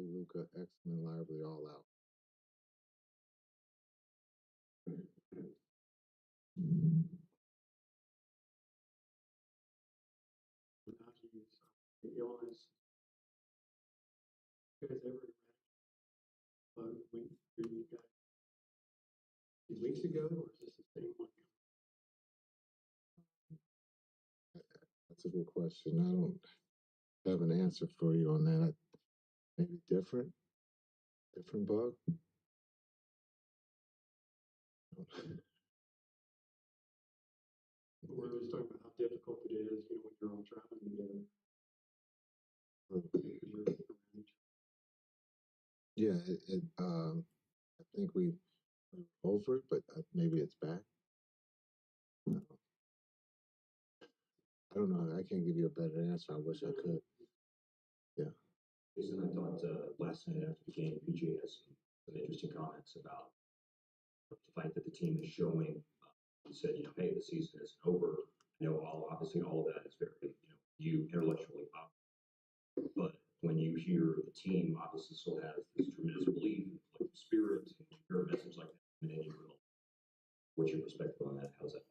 Luka, X-Men Lively, all out. You guys ever when you got 2 weeks ago, or is this the same one? That's a good question. I don't have an answer for you on that. Maybe different bug. We're just talking about how difficult it is, when you're all traveling together. Yeah, I think we were over it, but maybe it's back. I don't know. I can't give you a better answer. I wish I could. Yeah. Jason, I thought last night after the game, PJ has some interesting comments about the fact that the team is showing. He said, hey, the season isn't over. Obviously all of that is very, you intellectually up. But when you hear the team obviously still has this tremendous belief in the spirit, and you hear a message like that, and then you realize, what's your perspective on that? How's that?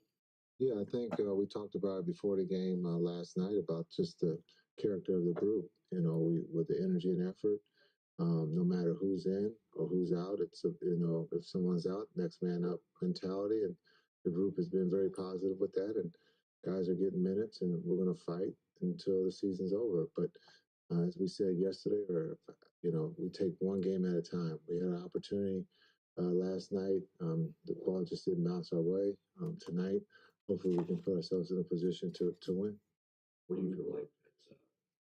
Yeah, I think we talked about it before the game last night about just the character of the group. With the energy and effort, no matter who's in or who's out, it's if someone's out, next man up mentality, and the group has been very positive with that. And guys are getting minutes, and we're going to fight until the season's over. But as we said yesterday, we take one game at a time. We had an opportunity last night. The ball just didn't bounce our way. Tonight, hopefully, we can put ourselves in a position to win. What do you feel like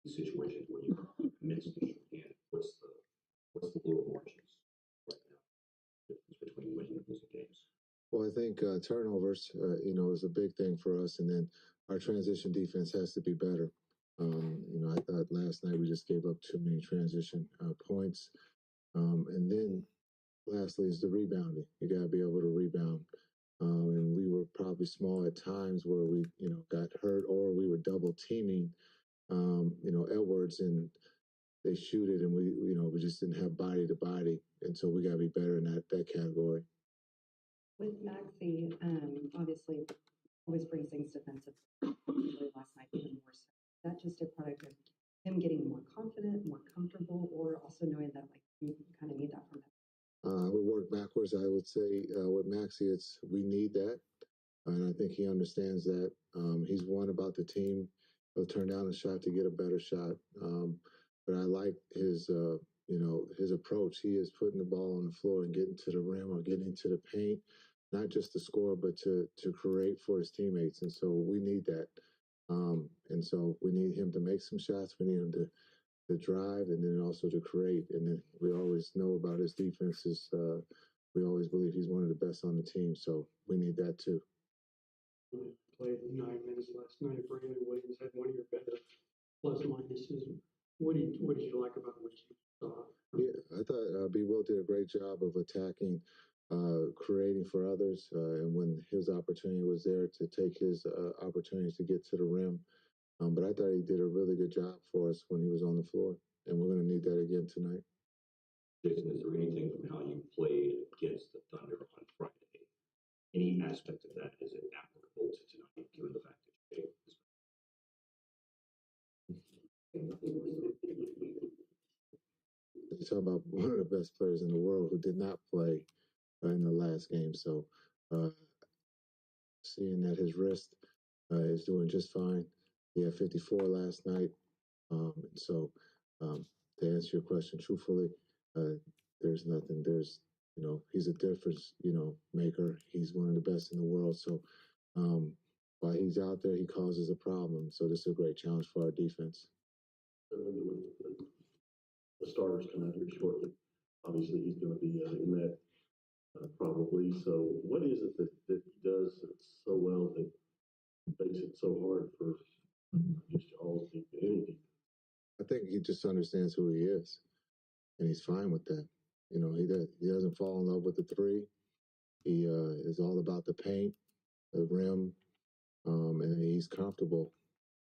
that's situations when you're immensely short-handed? What's the little margins right now? Difference between winning and losing games. Well, I think turnovers, is a big thing for us, and then our transition defense has to be better. I thought last night we just gave up too many transition points, and then lastly is the rebounding. You got to be able to rebound. And we were probably small at times where we, got hurt or we were double teaming, Edwards, and they shoot it, and we just didn't have body to body, and so we got to be better in that category. With Maxey, obviously, always brings things defensive. Last night, even more so. Is that just a product of him getting more confident, more comfortable, or also knowing that you kind of need that from him? We work backwards. I would say with Maxey, we need that, and I think he understands that. He's one about the team. He'll turn down a shot to get a better shot. But I like his approach. He is putting the ball on the floor and getting to the rim or getting to the paint, not just to score, but to create for his teammates. And so we need that. And so we need him to make some shots. We need him to drive, and then also to create. And then we always know about his defenses. We always believe he's one of the best on the team. So we need that too. Played 9 minutes last night. Brandon Williams had one of your better plus minuses. What did you like about what you saw? Yeah, I thought B. Will did a great job of attacking, creating for others, and when his opportunity was there to take his opportunities to get to the rim. But I thought he did a really good job for us when he was on the floor, and we're going to need that again tonight. Jason, is there anything from how you played against the Thunder on Friday? Any aspect of that is it applicable to tonight, given the fact that you gave this? You talk about one of the best players in the world who did not play in the last game. So seeing that his wrist is doing just fine. He had 54 last night. So to answer your question truthfully, there's nothing. He's a difference, maker. He's one of the best in the world. So while he's out there, he causes a problem. So this is a great challenge for our defense. The starters come out here shortly. Obviously, he's going to be in that probably. So what is it that he does so well that makes it so hard for just all any defense? I think he just understands who he is, and he's fine with that. He doesn't fall in love with the three. He is all about the paint, the rim, and he's comfortable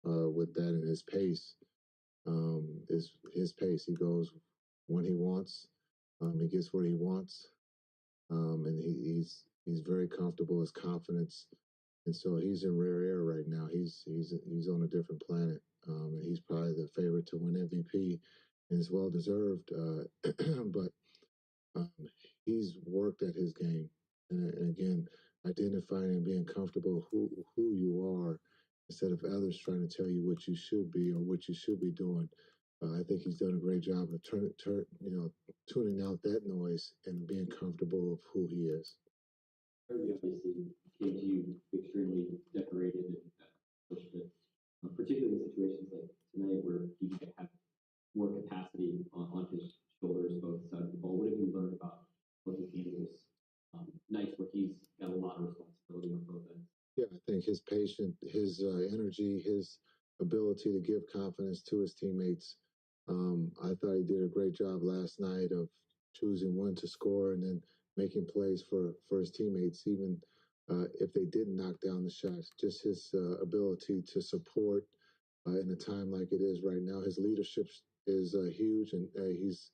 with that and his pace. His pace. He goes when he wants. He gets where he wants, and he's very comfortable. His confidence, and so he's in rare air right now. He's on a different planet, and he's probably the favorite to win MVP, and it's well deserved. But um, he's worked at his game, and again, identifying and being comfortable who you are instead of others trying to tell you what you should be or what you should be doing. I think he's done a great job of tuning out that noise and being comfortable of who he is. Kirby obviously came to you extremely decorated and fortunate, particularly in situations like tonight where he might have more capacity on his shoulders, both sides of the ball. What have you learned about what he handles nights where he's got a lot of responsibility on both ends? Yeah, I think his patience, his energy, his ability to give confidence to his teammates. I thought he did a great job last night of choosing when to score and then making plays for his teammates, even if they didn't knock down the shots. Just his ability to support in a time like it is right now. His leadership is huge, and he's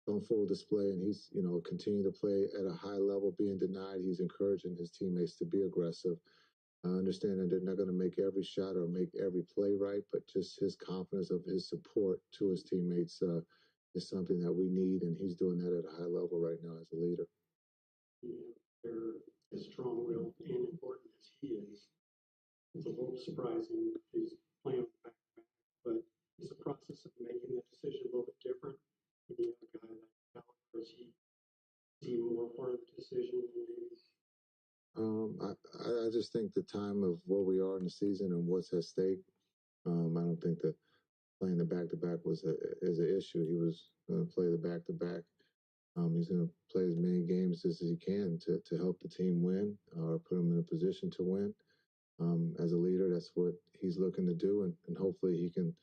on full display. And he's continue to play at a high level. Being denied, he's encouraging his teammates to be aggressive. Understanding they're not going to make every shot or make every play right, but just his confidence of his support to his teammates is something that we need, and he's doing that at a high level right now as a leader. They're as strong-willed and important as he is. It's a little surprising he's playing back-to-back, but it's the process of making that decision a little bit different. When you have a guy like caliber, is he more part of the decision than maybe? I just think the time of where we are in the season and what's at stake. I don't think that playing the back to back is an issue. He was going to play the back to back. He's going to play as many games as he can to help the team win or put him in a position to win. As a leader, that's what he's looking to do, and hopefully he can,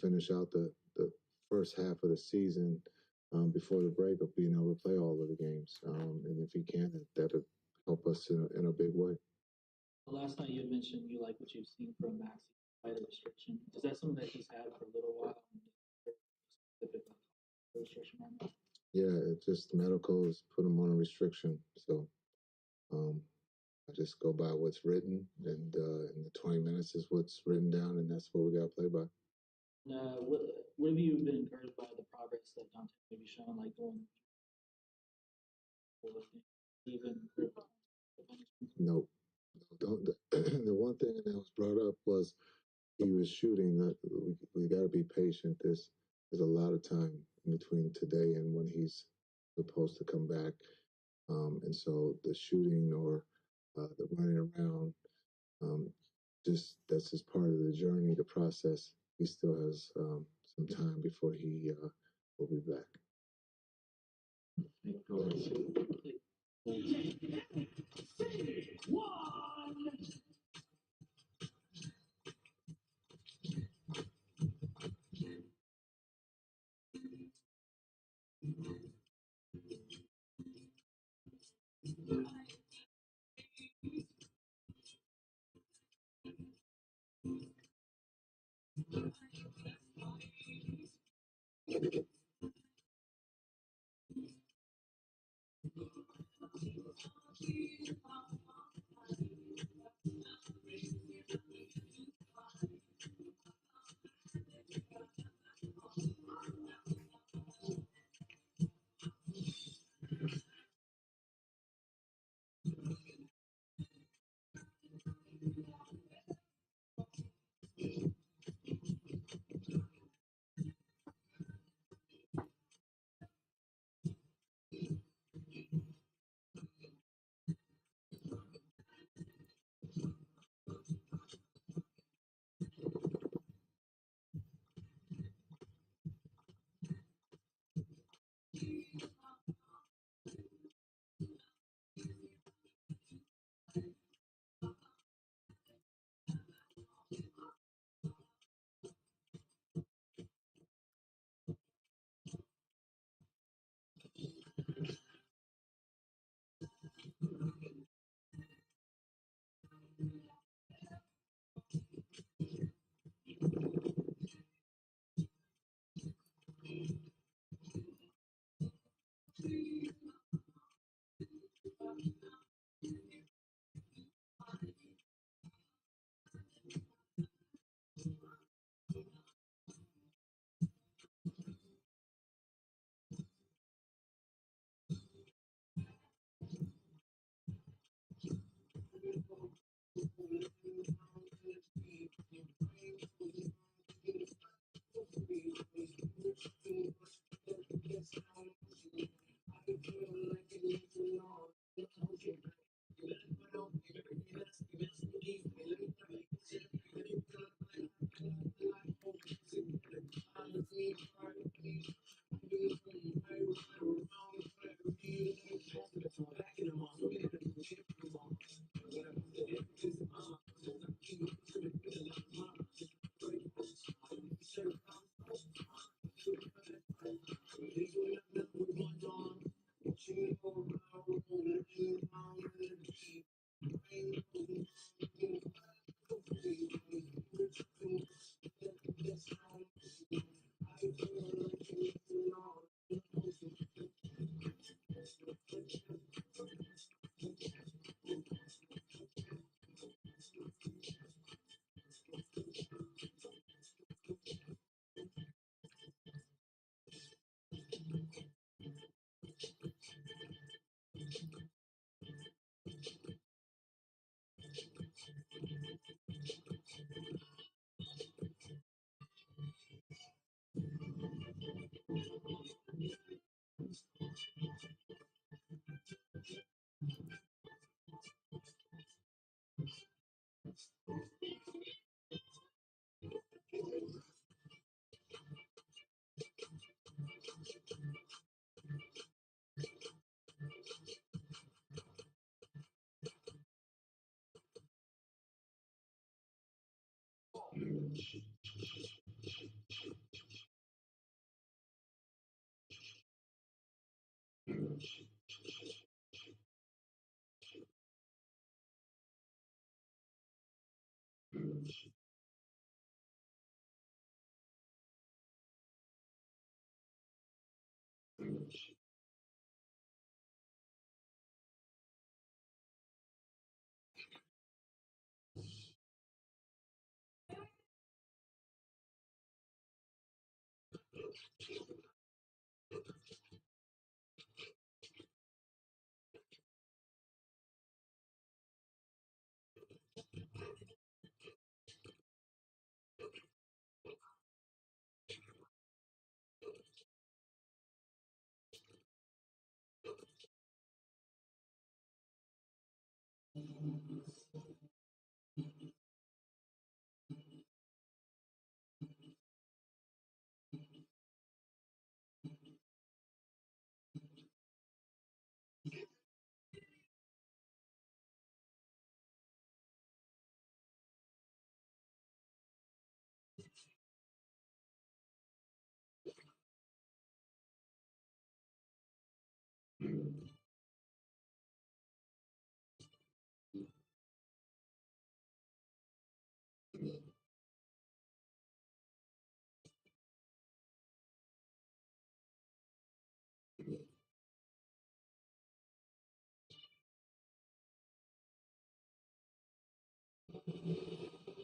finish out the first half of the season before the break of being able to play all of the games. And if he can, that'll help us in a big way. Last night you had mentioned you like what you've seen from Maxi by the restriction. Is that something that he's had for a little while? Specific restriction on that? Yeah, it just medical has put him on a restriction. So I just go by what's written, and in the 20 minutes is what's written down, and that's what we got to play by. What have you been encouraged by the progress that Dante maybe shown, like going even? No, don't. The one thing that was brought up was he was shooting. That we got to be patient. There's a lot of time in between today and when he's supposed to come back, and so the shooting or the running around, that's just part of the journey, the process. He still has some time before he will be back.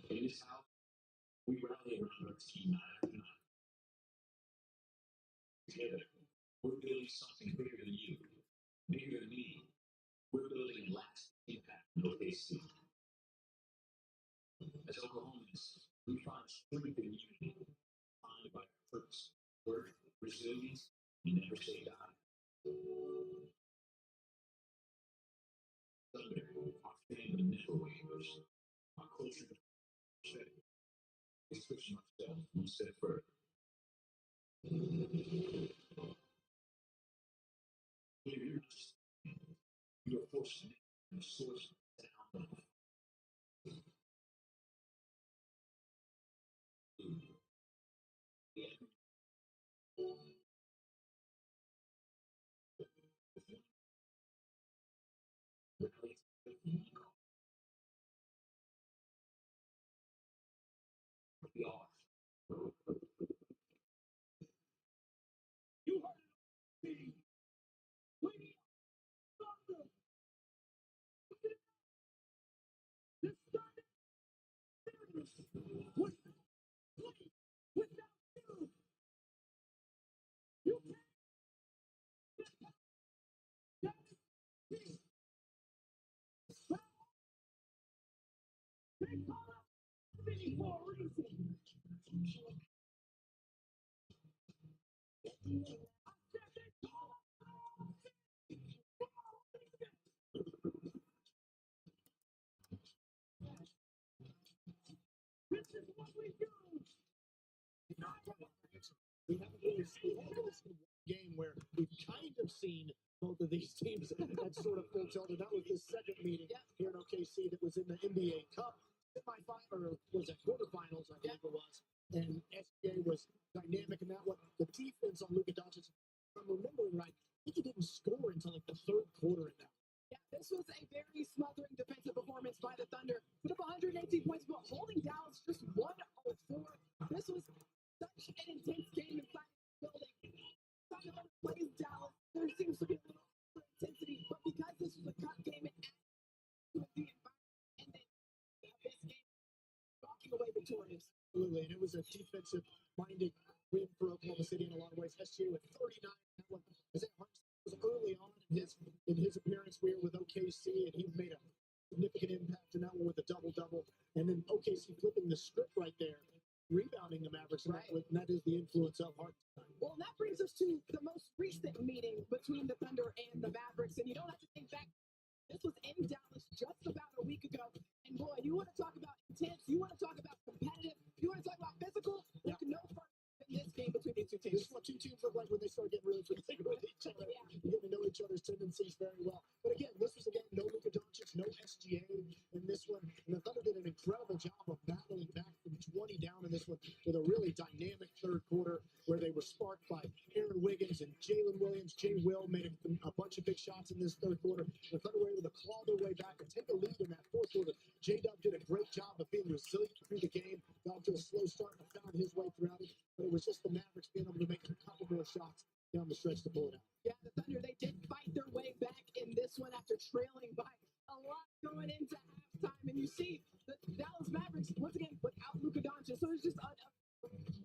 It is how we rally around our team night after night together. We're building something bigger than you, bigger than me. We're building a lasting impact in OKC. As Oklahomans, we find strength in unity, defined by purpose, work, resilience, and never say die. Thunder, our family never wavers. Our culture is pushing ourselves one step further. You're forcing the source down. We are. We haven't really seen one game where we've kind of seen both of these teams at sort of full tilt, and that was the second meeting here in OKC that was in the NBA Cup semifinal, or was it quarterfinals, I think it was. And SGA was dynamic in that one. The defense on Luka Doncic I'm remembering right, I think he didn't score until like the third quarter in that. Yeah, this was a very smothering defensive performance by the Thunder. Put up 118 points, but holding Dallas just 104. This was such an intense game inside the building. Thunder plays Dallas. There seems to be a little more intensity, but because this was a cut game, it added to the environment. And then this game walking away victorious. Absolutely, and it was a defensive-minded win for Oklahoma City in a lot of ways. SGA with 39. That one, Isaiah Hartenstein was early on in his appearance here with OKC, and he made a significant impact in that one with a double-double. And then OKC flipping the script right there, rebounding the Mavericks, Right. and that is the influence of Hartenstein. Well, that brings us to the most recent meeting between the Thunder and the Mavericks, and you don't have to think back. This was in Dallas just about a week ago. And boy, you want to talk about intense, you want to talk about competitive, you want to talk about physical, there's no further in this game between these two This teams. is what two teams look like when they start getting really familiar with each other. Yeah. Getting to know each other's tendencies very well. But again, this was again no Luka Doncic, no SGA in this one. And the Thunder did an incredible job of battling back from 20 down in this one with a really dynamic third quarter where they were sparked by Aaron Wiggins and Jalen Williams. Jay Will made a bunch of big shots in this third quarter. The Thunder were able to claw their way back and take a lead in that fourth quarter. J-Dub did a great job of being resilient through the game. Got to a slow start and found his way throughout it. But it was just the Mavericks being able to make a couple more shots down the stretch to pull it out. Yeah, the Thunder, they did fight their way back in this one after trailing by a lot going into halftime. And you see the Dallas Mavericks, once again, without Luka Doncic. So it's just a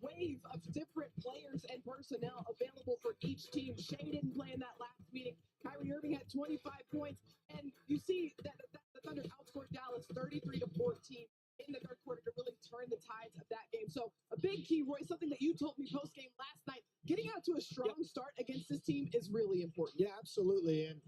wave of different players and personnel available for each team. Shea didn't play in that last meeting. Kyrie Irving had 25 points. And you see that the Thunder outscored Dallas 33-14 in the third quarter to really turn the tides of that game. So a big key, Roy, something that you told me post-game last night, getting out to a strong start against this team is really important. Yeah, absolutely. And,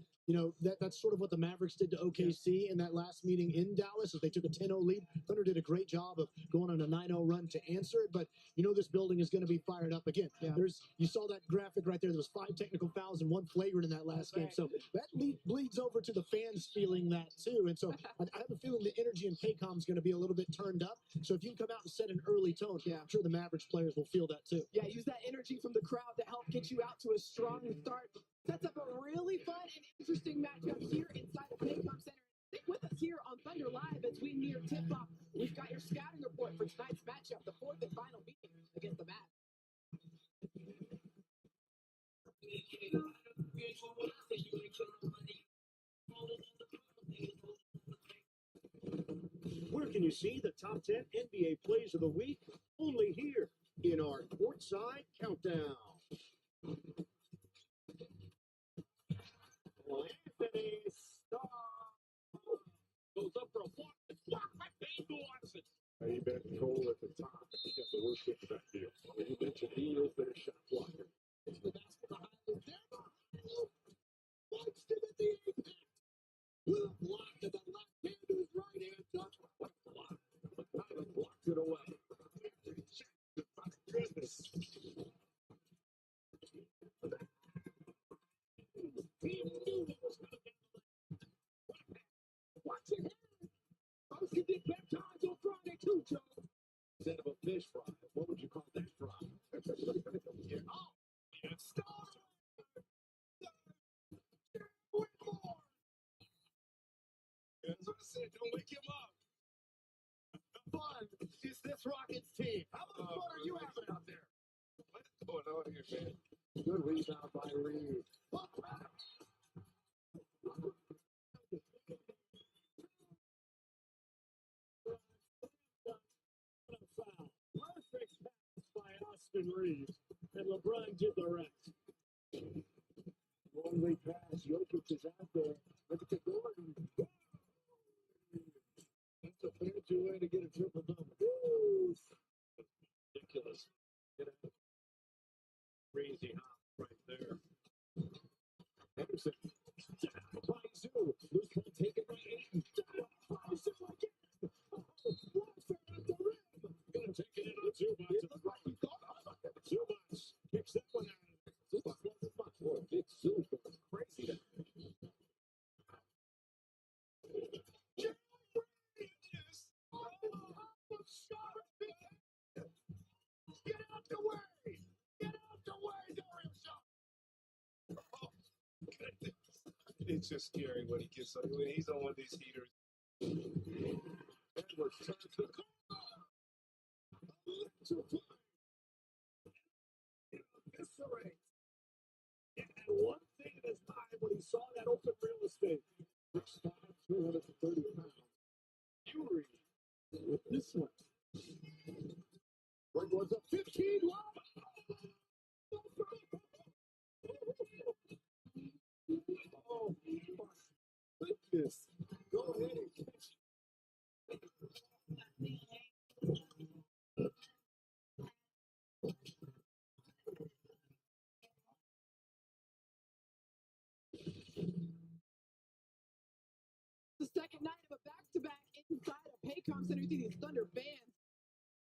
that's sort of what the Mavericks did to OKC in that last meeting in Dallas as they took a 10-0 lead. Thunder did a great job of going on a 9-0 run to answer it, but this building is going to be fired up again. Yeah. You saw that graphic right there. There was 5 technical fouls and 1 flagrant in that last game. So that bleeds over to the fans feeling that too. And so I have a feeling the energy in Paycom is going to be a little bit turned up. So if you can come out and set an early tone, I'm sure the Mavericks players will feel that too. Yeah, use that energy from the crowd to help get you out to a strong start. Sets up a really fun and interesting matchup here inside the Paycom Center. Stick with us here on Thunder Live as we near tip-off. We've got your scouting report for tonight's matchup, the fourth and final meeting against the Mavs. Where can you see the top 10 NBA plays of the week? Only here in our courtside countdown. Anthony Starr goes up for a block. It's blocked by Dave Watson. You bet Cole at the top. He got the worst hit back there. You mentioned he is their shot blocker. It's the basket behind him. Watched him at the apex. With a block to the left hand to his right hand. What a block. McConnell blocked it away. My goodness. He knew it was going to be. Watch it here. Those can get baptized on Friday too, Joe. Instead of a fish fry, what would you call that fry? Yeah. Oh, yeah. Star. As I said, don't wake him up. Fun is this Rockets team. How much fun are you having out there? What's going on here, man? Good rebound by Reed. Perfect pass by Austin Reeves, and LeBron did the rest. Long way pass, Jokic is out there. Look at the Gordon. That's a fancy way to get a triple-double. Ridiculous. Get out. Crazy hop right there. Henderson. Down by Zoo. Loose ball taken by Ayton. Down by Zoo again. Watson at the rim. Gonna take it in on Zubac. It looked like he thought about it. Zubac kicks that one out of there. Zubac wasn't much more. Big Zoo. Crazy. it's just scary when he's on one of these heaters. Edwards turns to the disarray. And one thing in his mind when he saw that open real estate, 6'5", 230 pounds. Fury with this one. Right was up 15 long. Oh my goodness. Go ahead and catch The second night of a back-to-back inside a Paycom Center. You see these Thunder fans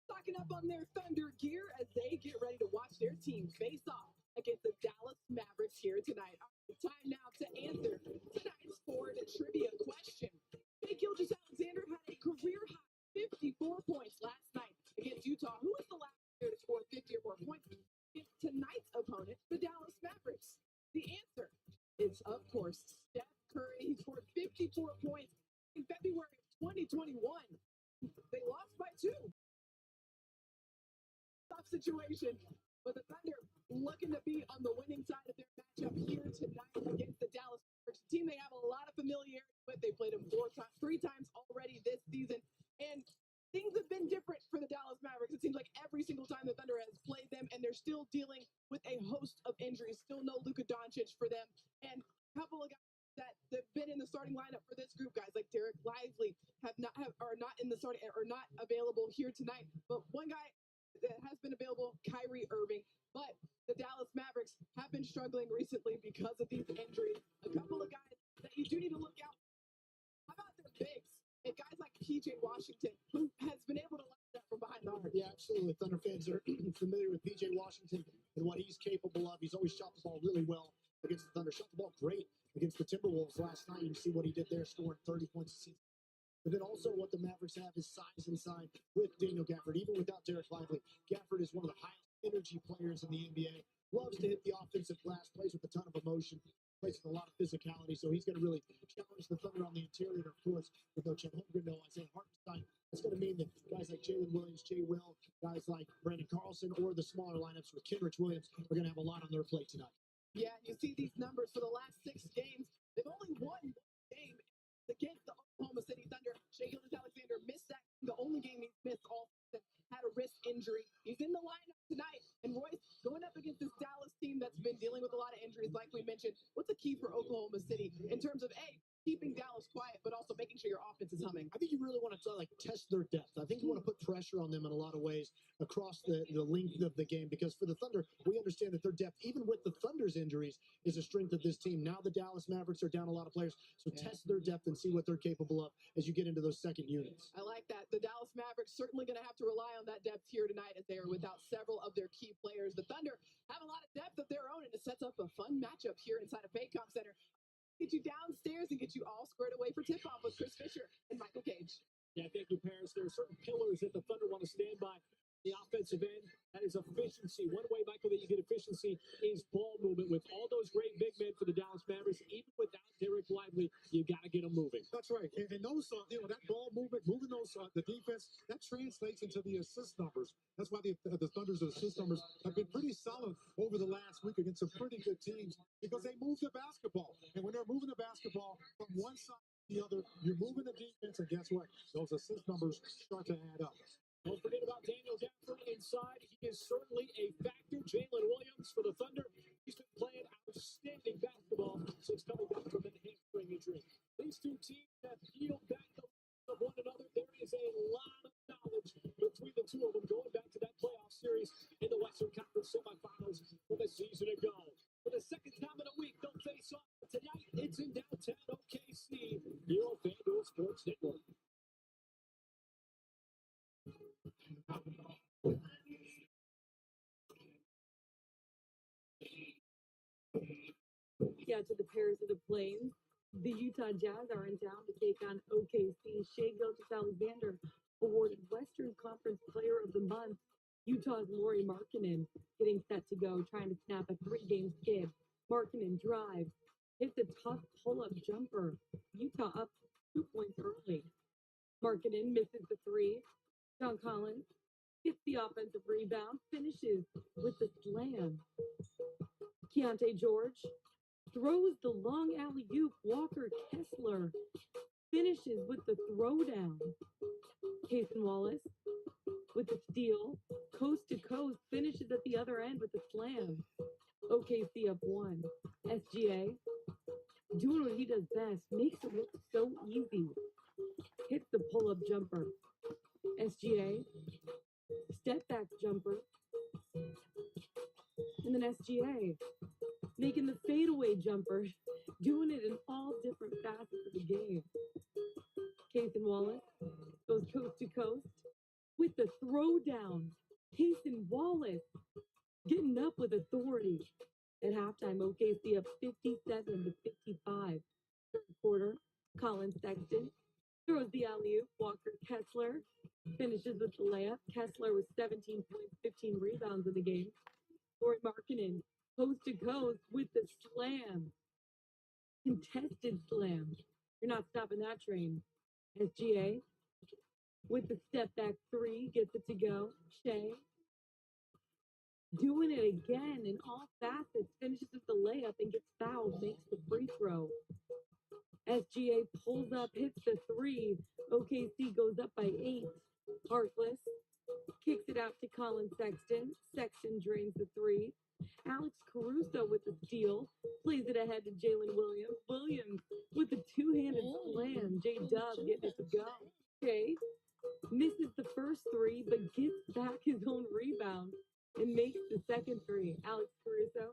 stocking up on their Thunder gear as they get ready to watch their team face off against the Dallas Mavericks here tonight. All right, time now to answer tonight's Ford trivia question. Shai Gilgeous-Alexander had a career-high 54 points last night against Utah. Who was the last player to score 50 or more points against tonight's opponent, the Dallas Mavericks? The answer is, of course, Steph Curry. He scored 54 points in February of 2021. They lost by 2. Tough situation, but the Thunder looking to be on the winning side of their matchup here tonight against the Dallas Mavericks, a team they have a lot of familiarity with. They played them 3 times already this season, and things have been different for the Dallas Mavericks. It seems like every single time the Thunder has played them, and they're still dealing with a host of injuries. Still no Luka Doncic for them, and a couple of guys that have been in the starting lineup for this group, guys like Derek Lively, are not in the starting or not available here tonight. But one guy that has been available, Kyrie Irving. But the Dallas Mavericks have been struggling recently because of these injuries. A couple of guys that you do need to look out. How about their bigs? And guys like PJ Washington, who has been able to light that from behind the arc. Yeah, absolutely. Thunder fans are familiar with PJ Washington and what he's capable of. He's always shot the ball really well against the Thunder. Shot the ball great against the Timberwolves last night. You see what he did there, scoring 30 points a season. But then also what the Mavericks have is size inside with Daniel Gafford. Even without Derek Lively, Gafford is one of the highest energy players in the NBA. Loves to hit the offensive glass, plays with a ton of emotion, plays with a lot of physicality. So he's going to really challenge the Thunder on the interior, of course, with no Chet Holmgren, no Isaiah Hartenstein. That's going to mean that guys like Jalen Williams, Jay Will, guys like Brandon Carlson, or the smaller lineups with Kenrich Williams are going to have a lot on their plate tonight. Yeah, you see these numbers for the last 6 games. They've only won 1 game against the Oklahoma City Thunder. Shai Gilgeous-Alexander missed that. The only game he's missed all season. Had a wrist injury. He's in the lineup tonight. And Royce going up against this Dallas team that's been dealing with a lot of injuries, like we mentioned. What's the key for Oklahoma City in terms of keeping Dallas quiet, but also making sure your offense is humming? I think you really want to test their depth. I think you want to put pressure on them in a lot of ways across the length of the game, because for the Thunder, we understand that their depth, even with the Thunder's injuries, is a strength of this team. Now the Dallas Mavericks are down a lot of players, so test their depth and see what they're capable of as you get into those second units. I like that. The Dallas Mavericks certainly going to have to rely on that depth here tonight as they are without several of their key players. The Thunder have a lot of depth of their own, and it sets up a fun matchup here inside of Paycom Center. Get you downstairs and get you all squared away for tip-off with Chris Fisher and Michael Cage. Yeah, thank you, Paris. There are certain pillars that the Thunder want to stand by. The offensive end, that is efficiency. One way, Michael, that you get efficiency is ball movement. With all those great big men for the Dallas Mavericks, even without Derek Lively, you got to get them moving. That's right. And those, that ball movement, moving those, the defense, that translates into the assist numbers. That's why the Thunder's assist numbers have been pretty solid over the last week against some pretty good teams, because they move the basketball. And when they're moving the basketball from one side to the other, you're moving the defense, and guess what? Those assist numbers start to add up. Don't forget about Daniel Gafford inside. He is certainly a factor. Jalen Williams for the Thunder. He's been playing outstanding basketball since coming back from an hamstring injury. These two teams have healed back the of one another. There is a lot of knowledge between the two of them going back to that playoff series in the Western Conference semifinals from a season ago. For the second time in a week, they'll face off. Tonight, it's in downtown OKC, here on FanDuel Sports Network. Yeah, to the Paris of the Plains. The Utah Jazz are in town to take on OKC. Shai Gilgeous-Alexander awarded Western Conference Player of the Month. Utah's Lauri Markkanen getting set to go, trying to snap a 3-game skid. Markkanen drives, hits a tough pull-up jumper. Utah up 2 points early. Markkinen misses the three. John Collins gets the offensive rebound, finishes with the slam. Keontae George throws the long alley-oop. Walker Kessler finishes with the throwdown. Cason Wallace with the steal, coast to coast, finishes at the other end with the slam. OKC up 1. SGA doing what he does best, makes it look so easy. Hits the pull-up jumper. SGA step back jumper, and then SGA making the fadeaway jumper, doing it in all different facets of the game. Cason Wallace goes coast to coast with the throwdown. Cason Wallace getting up with authority. At halftime, OKC up 57 to 55. Third quarter, Colin Sexton throws the alley-oop. Walker Kessler finishes with the layup. Kessler with 17 points, 15 rebounds in the game. Lauri Markkinen coast to coast with the slam. Contested slam. You're not stopping that train. SGA with the step back three, gets it to go. Shea doing it again in all facets, finishes with the layup and gets fouled, makes the free throw. SGA pulls up, hits the three. OKC goes up by 8. Harkless kicks it out to Colin Sexton. Sexton drains the three. Alex Caruso with the steal, plays it ahead to Jalen Williams. Williams with the two-handed slam. J-Dub getting it to go. Shea misses the first three, but gets back his own rebound and makes the second three. Alex Caruso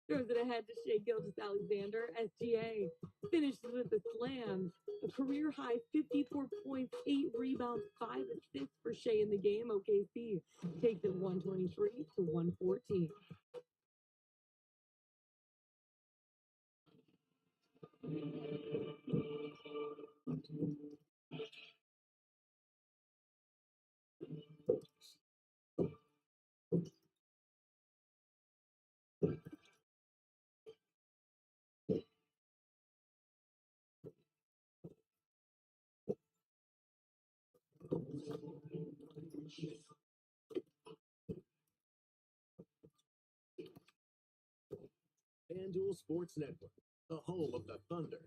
throws it ahead to Shea Gilgeous-Alexander. SGA finishes with a slam. A career-high 54 points, 8 rebounds, 5 assists for Shea in the game. OKC takes it 123 to 114. FanDuel Sports Network, the home of the Thunder.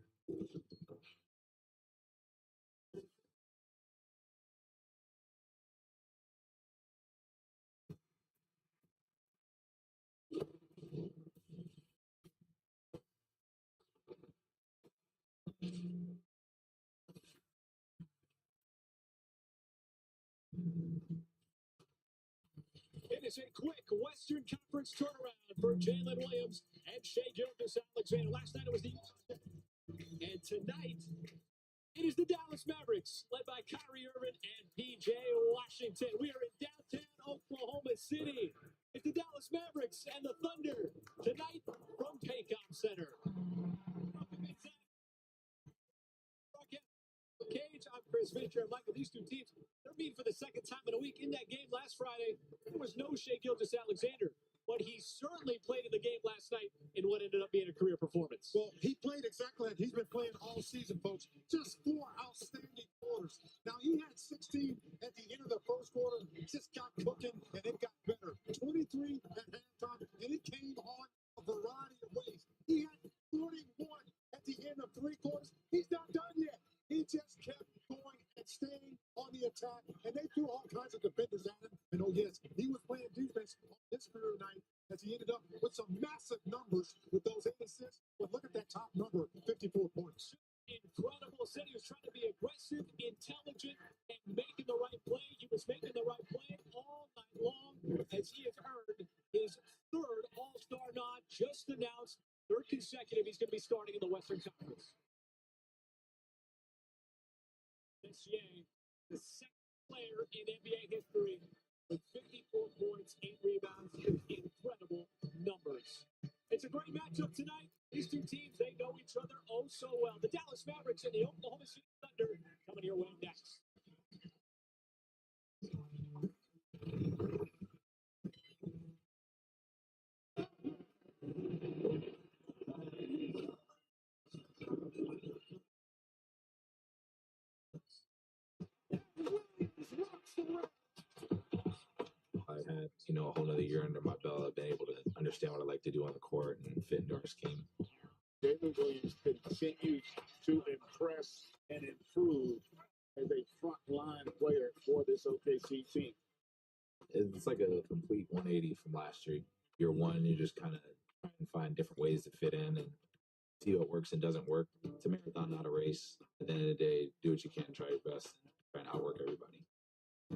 It is a quick Western Conference turnaround for Jalen Williams and Shea Gilgeous-Alexander. Last night it was the and tonight it is the Dallas Mavericks, led by Kyrie Irving and PJ Washington. We are in downtown Oklahoma City. It's the Dallas Mavericks and the Thunder tonight from Paycom Center. Cage, I'm Chris Fisher and Michael. These two teams, they're meeting for the second time in a week. In that game last Friday, there was no Shea Gilgeous-Alexander, but he certainly played in the game last night in what ended up being a career performance. Well, he played exactly like he's been playing all season, folks. Just 4 outstanding quarters. Now, he had 16 at the end of the first quarter, just got cooking, and it got better. 23 at halftime, and it came on a variety of ways. He had 41 at the end of 3 quarters. He's not done yet. He just kept going and staying on the attack, and they threw all kinds of defenders at him. And oh yes, he was playing defense on this career night as he ended up with some massive numbers with those 8 assists. But look at that top number, 54 points. Incredible. Said he was trying to be aggressive, intelligent, and making the right play. He was making the right play all night long as he has earned his 3rd All-Star nod, just announced, 3rd consecutive. He's going to be starting in the Western Conference. SGA, the second player in NBA history with 54 points, 8 rebounds, incredible numbers. It's a great matchup tonight. These two teams, they know each other oh so well. The Dallas Mavericks and the Oklahoma City Thunder coming your way next. I had, a whole nother year under my belt. I've been able to understand what I like to do on the court and fit into our scheme. David Williams continues to impress and improve as a front line player for this OKC team. It's like a complete 180 from last year. Year one, you just kind of try and find different ways to fit in and see what works and doesn't work. It's a marathon, not a race. At the end of the day, do what you can, try your best, try and outwork everybody.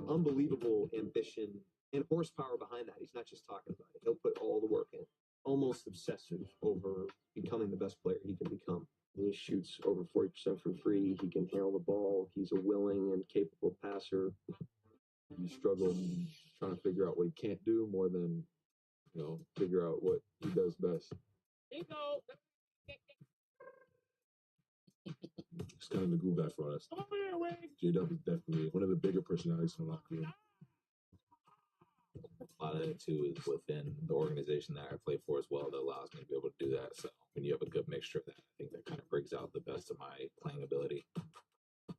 Unbelievable ambition and horsepower behind that. He's not just talking about it. He'll put all the work in. Almost obsessive over becoming the best player he can become. He shoots over 40% from free. He can handle the ball. He's a willing and capable passer. You struggle trying to figure out what he can't do more than, figure out what he does best. It's kind of the glue guy for us. J-Dub is definitely one of the bigger personalities in the locker room. A lot of it, too, is within the organization that I play for as well that allows me to be able to do that. So when you have a good mixture of that, I think that kind of brings out the best of my playing ability.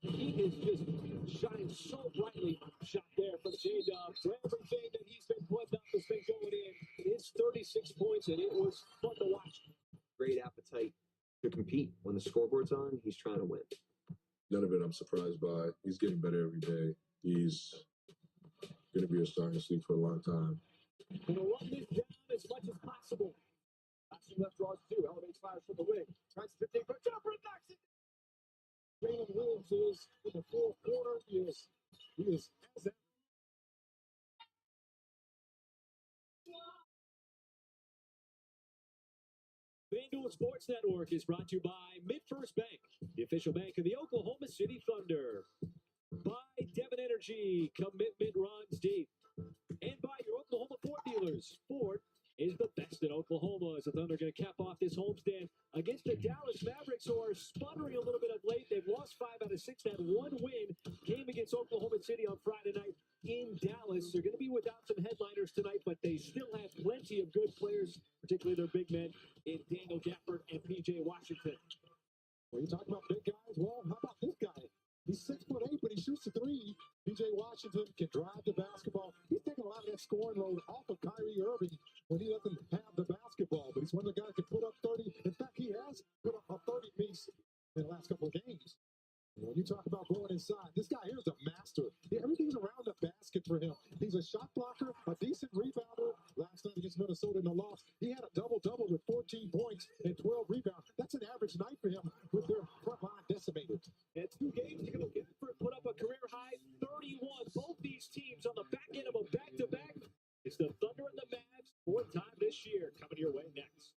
He is just shining so brightly. Shot there from J-Dub. Everything that he's been putting up has been going in. It's 36 points, and it was fun to watch. Great appetite to compete. When the scoreboard's on, he's trying to win. None of it I'm surprised by. He's getting better every day. He's going to be a star in this league for a long time. And to run this down as much as possible. Passing left draws two. Elevates fires from the wing. Tries to 15-foot jumper and knocks it. Jalen Williams is in the fourth quarter. He is as that. FanDuel Sports Network is brought to you by MidFirst Bank, the official bank of the Oklahoma City Thunder. By Devon Energy, commitment runs deep. And by your Oklahoma Ford dealers. Ford is the best in Oklahoma. As the Thunder going to cap off this homestand against the Dallas Mavericks, who are sputtering a little bit of late. They've lost 5 out of 6. That one win came against Oklahoma City on Friday night in Dallas. They're going to be without some headliners tonight, but they still have plenty of good players, particularly their big men in Daniel Gafford and P.J. Washington. When you talk about big guys, well, how about this guy? He's 6'8", but he shoots a three. P.J. Washington can drive the basketball. He's taking a lot of that scoring load off of Kyrie Irving when he doesn't have the basketball. But he's one of the guys that can put up 30. In fact, he has put up a 30-piece in the last couple of games. And when you talk about going inside, this guy here is a master. Everything's around the basket for him. He's a shot blocker, a decent rebounder. Last night against Minnesota in the loss, he had a double-double with 14 points and 12 rebounds. That's an average night for him with their front line decimated. And 2 games ago, Gafford put up a career-high 31. Both these teams on the back end of a back-to-back. It's the Thunder and the Mavs, 4th time this year. Coming your way next.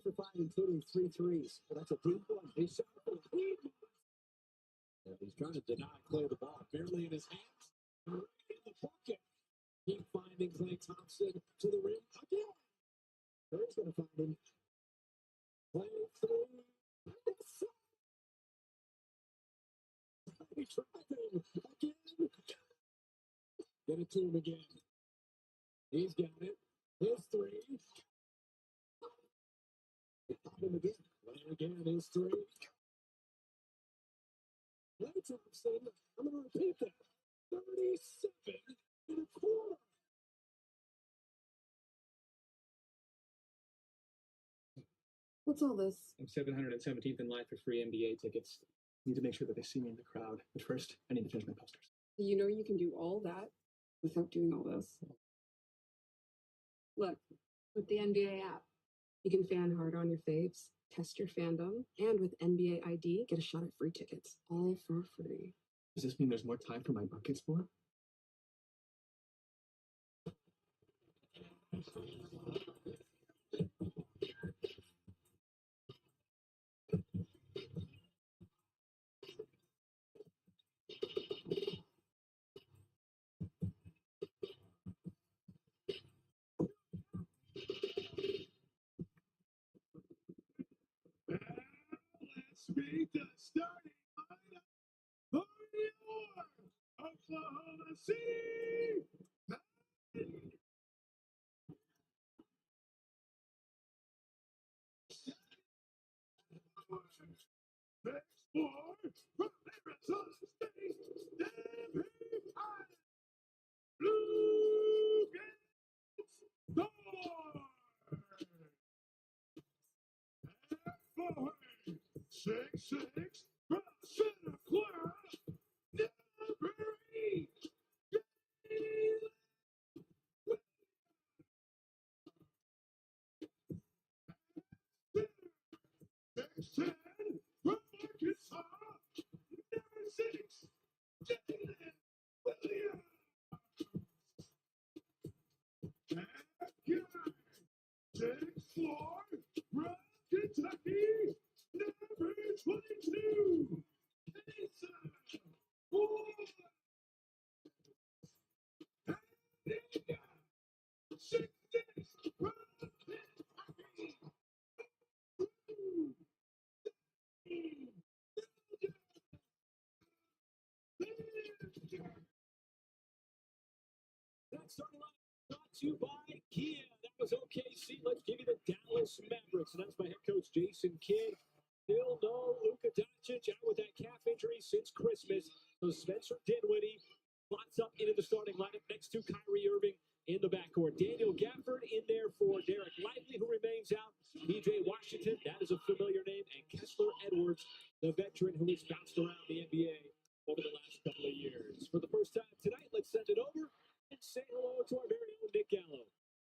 For 5, including 3 threes. Well, that's a deep one. He's shot for the lead. He's trying to deny Clay the ball. Barely in his hands. Right in the bucket. Keep finding Klay Thompson to the rim again. Curry's going to find him. Klay three. He's driving again. Get it to him again. He's got it. His three. Him again. Klay again. His three. Klay Thompson. I'm going to repeat that. 37 and a quarter. What's all this? I'm 717th in line for free NBA tickets. Need to make sure that they see me in the crowd. But first, I need to finish my posters. You know you can do all that without doing all this. Look, with the NBA app, you can fan hard on your faves, test your fandom, and with NBA ID, get a shot at free tickets, all for free. Does this mean there's more time for my bucket sport? Let's meet the starting lineup for your Oklahoma City That starting line brought to you by Kia. That was OKC. Let's give you the Dallas Mavericks. And that's my head coach, Jason Kidd. Still no Luka Doncic out with that calf injury since Christmas. So Spencer Dinwiddie slots up into the starting lineup next to Kyrie Irving in the backcourt. Daniel Gafford in there for Derek Lively, who remains out. PJ Washington, that is a familiar name. And Kessler Edwards, the veteran who has bounced around the NBA over the last couple of years. For the first time tonight, let's send it over and say hello to our very own Nick Gallo.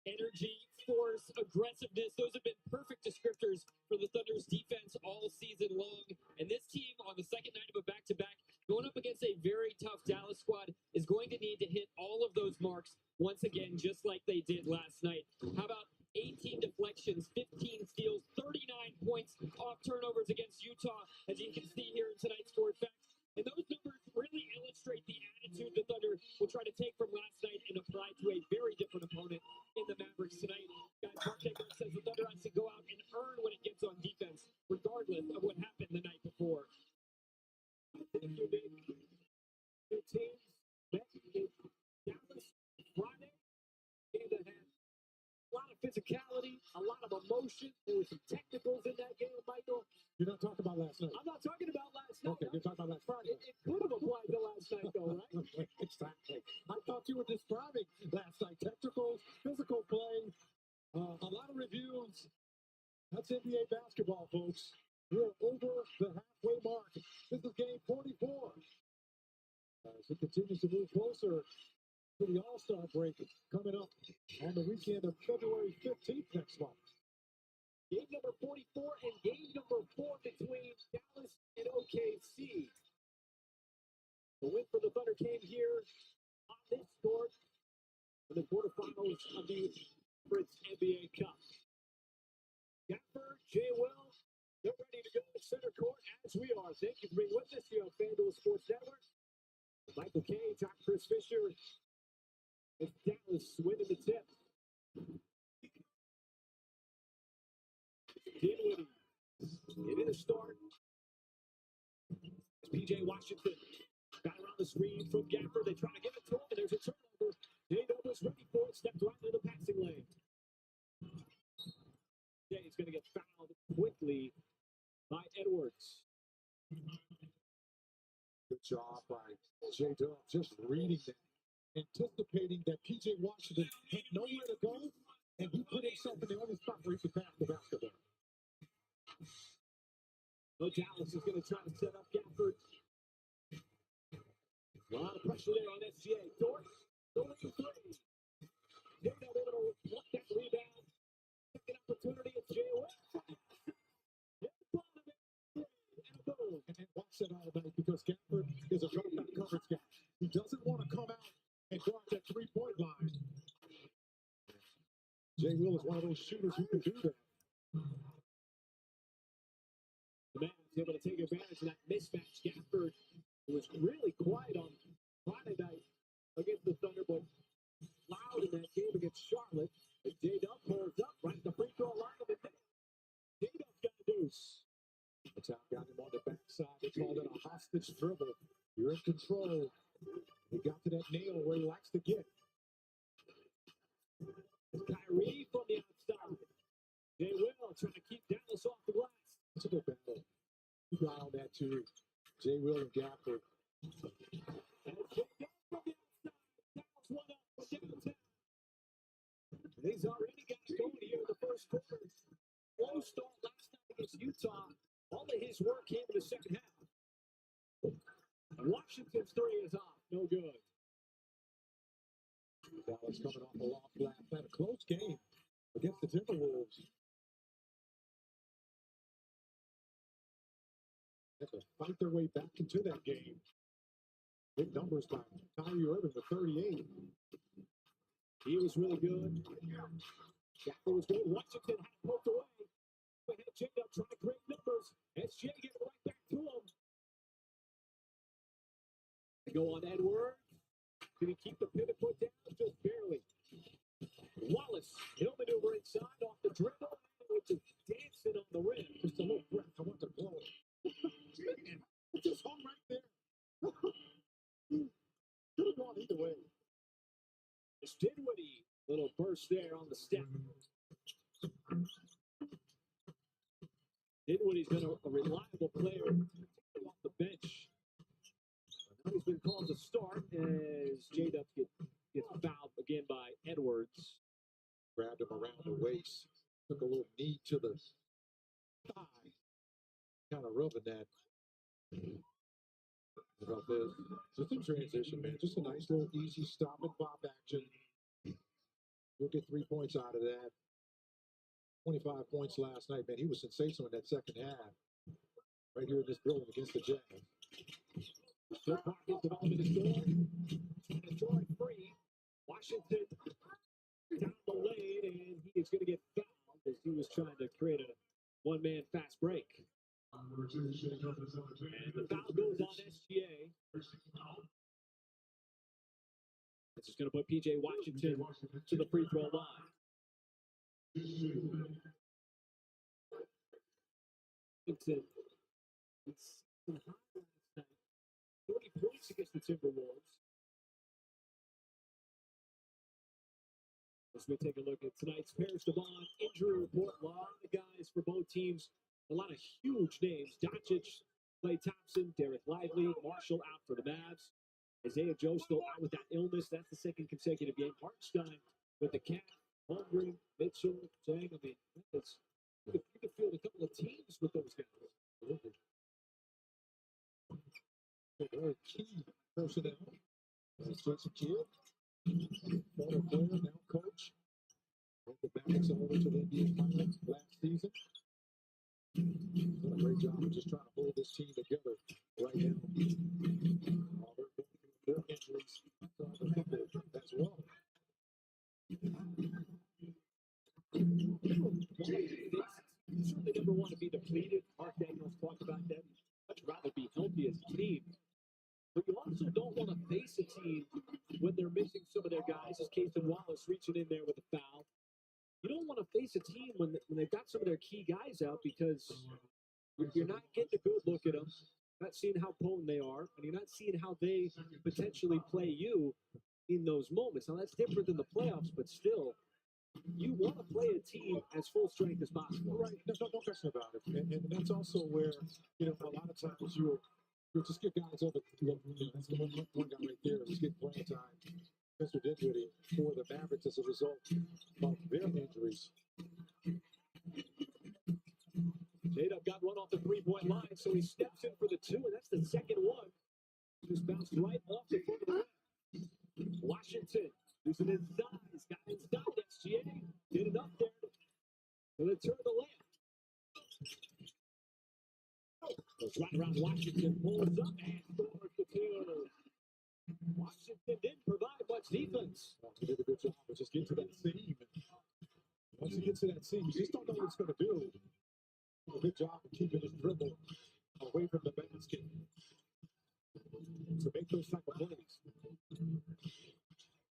Energy, force, aggressiveness, those have been perfect descriptors for the Thunder's defense all season long. And this team, on the second night of a back-to-back, going up against a very tough Dallas squad, is going to need to hit all of those marks once again, just like they did last night. How about 18 deflections, 15 steals, 39 points off turnovers against Utah, as you can see here in tonight's Sport Facts. And those numbers really illustrate the attitude the Thunder will try to take from last night and apply to a very different opponent in the Mavericks tonight. Guys, Mark Taylor says the Thunder has to go out and earn what it gets on defense, regardless of what happened the night before. I think you did. Your teams met in Dallas Friday, game that had a lot of physicality, a lot of emotion. There were some technicals in that game, Michael. You're not talking about last night. I'm not talking about last night. Okay, you're talking about last Friday. It could have applied to last night, though, right? Exactly. I thought you were describing last night. Technicals, physical play, a lot of reviews. That's NBA basketball, folks. We're over the halfway mark. This is game 44. As it continues to move closer to the All-Star break coming up on the weekend of February 15th next month. Game number 44 and game number 4 between Dallas and OKC. The win for the Thunder came here on this court in the quarterfinals of the Mavericks NBA Cup. Gafford, Jay Will, they're ready to go to center court as we are. Thank you for being with us here on FanDuel Sports Network. Michael Cage, I'm Chris Fisher. It's Dallas winning the tip. Dinwiddie getting the start. PJ Washington got around the screen from Gafford. They try to give it to him, and there's a turnover. J-Dub was ready for it, stepped right into the passing lane. Jay's going to get fouled quickly by Edwards. Good job by J-Dub, just reading that, anticipating that PJ Washington had nowhere to go, and he put himself in the only spot where he could pass the basketball. So Dallas is going to try to set up Gafford. A lot of pressure there on SGA. Dort, going for three. J-Dub able to block that rebound. Second opportunity, it's Jay Will. And watch that all night because Gafford is a drop-back coverage guy. He doesn't want to come out and guard that three-point line. Jay Will is one of those shooters who can do that. The Mavs able to take advantage of that mismatch. Gafford was really quiet on Friday night against the Thunder, but loud in that game against Charlotte. And J-Dub pulls up right at the free throw line of the day. J-Dub's got a deuce. The top got him on the backside. They called it a hostage dribble. You're in control. He got to that nail where he likes to get. Kyrie from the outside. They will try to keep Dallas off the glass. It's a good battle. Keep an eye on that too. Jay Will and Gafford. And Jay from the outside. Dallas one up from downtown. And he's already got it going here in the first quarter. Slow start last night against Utah. All of his work came in the second half. Washington's three is off. No good. Dallas coming off a loss last night. A close game against the Timberwolves. They have to fight their way back into that game. Big numbers by Kyrie Irving with 38. He was really good. Gafford was good. Washington had it poked away. Ahead, Jacob trying to create numbers. SJ get right back to him. They go on Edwards. Did he keep the pivot foot down? Just barely. Wallace, he'll maneuver inside off the dribble, which is dancing on the rim. Just a little breath. I want to blow it. It just hung right there. Could have gone either way. It's Dinwiddie. Little burst there on the step. Dinwiddie's been a reliable player off the bench. Now he's been called to start as J-Dub gets fouled again by Edwards. Grabbed him around the waist. Took a little knee to the thigh. Kind of rubbing that. About this. Just in transition, man. Just a nice little easy stop and pop action. You'll get 3 points out of that. 25 points last night, man. He was sensational in that second half. Right here in this building against the Jazz. Third pocket development is going. Trying to draw it free. Washington down the lane, and he is going to get fouled as he was trying to create a one-man fast break. And the foul goes on SGA. This is going to put P.J. Washington to the free throw line. Washington, it's 30 points against the Timberwolves. As we take a look at tonight's Paris Devon injury report, a lot of guys for both teams, a lot of huge names. Doncic, Klay Thompson, Derek Lively, Marshall out for the Mavs. Isaiah Joe still out with that illness. That's the second consecutive game. Hartenstein with the calf. Holmgren, Mitchell, Zhang. I mean, it's, you could field a couple of teams with those guys. Very key personnel. Jason Kidd, former player, now coach. Led the Mavericks all the way to the NBA Finals last season. Done a great job of just trying to hold this team together right now. Their injuries as well. You certainly never want to be depleted. Mark Daniels talked about that. Much rather be healthy as a team. But you also don't want to face a team when they're missing some of their guys, as Casey Wallace reaching in there with a foul. You don't want to face a team when they've got some of their key guys out because you're not getting a good look at them, not seeing how potent they are, and you're not seeing how they potentially play you in those moments. Now, that's different than the playoffs, but still, you want to play a team as full strength as possible. Right, no question about it. And that's also where, a lot of times you'll just get guys over. That's the one guy right there who's getting playing time. Mr. Dinwiddie for the Mavericks as a result of their injuries. J-Dub got one off the three-point line, so he steps in for the two, and that's the second one. Just bounced right off the front of the rim. Washington using his size, got inside SGA, did it up there, and then turn the layup. Goes right around Washington, pulls up and scores the two. Washington didn't provide much defense. He did a good job of just getting to that seam. Once he gets to that seam, you just don't know what it's going to do. A good job of keeping his dribble away from the basket to make those type of plays.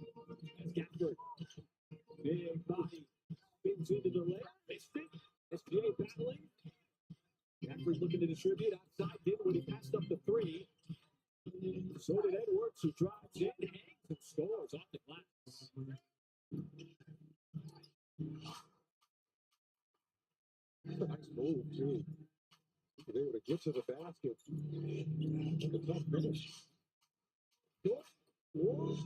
As Gafford, big body, spins into the layup, missed it. SGA battling. Gafford looking to distribute outside. Dinwiddie passed up the three. So did Edwards, who drives in, hangs, and scores off the glass. That's a nice move, too. Was able to get to the basket. A tough finish. Whoa,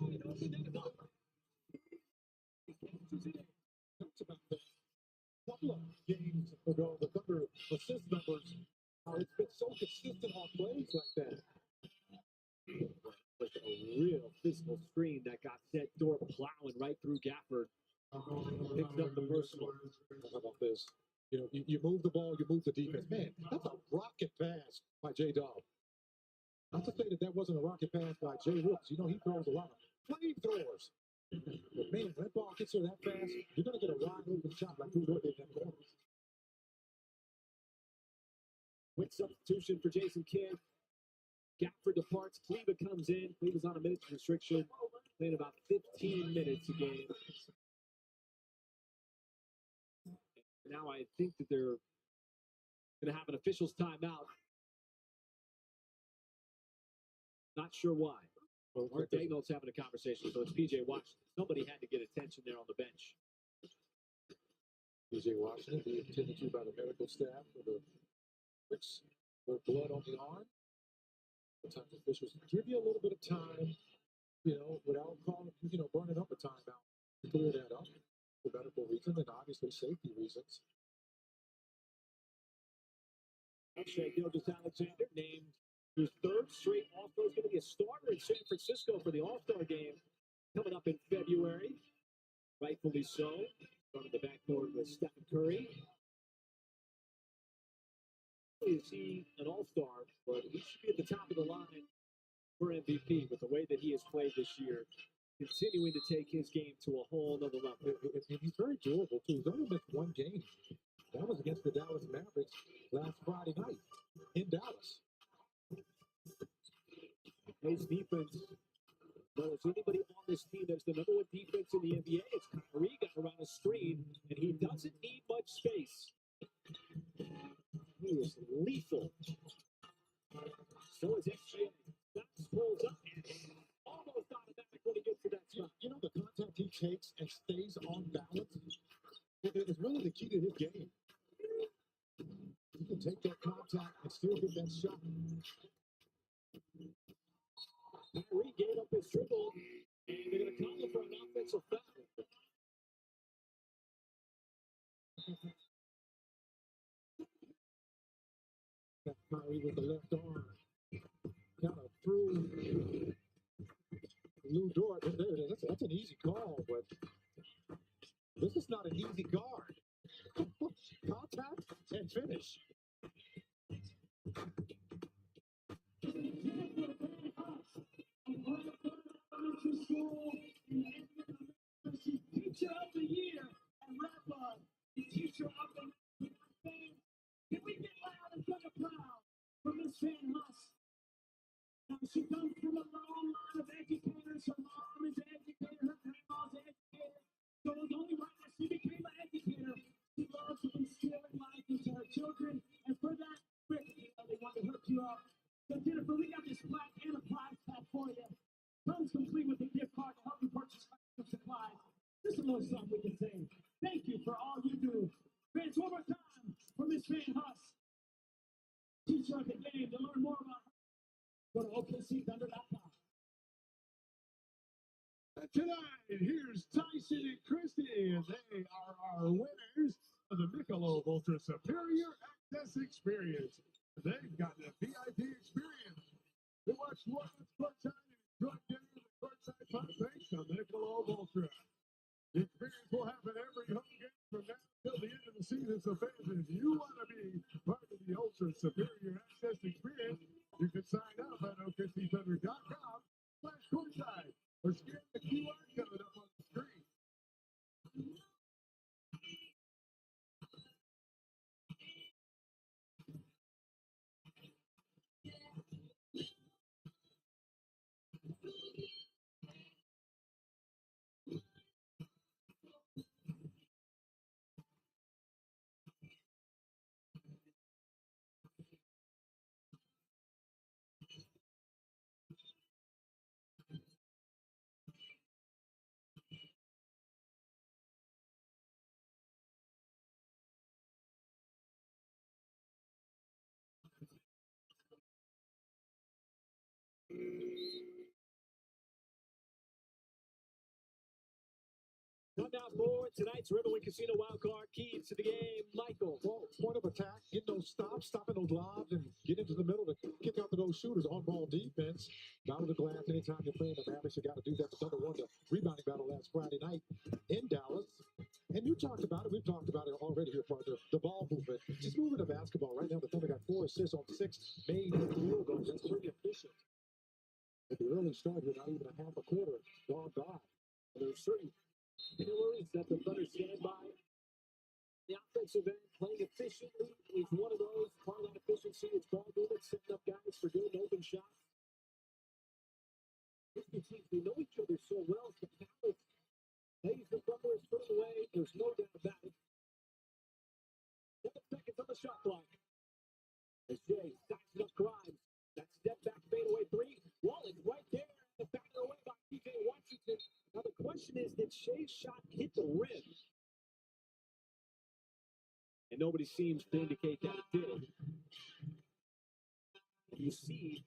talked about that a couple of games ago. The Thunder assist numbers. It's been so consistent on plays like that. Like a real physical screen that got set door plowing right through Gafford. Picks up the personal. How about this? You know, you move the ball, you move the defense. Man, that's a rocket pass by J-Dub. Not to say that that wasn't a rocket pass by Jay Woods. You know, he throws a lot of flamethrowers. But man, when that ball gets here that fast, you're going to get a wide open shot like Drew did in that corner. Quick substitution for Jason Kidd. Gafford departs. Kleba comes in. Kleba's on a minutes restriction, playing about 15 minutes a game. Now I think that they're going to have an official's timeout. Not sure why. Well, Mark Dagnall's having a conversation, so it's PJ Washington. Somebody had to get attention there on the bench. PJ Washington being attended to by the medical staff for the with blood on the arm. Sometimes officials give you a little bit of time, you know, without calling, you know, burning up a timeout to clear that up for medical reasons and obviously safety reasons. Shea Gilgeous-Alexander named his third straight All-Star. Is going to be a starter in San Francisco for the All-Star game coming up in February. Rightfully so. Starting the backcourt with Stephen Curry. Is he an all-star, but he should be at the top of the line for MVP with the way that he has played this year, continuing to take his game to a whole other level. And he's very durable, too. He's only missed one game. That was against the Dallas Mavericks last Friday night in Dallas. His defense, well, if anybody on this team that's the number one defense in the NBA, it's Kyrie got around a screen, and he doesn't need much space. He is lethal. So is SGA. That pulls up and almost automatic when he gets to that spot. You know, the contact he takes and stays on balance is really the key to his game. You can take that contact and still get that shot. Kyrie gave up his dribble, and they're going to call him for an offensive foul. Got Kyrie with the left arm. Kind of through Lou Dort. That's an easy call, but this is not an easy guard. Contact and finish. Teacher of the year and rapper, teacher of the year. Can we get loud and get proud from Miss Van Huss? Now, she comes from a long line of educators. Her mom is an educator, her grandma's an educator. So it was only right that she became an educator. She loves to instill in life into her children, and for that, Rick, they want to hook you up. So Jennifer, we got this plaque and a prize pack for you. Comes complete with a gift card to help you purchase supplies. Just a little something we can say. Thank you for all you do. Fans, one more time for Miss Van Huss. Teacher of the game. To learn more about her, go to OKCThunder.com. Tonight, here's Tyson and Christy, and they are our winners of the Michelob Ultra Superior Access Experience. They've got the VIP experience. They watch Rockets courtside and enjoy getting the courtside fun thanks to Michelob Ultra. The experience will happen every home game from now till the end of the season. So fans, if you want to be part of the Ultra Superior Access Experience, you can sign up at OKCThunder.com/courtside or scan the QR code up on the screen. tonight's Riverwind Casino wildcard keys to the game. Michael. Well, point of attack, get those stops, stopping those lobs, and get into the middle to kick out to those shooters. On-ball defense, battle the glass. Anytime you're playing the Mavericks, you got to do that. The Thunder won the rebounding battle last Friday night in Dallas. And you talked about it. We've talked about it already here, partner. The ball movement. Just moving the basketball. Right now, the Thunder got 4 assists on 6 made field goals. That's pretty efficient. At the early start, you're not even a half a quarter gone by. There's certain pillars that the Thunder stand by. The offensive end, playing efficiently, is one of those. Part of that efficiency is ball movement, setting up guys for good open shots. These two teams, they know each other so well. So Dallas lays the Thunder further away. There's no doubt about it. 7 seconds on the shot clock. As Jay stacks it up Grimes. That step back fadeaway 3. Wallace right there. The back away by PJ Washington. Now the question is, did Shea's shot hit the rim? And nobody seems to indicate that it did. You see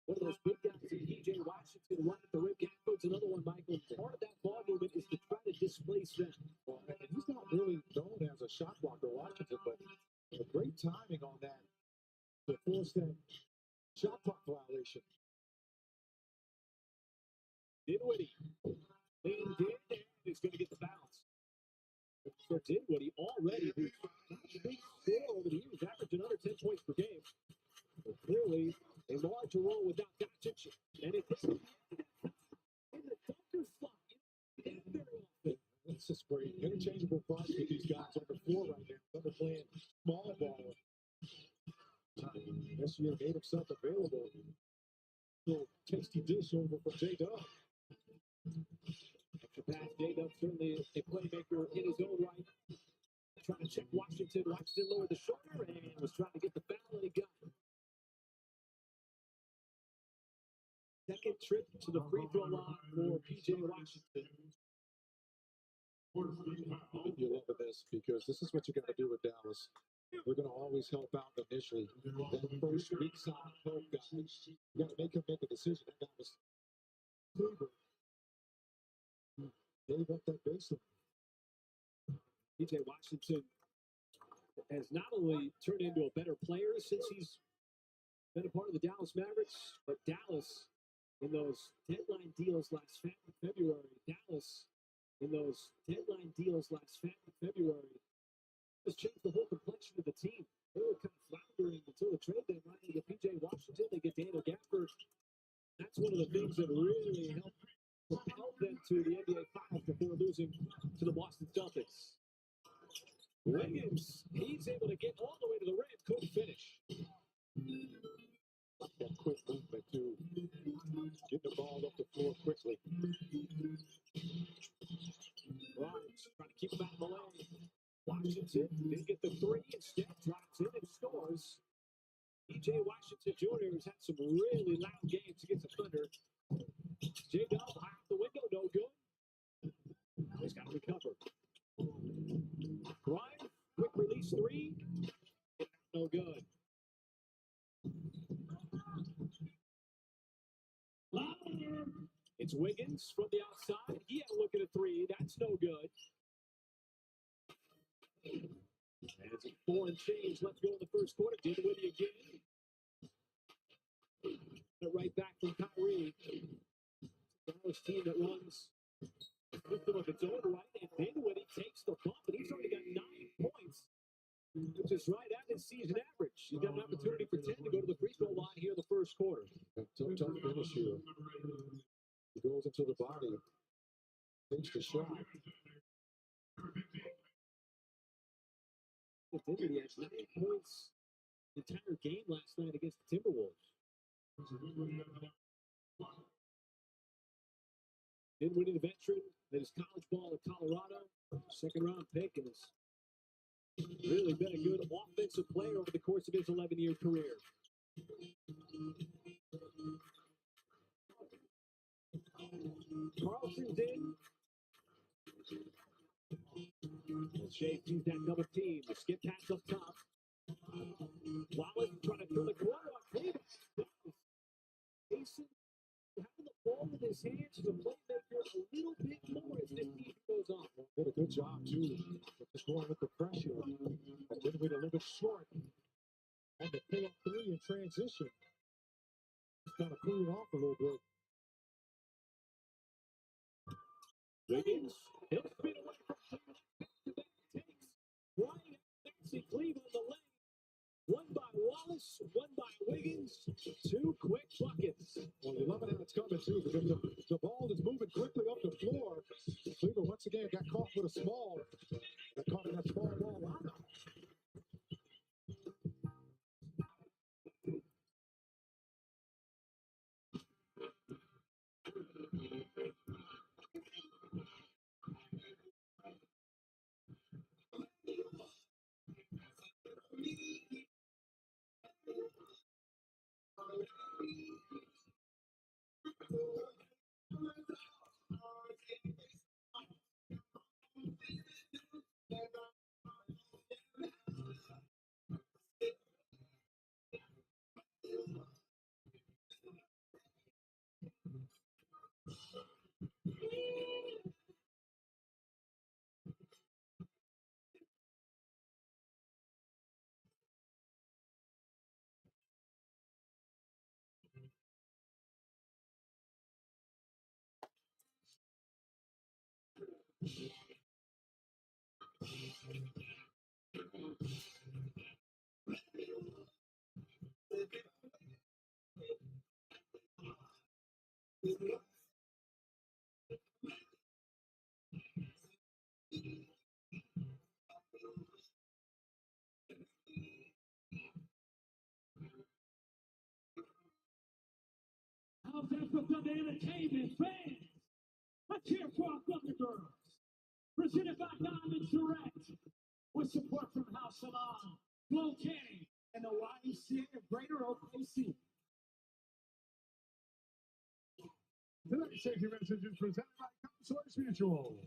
one of those big guys in PJ Washington right at the rim. Gafford's another one, Michael. Part of that ball movement is to try to displace them. Well, and he's not really known as a shot blocker, Washington, but a great timing on that to force that shot clock violation. Dinwiddie leaned in and is going to get the bounce. So Dinwiddie already, who's not a big scorer over the years, averaging under 10 points per game. But clearly, a larger role without Doncic. And it is in the dunker slot. That's just great. Interchangeable spots with these guys on the floor right now. Thunder playing small ball. SGA made himself available. Little tasty dish over from J-Dub. Extra pass, J-Dub certainly a playmaker in his own right. Trying to check Washington. Washington lowered the shoulder and was trying to get the foul, and he got it. Second trip to the free throw line for PJ Washington. You love this because this is what you got to do with Dallas. They're going to always help out initially. That first weak side help guy. You got to make him make a decision. That guy was Kluber. Gave up that baseline. PJ Washington has not only turned into a better player since he's been a part of the Dallas Mavericks, but Dallas in those deadline deals last February, has changed the whole complexion of the team. They were kind of floundering until the trade deadline. They get PJ Washington, they get Daniel Gafford. That's one of the things that really helped propel them to the NBA Finals before losing to the Boston Celtics. Wiggins, he's able to get all the way to the rim, couldn't finish. That quick movement too. Get the ball up the floor quickly. Grimes trying to keep him out of the lane. Washington didn't get the 3, instead drops in and scores. PJ Washington Jr. has had some really loud games against the Thunder. J-Dub high off the window, no good. He's got to recover. Grimes, quick release 3, no good. It's Wiggins from the outside. He had a look at a 3. That's no good. And it's a 4 and change left to go in the first quarter. Dinwiddie again. Right back from Kyrie. Dallas team that runs a system of its own right. And Dinwiddie takes the bump, and he's already got 9 points, which is right at his season average. He's got an opportunity for 10 to go to the free throw line here in the first quarter. Tough finish here. He goes into the body, takes the shot. Dinwiddie has 9 points the entire game last night against the Timberwolves. Dinwiddie, the veteran, that is college ball at Colorado, second round pick, and has really been a good offensive player over the course of his 11-year career. Carlson's in. Shea sees that double team. The skip pass up top. Wallace trying to turn the corner on Cleveland. Jason having the ball with his hands as a playmaker a little bit more as this season goes on. Did a good job, too, just going with the pressure. And then went a little bit short. And the pull up three in transition. Just kind of cool it off a little bit. Wiggins, he'll spin away from back-to-back takes. Ryan Maxey Cleveland the lane. One by Wallace, one by Wiggins. Two quick buckets. Well, you love it how it's coming, too, because the ball is moving quickly up the floor. Cleveland, once again, got caught with a small. Got caught in that small ball lineup. How's that for Thunder Entertainment fans? Let's hear for our Thunder Girls. Presented by Diamond Direct. With support from House Salon, Glow Canning, and the YMCA of Greater OKC. Tonight's safety message is presented by Source Mutual.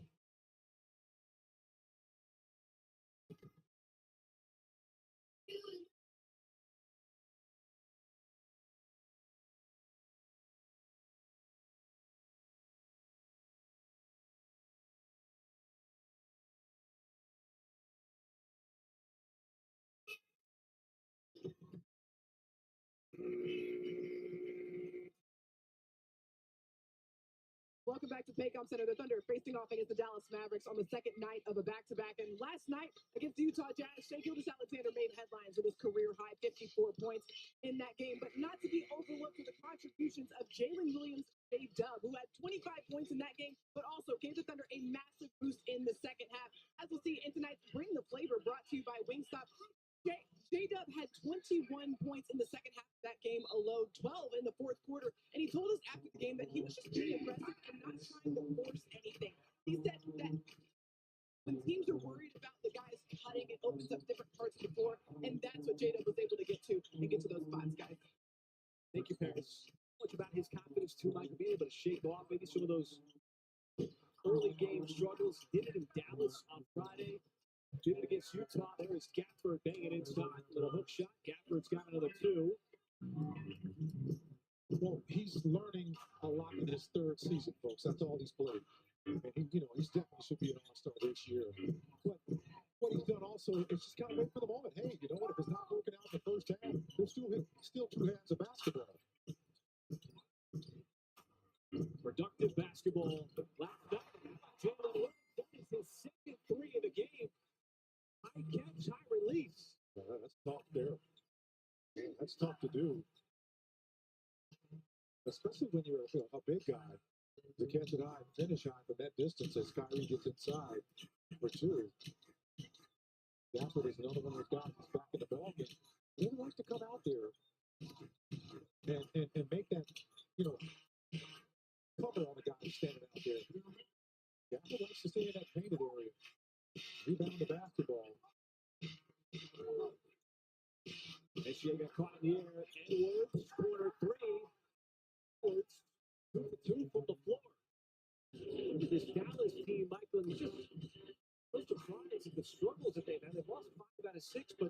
Welcome back to Paycom Center. The Thunder facing off against the Dallas Mavericks on the second night of a back-to-back. And last night against the Utah Jazz, Shai Gilgeous-Alexander made headlines with his career-high 54 points in that game. But not to be overlooked are the contributions of Jalen Williams, J-Dub, who had 25 points in that game, but also gave the Thunder a massive boost in the second half. As we'll see in tonight's Bring the Flavor, brought to you by Wingstop. J-Dub had 21 points in the second half of that game alone, 12 in the fourth quarter. And he told us after the game that he was just being aggressive and not trying to force anything. He said that when teams are worried about the guys cutting, it opens up different parts of the floor. And that's what J-Dub was able to get to and get to those spots, guys. Thank you, Paris. Much about his confidence, too, Mike, being able to shake off maybe some of those early game struggles. Did it in Dallas on Friday. Did it against Utah. There is Gafford banging inside. Little hook shot. Gafford's got another two. Well, he's learning a lot in his third season, folks. That's all he's played. And he's definitely should be an all-star this year. But what he's done also is just kind of wait for the moment. Hey, you know what? If it's not working out in the first half, there's still two hands of basketball. Productive basketball. Last night, Jalen Williams, that is his second three of the game. High catch, high release. That's tough there. That's tough to do. Especially when you're a big guy. To catch it high, finish high from that distance as Kyrie gets inside for two. Gafford is another one of those guys who's back in the ballgame. He likes to come out there and make that, cover on the guy who's standing out there. Gafford likes to stay in that painted area. Rebound the basketball. SGA got caught in the air. Edwards, corner three. Edwards, 2 for 2 from the floor. This Dallas team, Michael, was just so surprised at the struggles that they've had. They've lost 5 out of 6, but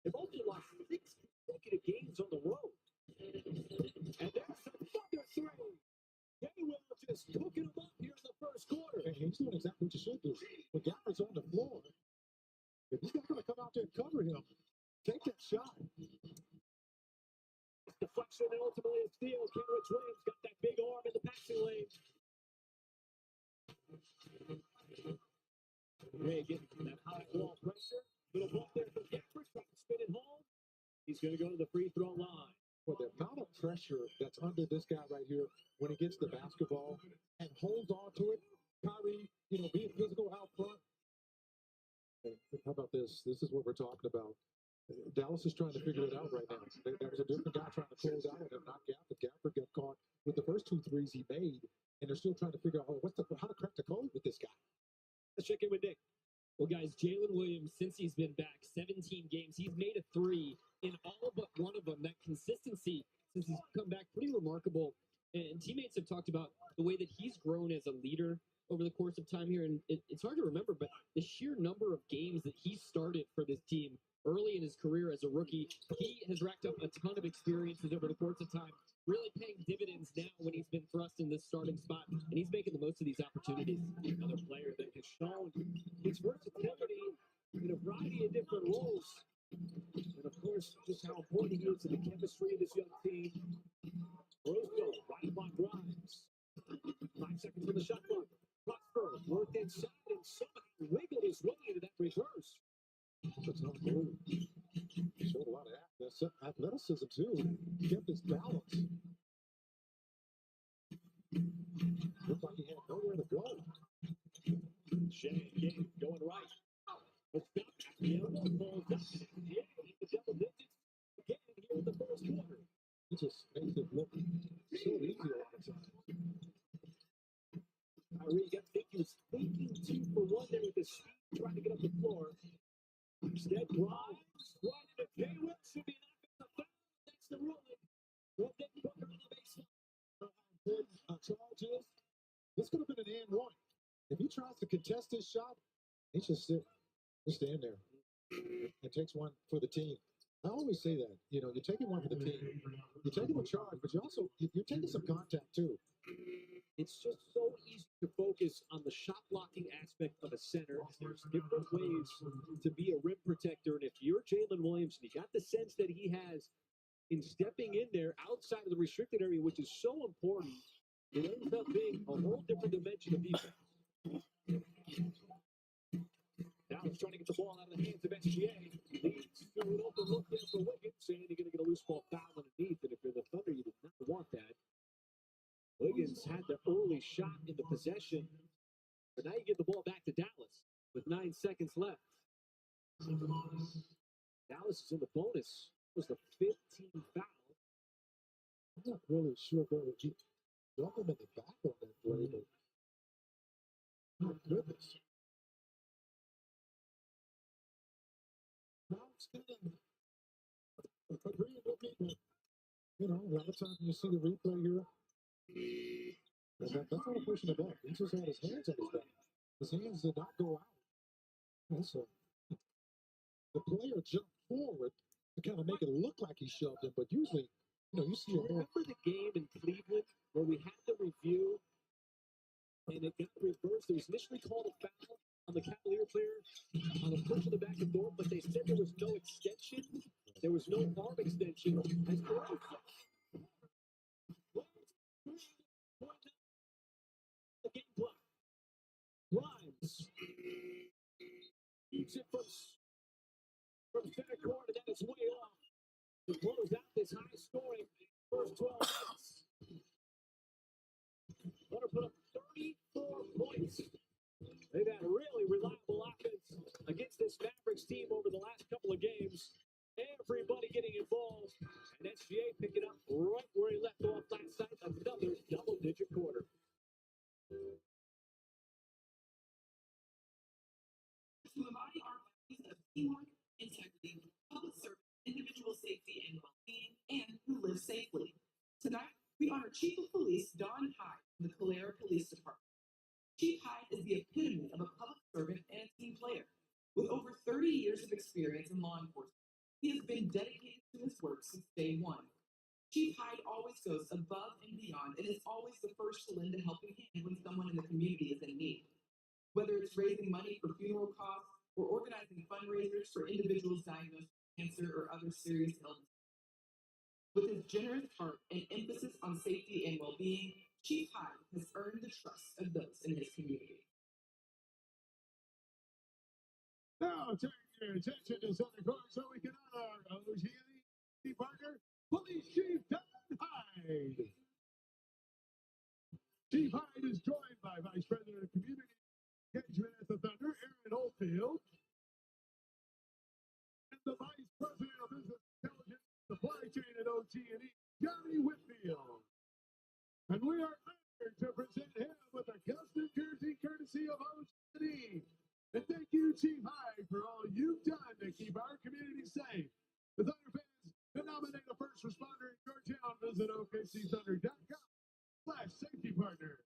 they've also lost 6 consecutive games on the road. And there's a Thunder three. he's doing exactly what you should do. When Gafford's on the floor, if he's not going to come out there and cover him, take that shot. Deflection and ultimately a steal. Kenrich Williams got that big arm in the passing lane. Ray getting that high ball pressure. Little ball there for Gafford. Trying to spin it home. He's going to go to the free throw line. Well, the amount of pressure that's under this guy right here when he gets the basketball and holds on to it. Kyrie, being physical out front. And how about this? This is what we're talking about. Dallas is trying to figure it out right now. There was a different guy trying to close out on him, not Gafford. Gafford got caught with the first 2 threes he made, and they're still trying to figure out how to crack the code with this guy. Let's check in with Nick. Well, guys, Jalen Williams, since he's been back 17 games, he's made a 3 in all but one of them. That consistency since he's come back, pretty remarkable. And teammates have talked about the way that he's grown as a leader over the course of time here. And it's hard to remember, but the sheer number of games that he started for this team early in his career as a rookie, he has racked up a ton of experiences over the course of time, really paying dividends now when he's been thrust in this starting spot, and he's making the most of these opportunities. Another player that has shown his versatility in a variety of different roles. And of course, just how important he is to the chemistry of this young team. Roscoe, right upon Grimes. 5 seconds on the shot clock. Prosper worked inside and somehow wiggled his way into that reverse. That's not good. Showed a lot of athleticism, too. Kept his balance. Looked like he had nowhere to go. Shea again going right. Let's stop at the elbow. Falls up. Yeah, the double digits again here in the first quarter. He just makes it look so easy all the time. Kyrie, you got to think he was thinking 2 for 1 there with his speed, trying to get up the floor. Instead, Grimes, right into Jay Will, should be an offensive foul. That's the ruling. Well, Nick Booker on the baseline. Charges. This could have been an and one. If he tries to contest his shot, he just stand there and takes one for the team. I always say that. You're taking one for the team. You're taking a charge, but you're taking some contact too. It's just so easy to focus on the shot blocking aspect of a center. There's different ways to be a rim protector. And if you're Jalen Williams and you got the sense that he has in stepping in there outside of the restricted area, which is so important, it ends up being a whole different dimension of defense. Now he's trying to get the ball out of the hands of SGA. Leads to an open look there for Wiggins, and you're going to get a loose ball foul underneath. And if you're the Thunder, you did not want that. Wiggins had the early shot in the possession, but now you get the ball back to Dallas with 9 seconds left. Dallas is in the bonus. It was the 15th foul. I'm not really sure where he dropped him in the back on that play, but my goodness. It's kind of agreeing with me, but a lot of times you see the replay here. That's not a pushing the back. He just had his hands on his back. His hands did not go out. So the player jumped forward to kind of make it look like he shoved him, but usually, you see a more. Remember the game in Cleveland where we had the review and it got reversed? It was initially called a foul on the Cavalier player on a push in the back and forth, but they said there was no extension. There was no arm extension. As the game clock. Grimes keeps it from center court, and then it's way off to close out this high-scoring first 12 minutes. Thunder put up 34 points. They've had really reliable offense against this Mavericks team over the last couple of games. Everybody getting involved, and SGA picking up right where he left off last night. Another double-digit quarter. To embody our values of teamwork, integrity, public service, individual safety and well-being, and who live safely. Tonight, we honor Chief of Police Don Hyde from the Calera Police Department. Chief Hyde is the epitome of a public servant and a team player. With over 30 years of experience in law enforcement, he has been dedicated to his work since day one. Chief Hyde always goes above and beyond and is always the first to lend a helping hand when someone in the community is in need. whether it's raising money for funeral costs or organizing fundraisers for individuals diagnosed with cancer or other serious illnesses. With his generous heart and emphasis on safety and well-being, Chief Hyde has earned the trust of those in his community. Now turn your attention to center court so we can honor our OGA partner, Police Chief Dan Hyde. Chief Hyde is joined by Vice President of Community Engagement at the Thunder, Aaron Oldfield, and the Vice President of Business Intelligence and Supply Chain at OG&E, Johnny Whitfield. And we are honored to present him with a custom jersey courtesy of OG&E. And thank you, Chief Hyde, for all you've done to keep our community safe. The Thunder fans, to nominate a first responder in Georgetown, visit OKCThunder.com/safety partner.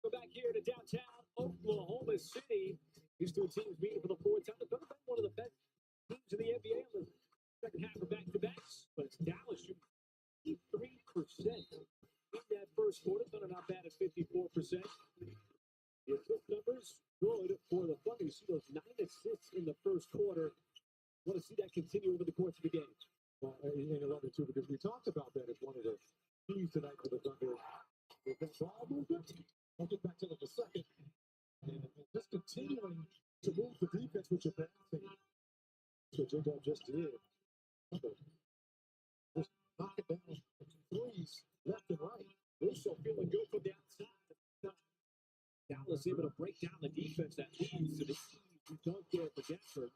We're back here to downtown Oklahoma City. These two teams meeting for the fourth time. The Thunder been one of the best teams in the NBA in the second half of back-to-backs, but it's Dallas shooting 53% in that first quarter. Thunder not bad at 54%. The assist numbers good for the Thunder. You see those 9 assists in the first quarter. Want to see that continue over the course of the game. Well, and I love it too, because we talked about that as one of the keys tonight for the Thunder. With that ball movement, I'll get back to it in a second. And just continuing to move the defense with your passing. That's what J-Dub just did. Just knock it down. Threes left and right. Russo feeling good from the outside. Dallas able to break down the defense that leads to the dunk there for Denver.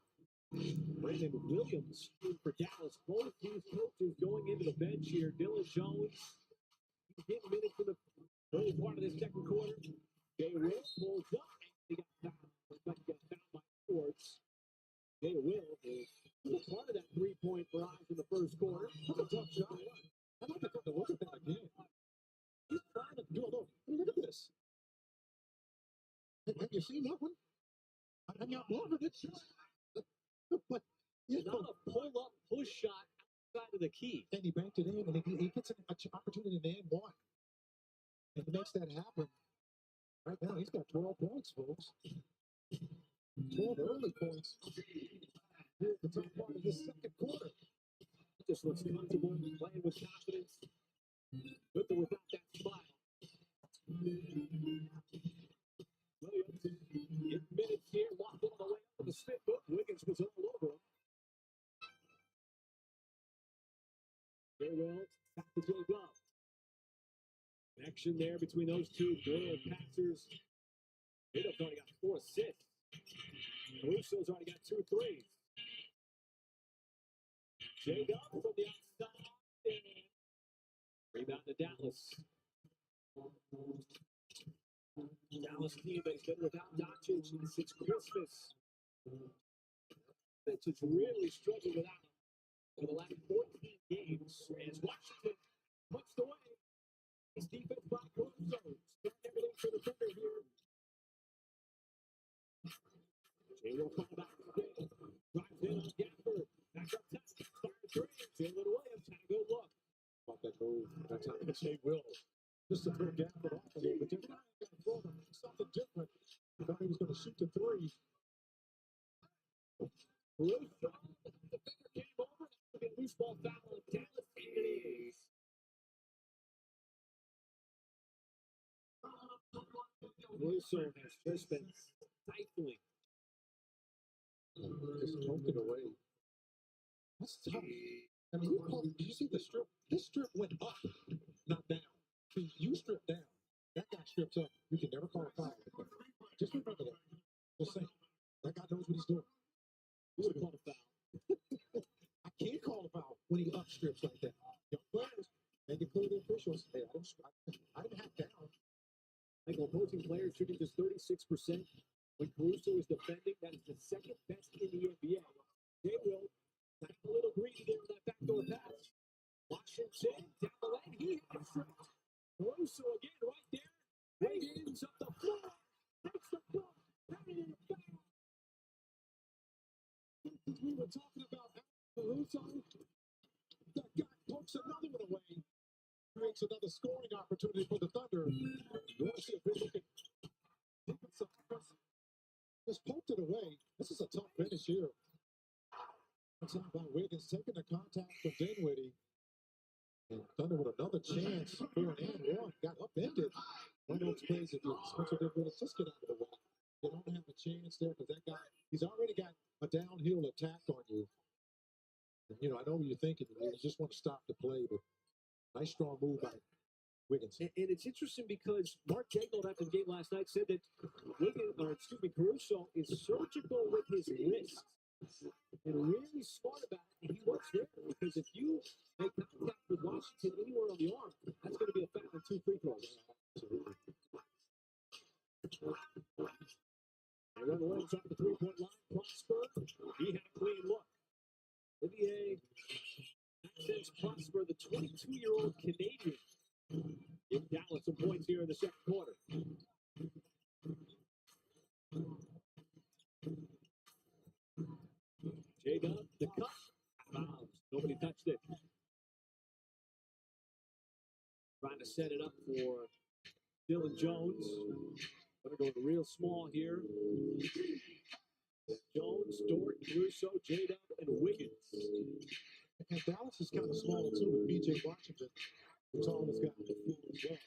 Brandon Williams in for Dallas. Both these coaches going into the bench here. Dylan Jones, he's getting minutes in the early part of this second quarter. Jay Will pulls up. He got fouled. Looks like he got fouled by Sports. Jay Will is part of that three-point barrage in the first quarter. That's a tough shot. I'd like to take a look at that again. He's trying to do a little. Look at this. Have you seen that one? I got more of it. But it's not a pull-up push shot outside of the key. And he banked it in, and he gets an opportunity to name one. And he makes that happen. Right now, he's got 12 points, folks. 12 early points. Here's the top part of this second quarter. Just looks comfortable, playing with confidence. With or without that smile. Williams in minutes here, walked all the way up to the spit book. Wiggins was all over him. Jay Wells, back to Jay Glove. Connection there between those two good passers. Jacob's already got 4 assists. Russo's already got 2 threes. Jacob from the outside. Rebound to Dallas. Dallas team has been without Doncic since Christmas. It's really struggled without him for the last 14 games. As Washington puts away his defense by Caruso. Starting everything for the Thunder here. Jay will come back again. Drives in on Gafford. Back up top. Fire three. Jalen Williams had a good look. About that goal. That time to say will. Just to throw Gafford off a little bit. They're going to throw something different. I thought he was going to shoot the three. Russo. The finger came over. Look at loose ball foul on Dallas. And it is. Russo has just been stifling. Just poked it away. That's tough. I mean, did you see the strip? This strip went up, not down. See, you strip down. That guy strips up. You can never call a foul. Just remember that. Just saying. That guy knows what he's doing. You would have called a foul. I can't call a foul when he up strips like that. Young players, And you clear the officials. Hey, I didn't have down. Michael, opposing players shooting just 36%. When Caruso is defending, that is the second best in the NBA. They will got a little greedy there with that backdoor pass. Washington down the lane. He has it. Caruso again right there. Wiggins up the floor. Takes the ball. Ready to foul. We were talking about Caruso. That guy pokes another one away. Creates another scoring opportunity for the Thunder. You want to see a good look at just poked it away. This is a tough finish here. That's how by Wiggins taking the contact from Dinwiddie. And Thunder with another chance for an and one. Got upended. One of those plays if Spencer Dinwiddie just get out of the way. You don't have a chance there because that guy, he's already got a downhill attack on you. And, you know, I know what you're thinking. You just want to stop the play, but nice strong move by Wiggins. And it's interesting because Mark Daigneault after the game last night said that Caruso is surgical with his wrist and really smart about it. And he works there because if you make contact with Washington anywhere on the arm, that's going to be a foul and 2 free throws. And then Williams off the 3-point line. Prosper, he had a clean look. Olivier sends Prosper, the 22-year-old Canadian, give Dallas some points here in the second quarter. J-Dub, the cut. Bounds. Nobody touched it. Trying to set it up for Dylan Jones. Going to go real small here. Jones, Dort, Caruso, J-Dub, and Wiggins. And Dallas is kind of small too with B.J. Washington, who's always got the floor as well.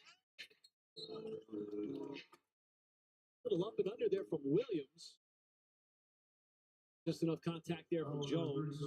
Little up and under there from Williams. Just enough contact there from Jones.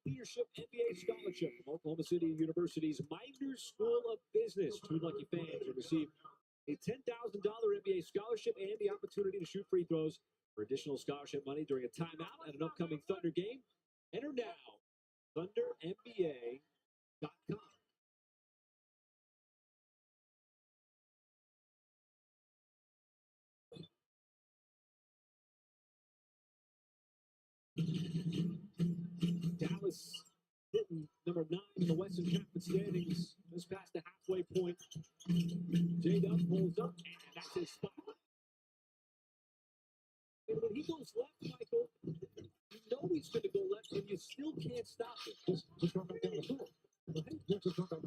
Leadership NBA Scholarship from Oklahoma City University's Meisner School of Business. 2 lucky fans will receive a $10,000 NBA scholarship and the opportunity to shoot free throws. For additional scholarship money during a timeout at an upcoming Thunder game, enter now. ThunderNBA.com. Dallas hitting number 9 in the Western Conference standings. Just past the halfway point. J-Dub pulls up, and that's his spot. And when he goes left, Michael, you know he's going to go left, and you still can't stop it. Just run back down the floor. Just run back.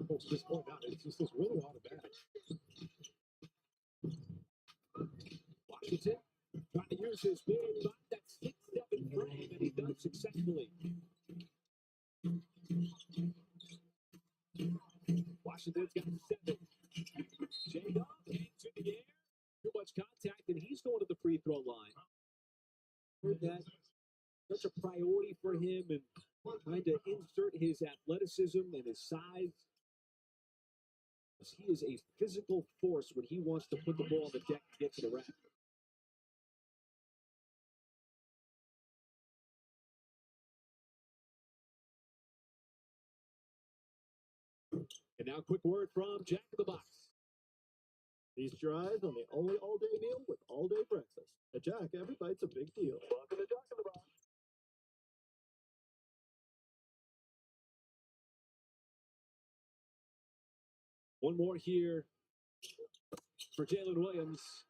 Folks, just point out, it's really automatic. Washington trying to use his big body, that 6'7" frame, and he does successfully. Washington's got 7. J-Dub into the air. Too much contact, and he's going to the free throw line. Heard that such a priority for him and trying to insert his athleticism and his size. He is a physical force when he wants to put the ball on the deck and get to the rack. And now, quick word from Jack in the Box. Feast your eyes on the only all-day meal with all-day breakfast. At Jack, every bite's a big deal. Welcome to Jack in the Box. One more here for Jalen Williams.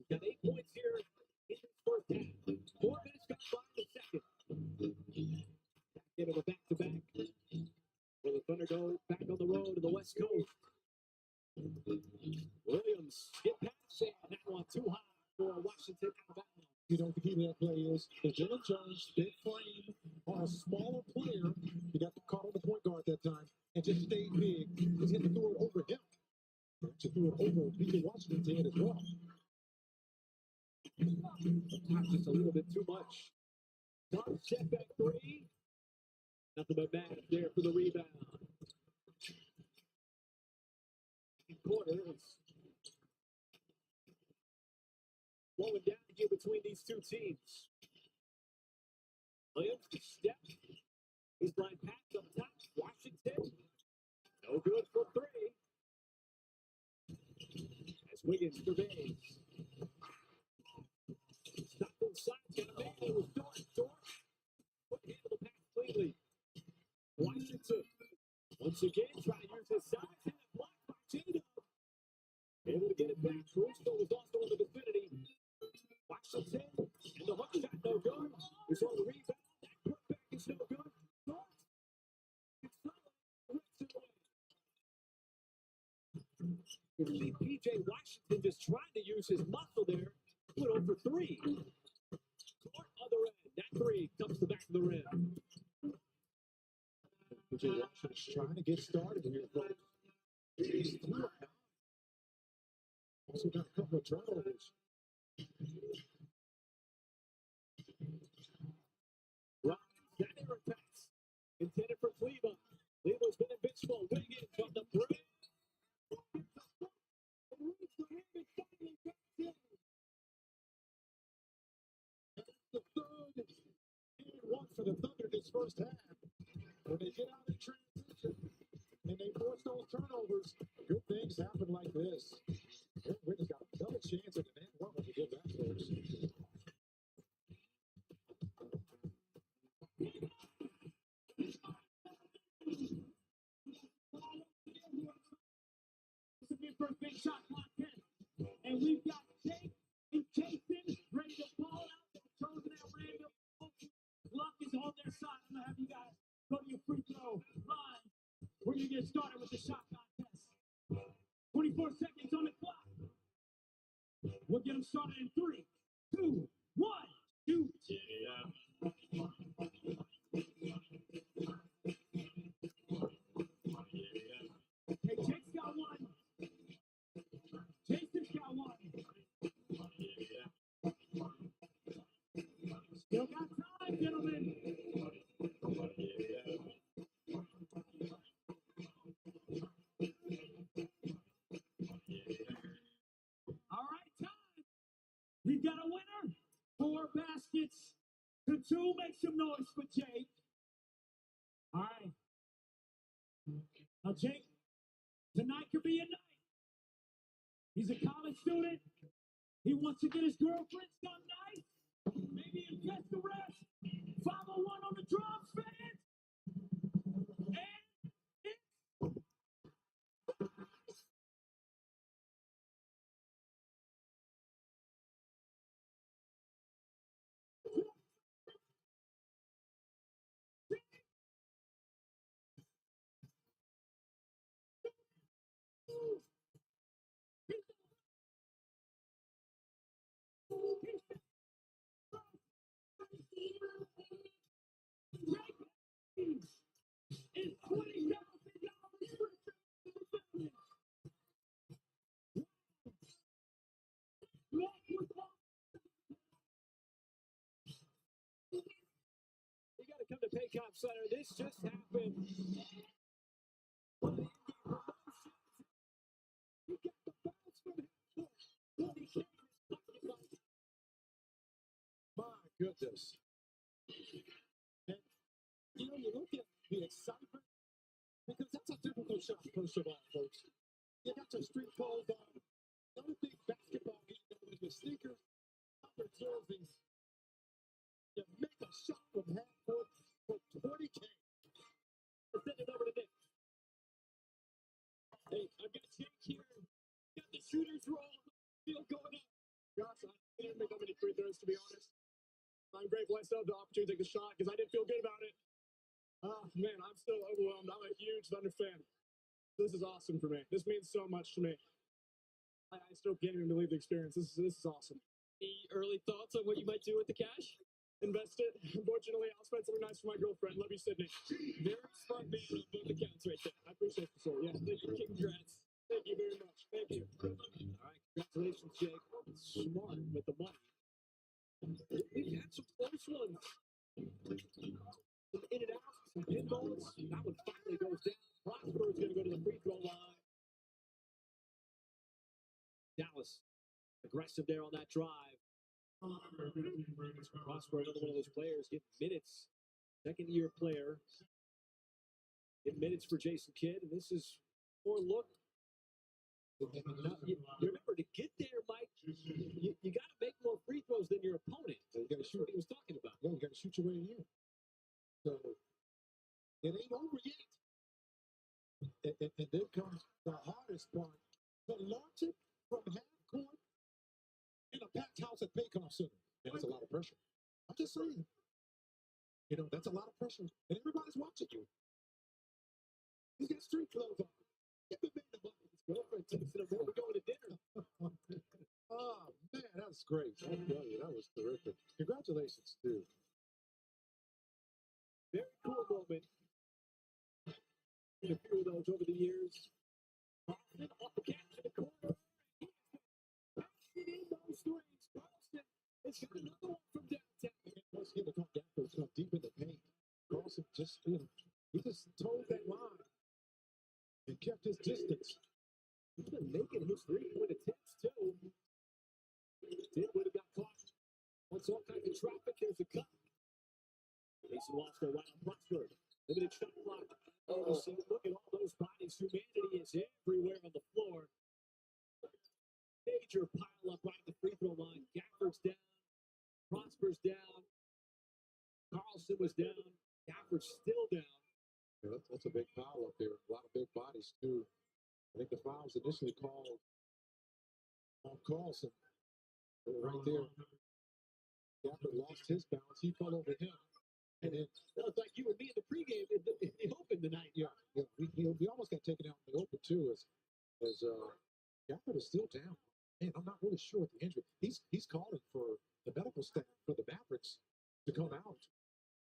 Got 8 points here in the first half. 4 minutes gone by in the second. Get him a back-to-back. Will the Thunder go back on the road to the West Coast? Williams get past it. That one too high for Washington out of bounds. You know what the key to that play is? The Dylan Jones, big frame on a smaller player. He got caught on the point guard that time and just stayed big because he had to throw it over him. to threw it over PJ Washington's hand as well. Sometimes just a little bit too much. Top step back three. Nothing but back there for the rebound. Quarter is slowing down here between these two teams. Williams step. Baseline pass up top. Washington. No good for three. As Wiggins surveys. Stop inside. Got a man. It was Dort. Couldn't handle the pass cleanly. Washington. Once again, trying to use his size. And a block by Tatum. Able to get it back. Caruso was also in the vicinity. Washington. And the hook shot no good. It's on the rebound. That putback is no good. You see PJ Washington just trying to use his muscle there. Went over three. Court other end. That three comes to the back of the rim. PJ Washington's trying to get started here, folks. He's through it now. Also got a couple of turnovers. Right, that error pass. Intended for Cleveland. Cleveland's been invincible. Wiggins from the break. The third and one for the Thunder this first half. When they get out in transition and they force those turnovers, good things happen like this. Wiggins got a double chance at an end one when you give that first. First big shot contest. And we've got Jake and Jason ready to ball out. Chosen at random. Luck is on their side. I'm going to have you guys go to your free throw line. We're going to get started with the shot contest. 24 seconds on the clock. We'll get them started in 3, 2, 1. Shoot. Hey, Jake's got one. Jason's got one. Still got time, gentlemen. All right, time. We've got a winner. 4 baskets to 2. Make some noise for Jake. All right. Now, Jake, tonight could be a night. He's a college student. He wants to get his girlfriend some night. Maybe impress the rest. 501 on the drums, fans. And it's You got to come to Paycom Center. This just happened. You got the bounce from him. My goodness. And, you look at the excitement, because that's a difficult shot, first of all, folks. You got your street clothes on. Not a big basketball game with your sneakers, your jerseys. You make a shot from half court for 20K. Send it over to Nick. Hey, I've got Jake here. Got the shooter's roll. Field going up. Gosh, I didn't make that many free throws, to be honest. I'm grateful I still have the opportunity to take the shot because I didn't feel good about it. Oh, man, I'm still overwhelmed. I'm a huge Thunder fan. This is awesome for me. This means so much to me. I still can't even believe the experience. This is awesome. Any early thoughts on what you might do with the cash? Invest it. Unfortunately, I'll spend something nice for my girlfriend. Love you, Sydney. Very smart man on both accounts right there. I appreciate the sir. Yeah, thank you. Congrats. Thank you very much. Thank you. All right, congratulations, Jake. Smart with the money. We've had some close ones. Some in and outs, some pinballs. That one finally goes down. Prosper is going to go to the free throw line. Dallas aggressive there on that drive. Prosper, another one of those players, getting minutes. Second-year player. Get minutes for Jason Kidd, and this is more look. You remember, to get there, Mike, you got to make more free throws than your opponent. You got to shoot what he was talking about. Yeah, you got to shoot your way in. So it ain't over yet. And then comes the hardest part. To launch it from half court in a packed house at Paycom Center. And that's a lot of pressure. I'm just saying. You know, that's a lot of pressure. And everybody's watching you. He's got street clothes on. Get the man the bucket. His girlfriend texted him, we're going to dinner. Oh, man, that was great. I tell you, that was terrific. Congratulations, dude. Very cool moment. In a few of those over the years. Carlson off the catch in the corner. In those threes. Carlson has got another one from downtown. Once again, the Gafford come deep in the paint. Carlson just, you know, he just told that line and kept his distance. He's been making his three-point attempts, too. Did would have got caught. Once all kinds of traffic, here's a cut. Mason Wasco right on Prosper. Limited shot clock. Oh, you see, look at all those bodies. Humanity is everywhere on the floor. Major pile up right at the free throw line. Gafford's down. Prosper's down. Carlson was down. Gafford's still down. Yeah, that's a big pile up there. A lot of big bodies, too. I think the foul was initially called on Carlson. Right there. Gafford lost his balance. He fell over him. And it was like you and me in the pregame in the open tonight. Yeah. We almost got taken out in the open, too, as Gafford is still down. Man, I'm not really sure what the injury. He's calling for the medical staff for the Mavericks to come out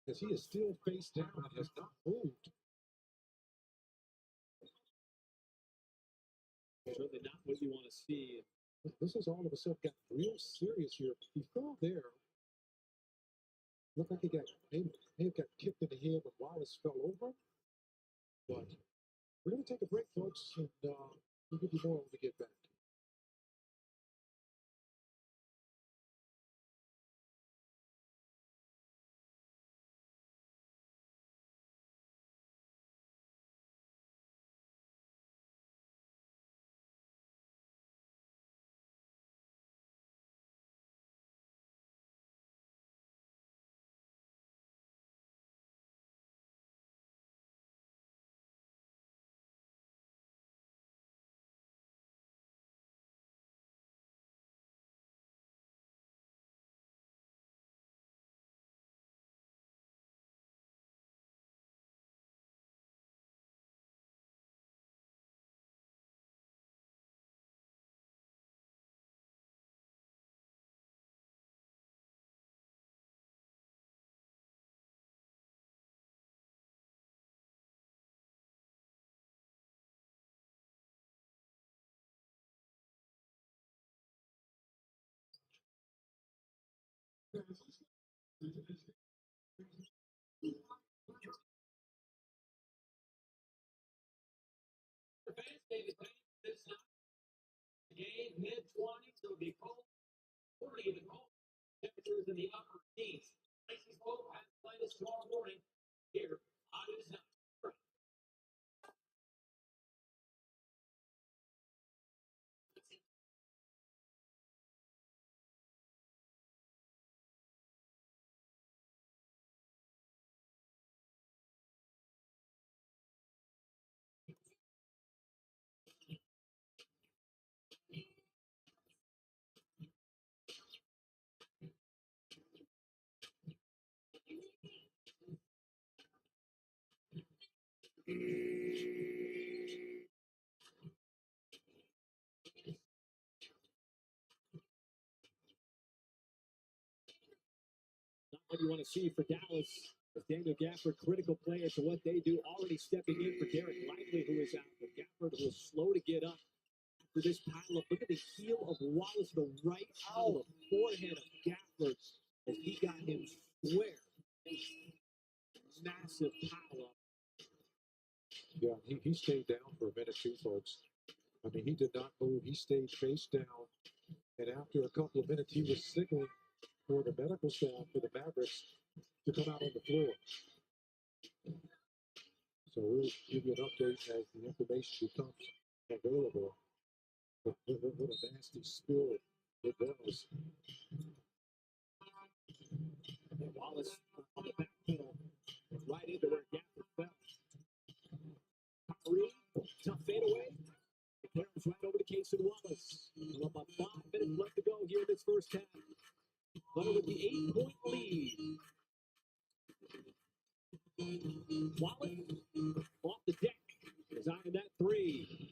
because he is still face down and has not moved. Certainly not what you want to see. This is all of a sudden got real serious here. He fell there. Looked like he may have got kicked in the head when Wallace fell over. But we're going to take a break, folks, and we'll give you more when we get back. The fans gave it this game mid-20s, so the cold 40 in the cold temperatures in the upper teens. Places both has played this tomorrow morning here on his night. Not what you want to see for Dallas. As Daniel Gafford, critical player to what they do, already stepping in for Derek Lively, who is out. But Gafford was slow to get up for this pile-up. Look at the heel of Wallace, the right out of the forehead of Gafford as he got him square. Massive pile-up. Yeah, he stayed down for a minute too, folks. I mean, he did not move. He stayed face down. And after a couple of minutes, he was signaling for the medical staff for the Mavericks to come out on the floor. So we'll give you an update as the information becomes available. But what a nasty spill it was. And Wallace on the back pedal, right into where Gafford fell. Kyrie, tough fadeaway. It carries right over to Casey Wallace. Well, about 5 minutes left to go here in this first half. Thunder with the 8-point lead. Wallace off the deck is eyeing that three.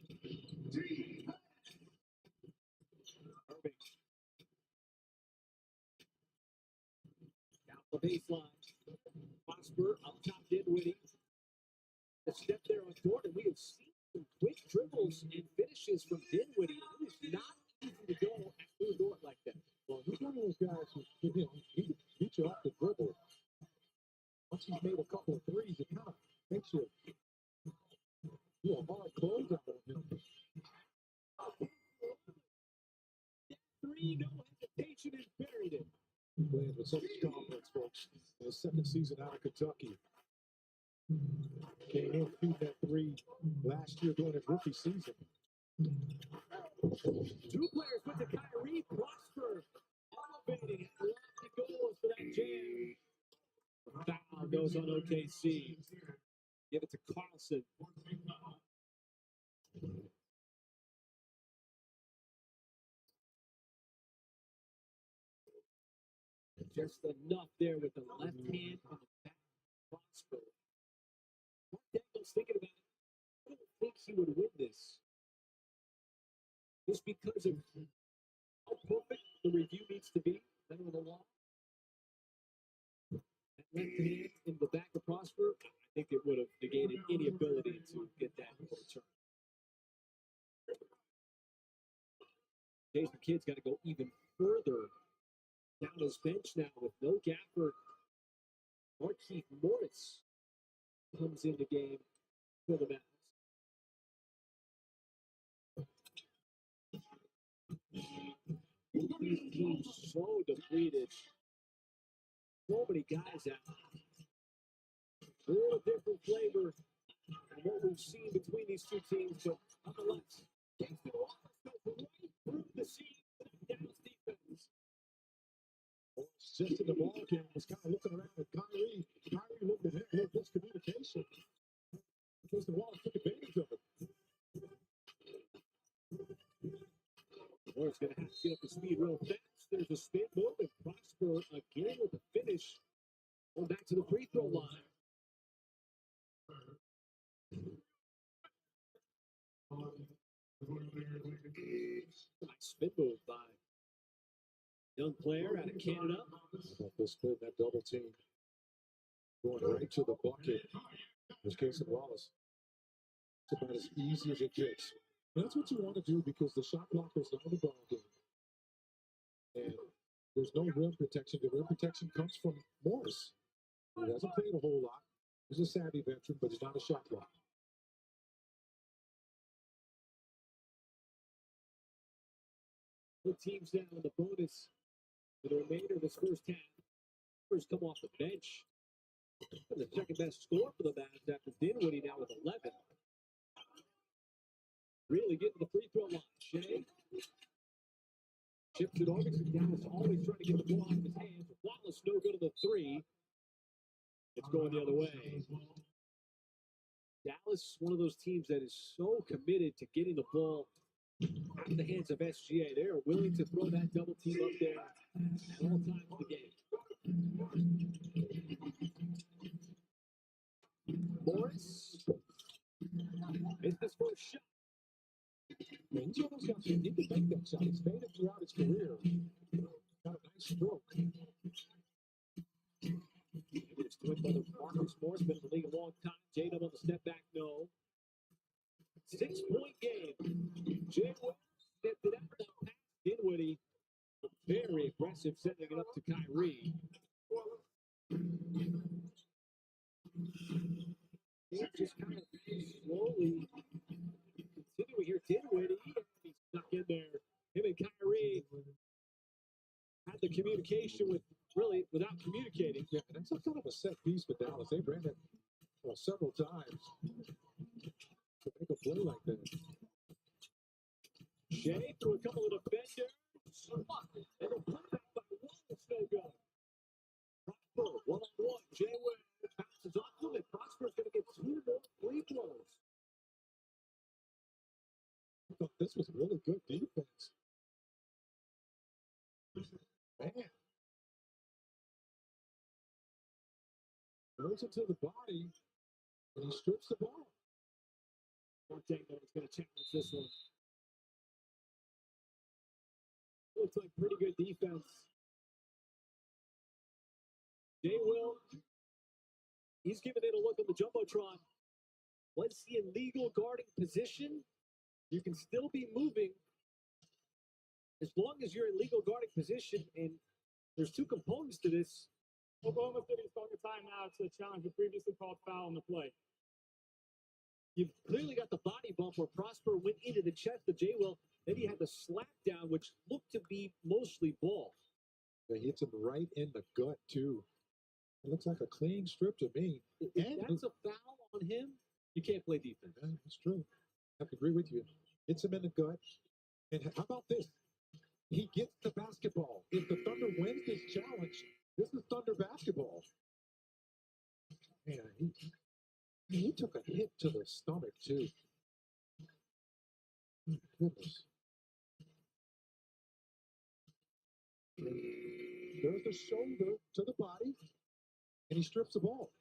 Irving. Down the baseline. Prosper up top, Dinwiddie. A step there on Jordan. We have seen some quick dribbles and finishes from Dinwiddie. It is not easy to go at Lou Dort like that. Well, he's one of those guys who, he beat you off the dribble. Once he's made a couple of threes, it kind of makes you do a hard closeout on him. Three, no hesitation, and buried it. Playing with so much confidence, folks. In his second season out of Kentucky. Came in, shooting that three last year during his rookie season. Two players went to Kyrie. Prosper elevating and lofty goals for that jam. Foul goes on OKC. Give it to Carlson. Just enough there with the left hand on the back of Prosper. Mark Daniels thinking about it. I don't think he would win this. Just because of how perfect the review needs to be, under the law. That left hand in the back of Prosper, I think it would have negated any ability to get that return. Jason Kidd's got to go even further down his bench now with no Gafford. Markeith Morris comes in the game for the Mavs. These teams so depleted. So many guys out. A little different flavor than what we've seen between these two teams, but nonetheless, Jason Wallace goes right through the seam of Dallas defense. Just in the ball game, was kind of looking around at Kyrie. Kyrie looked at him, looked at miscommunication. Jason Wallace took advantage of it. Morris going to have to get up to speed real fast. There's a spin move, and Prosper again with the finish. Going back to the free throw line. Nice spin move by young player out of Canada. About this split, that double team going right to the bucket. There's Jason Wallace. It's about as easy as it gets. And that's what you want to do because the shot blocker's not in the ball game. And there's no rim protection. The rim protection comes from Morris. He hasn't played a whole lot. He's a savvy veteran, but he's not a shot blocker. The teams now in the bonus for the remainder of this first half. First come off the bench. The second best score for the Mavs after Dinwiddie now with 11. Really getting the free throw line. Shea chips it over to Dallas, always trying to get the ball out of his hands. Wallace no good on the three. It's going the other way. Dallas, one of those teams that is so committed to getting the ball out of the hands of SGA. They are willing to throw that double team up there at all times of the game. Morris missed his first shot. Man, he's one of those guys who need to make that shot. He's made it throughout his career. Got a nice stroke. It's With by the Marcus Morris, been in the league a long time. J-Dub on the step back, no. 6-point game. Jay Will stepped it out of the pass. Dinwiddie, very aggressive, sending it up to Kyrie. He's just kind of slowly continuing here. Dinwiddie, he's stuck in there. Him and Kyrie had the communication without communicating. Yeah, and that's a kind of a set piece for Dallas. They ran it several times to make a play like that. Shea threw a couple of defenders. And the putback by Wall is no good. Prosper, one-on-one. Jay Will bounces off him, and Prosper's going to get 2 more free throws. I thought this was really good defense. Man. Goes into the body, and he strips the ball. Montaigne is going to challenge this one. Looks like pretty good defense. Jay Will, he's giving it a look on the Jumbotron. Once he in legal guarding position, you can still be moving as long as you're in legal guarding position. And there's 2 components to this. Oklahoma City is calling a timeout to challenge the previously called foul on the play. You've clearly got the body bump where Prosper went into the chest of Jay Will. Then he had the slap down, which looked to be mostly ball. Yeah, he hits him right in the gut, too. It looks like a clean strip to me. If that's a foul on him, you can't play defense. Yeah, that's true. I have to agree with you. Hits him in the gut. And how about this? He gets the basketball. If the Thunder wins this challenge, this is Thunder basketball. Man, he took a hit to the stomach, too. Oh, goodness. There's the shoulder to the body, and he strips the ball.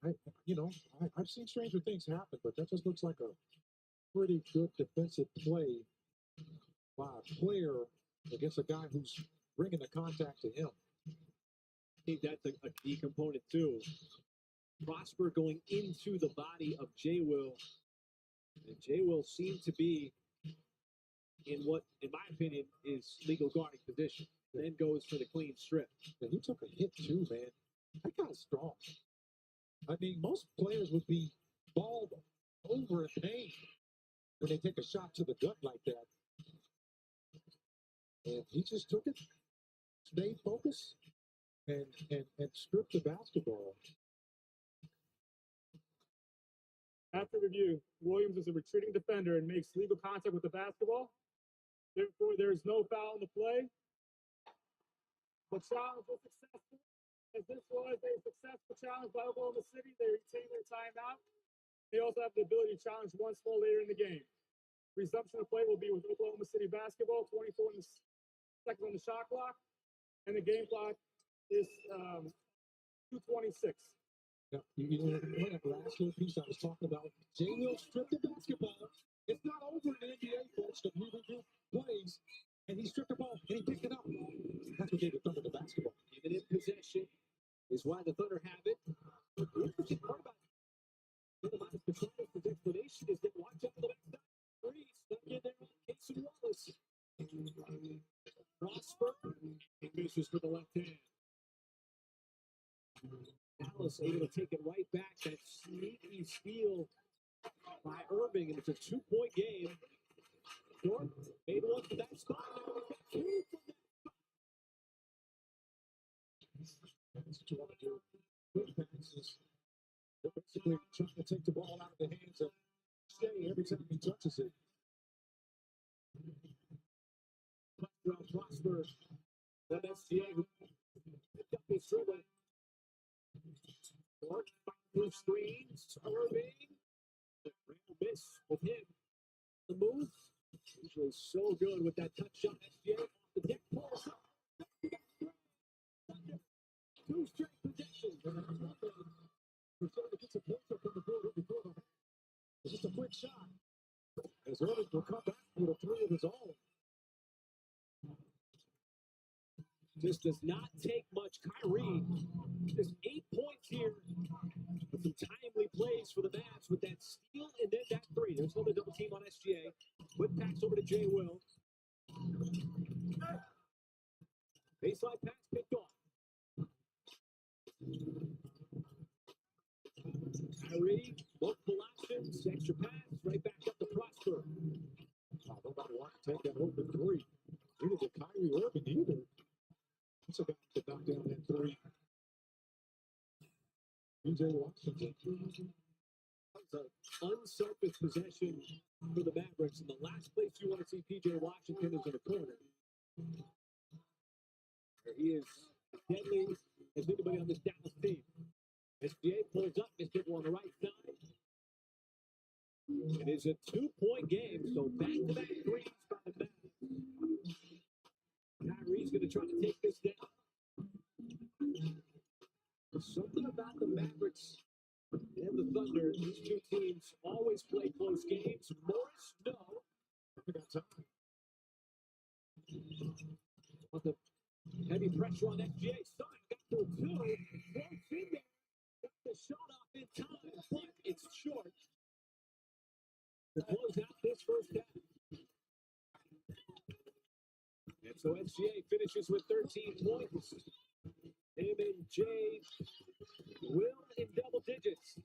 I've seen stranger things happen, but that just looks like a pretty good defensive play by a player against a guy who's bringing the contact to him. I think that's a key component, too. Prosper going into the body of Jay Will. And Jay Will seemed to be in what, in my opinion, is legal guarding position. Then goes for the clean strip. And he took a hit, too, man. That guy's strong. I mean, most players would be balled over in pain when they take a shot to the gut like that. And he just took it, stayed focused, and stripped the basketball. After review, Williams is a retreating defender and makes legal contact with the basketball. Therefore, there is no foul on the play. The challenge was successful. As this was a successful challenge by Oklahoma City, they retain their timeout. They also have the ability to challenge once more later in the game. Resumption of play will be with Oklahoma City basketball, 24 seconds on the shot clock, and the game clock is 2:26. Yeah, that last little piece I was talking about, Jay Will stripped the basketball. It's not over in the NBA, folks. The review plays, and he stripped the ball, and he picked it up. That's what gave the Thunder the basketball. Even in possession is why the Thunder have it. The interesting part about Petronius' explanation is that watch out for the backside. Three stuck in there on Casey Wallace. Prosper, he misses for the left hand. Dallas able to take it right back. That sneaky steal by Irving, and it's a 2-point game. Short made one for that spot. Now he's got 2 from that spot. That's what you want to do. Quick passes. They're basically trying to take the ball out of the hands of Shea every time he touches it. Prosper, the SGA who picked up his dribble. Short, through screens, Irving. Randall miss with him. The move, usually so good with that touch shot. SGA off the deck, pulls up. 2 straight possessions. He's trying to get some points up on the board before the half. It's just a quick shot. As Irving will come back with a 3 of his own. This does not take much. Kyrie, just 8 points here with some timely plays for the Mavs with that steal and then that three. There's another double team on SGA. Quick pass over to Jay Will. Baseline pass picked off. Kyrie, multiple options, extra pass, right back up to Prosper. Nobody wants to take that open three. Neither did Kyrie Irving either. That's a guy to knock down that three. PJ Washington. That was an unselfish possession for the Mavericks, and the last place you want to see PJ Washington is in the corner. He is deadly as anybody on this Dallas team. SGA pulls up, his people on the right side. It is a 2-point game, so back-to-back threes by the Mavs. Kyrie's going to try to take this down. There's something about the Mavericks and the Thunder. These two teams always play close games. Morris, no. We got time. On the heavy pressure on SGA. Son got through two. Floats in there. Got the shot off in time, but it's short. To close out this first half. And so SGA finishes with 13 points. Him and Jay Will in double digits.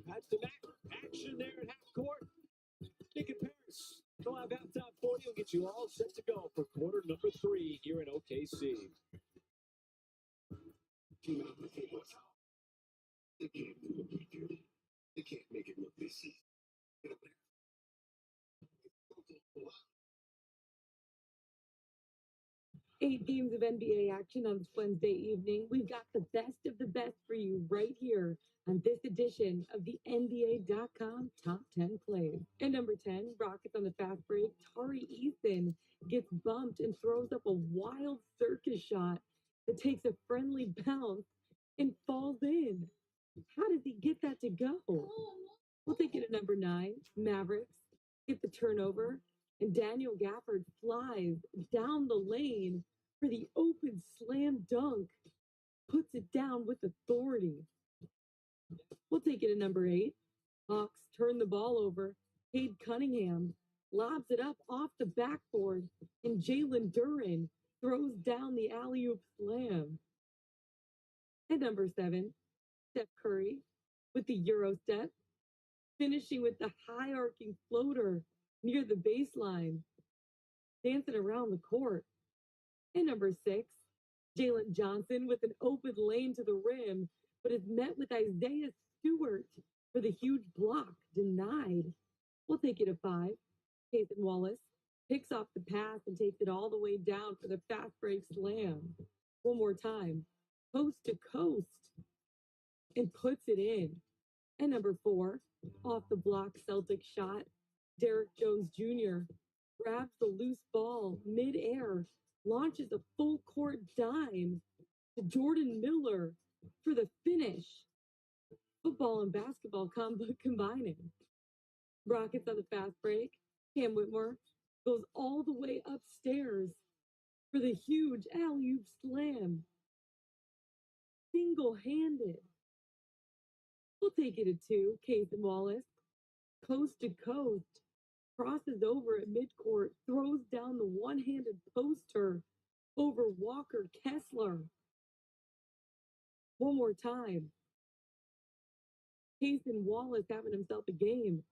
That's some action there at half court. Nick and Paris, they'll have halftime for you and get you all set to go for quarter number 3 here in OKC. They can't do what we do. They can't make it look this easy. 8 games of NBA action on this Wednesday evening. We've got the best of the best for you right here on this edition of the NBA.com Top 10 Plays. At number 10, Rockets on the fast break. Tari Eason gets bumped and throws up a wild circus shot that takes a friendly bounce and falls in. How does he get that to go? We'll take it at number 9, Mavericks get the turnover, and Daniel Gafford flies down the lane for the open slam dunk, puts it down with authority. We'll take it at number 8. Hawks turn the ball over. Cade Cunningham lobs it up off the backboard, and Jalen Duren throws down the alley-oop slam. At number 7, Steph Curry with the Euro step, finishing with the high arcing floater near the baseline, dancing around the court. And number 6, Jalen Johnson with an open lane to the rim, but is met with Isaiah Stewart for the huge block, denied. We'll take it at 5. Nathan Wallace picks off the pass and takes it all the way down for the fast break slam. One more time, coast to coast, and puts it in. And number 4, off the block Celtic shot, Derek Jones Jr. grabs the loose ball midair, launches a full court dime to Jordan Miller for the finish. Football and basketball combining. Rockets on the fast break. Cam Whitmore goes all the way upstairs for the huge alley-oop slam. Single-handed. We'll take it at 2. Nathan Wallace, coast to coast, crosses over at midcourt, throws down the one-handed poster over Walker Kessler. One more time. Nathan Wallace having himself a game.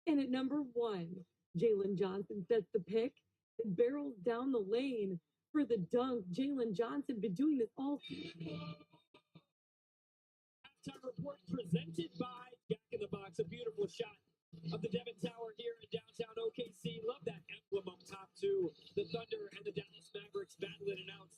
And at number 1, Jalen Johnson sets the pick and barrels down the lane for the dunk. Jalen Johnson been doing this all season. Halftime report presented by Jack in the Box. A beautiful shot of the Devon Tower here in downtown OKC. Love that emblem up top too. The Thunder and the Dallas Mavericks battling it out.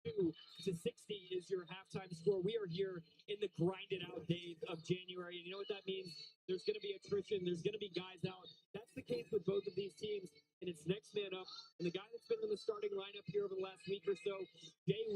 62-60 is your halftime score. We are here in the grinded out days of January. And you know what that means? There's going to be attrition. There's going to be guys out. That's the case with both of these teams. And it's next man up. And the guy that's been in the starting lineup here over the last week or so, Jalen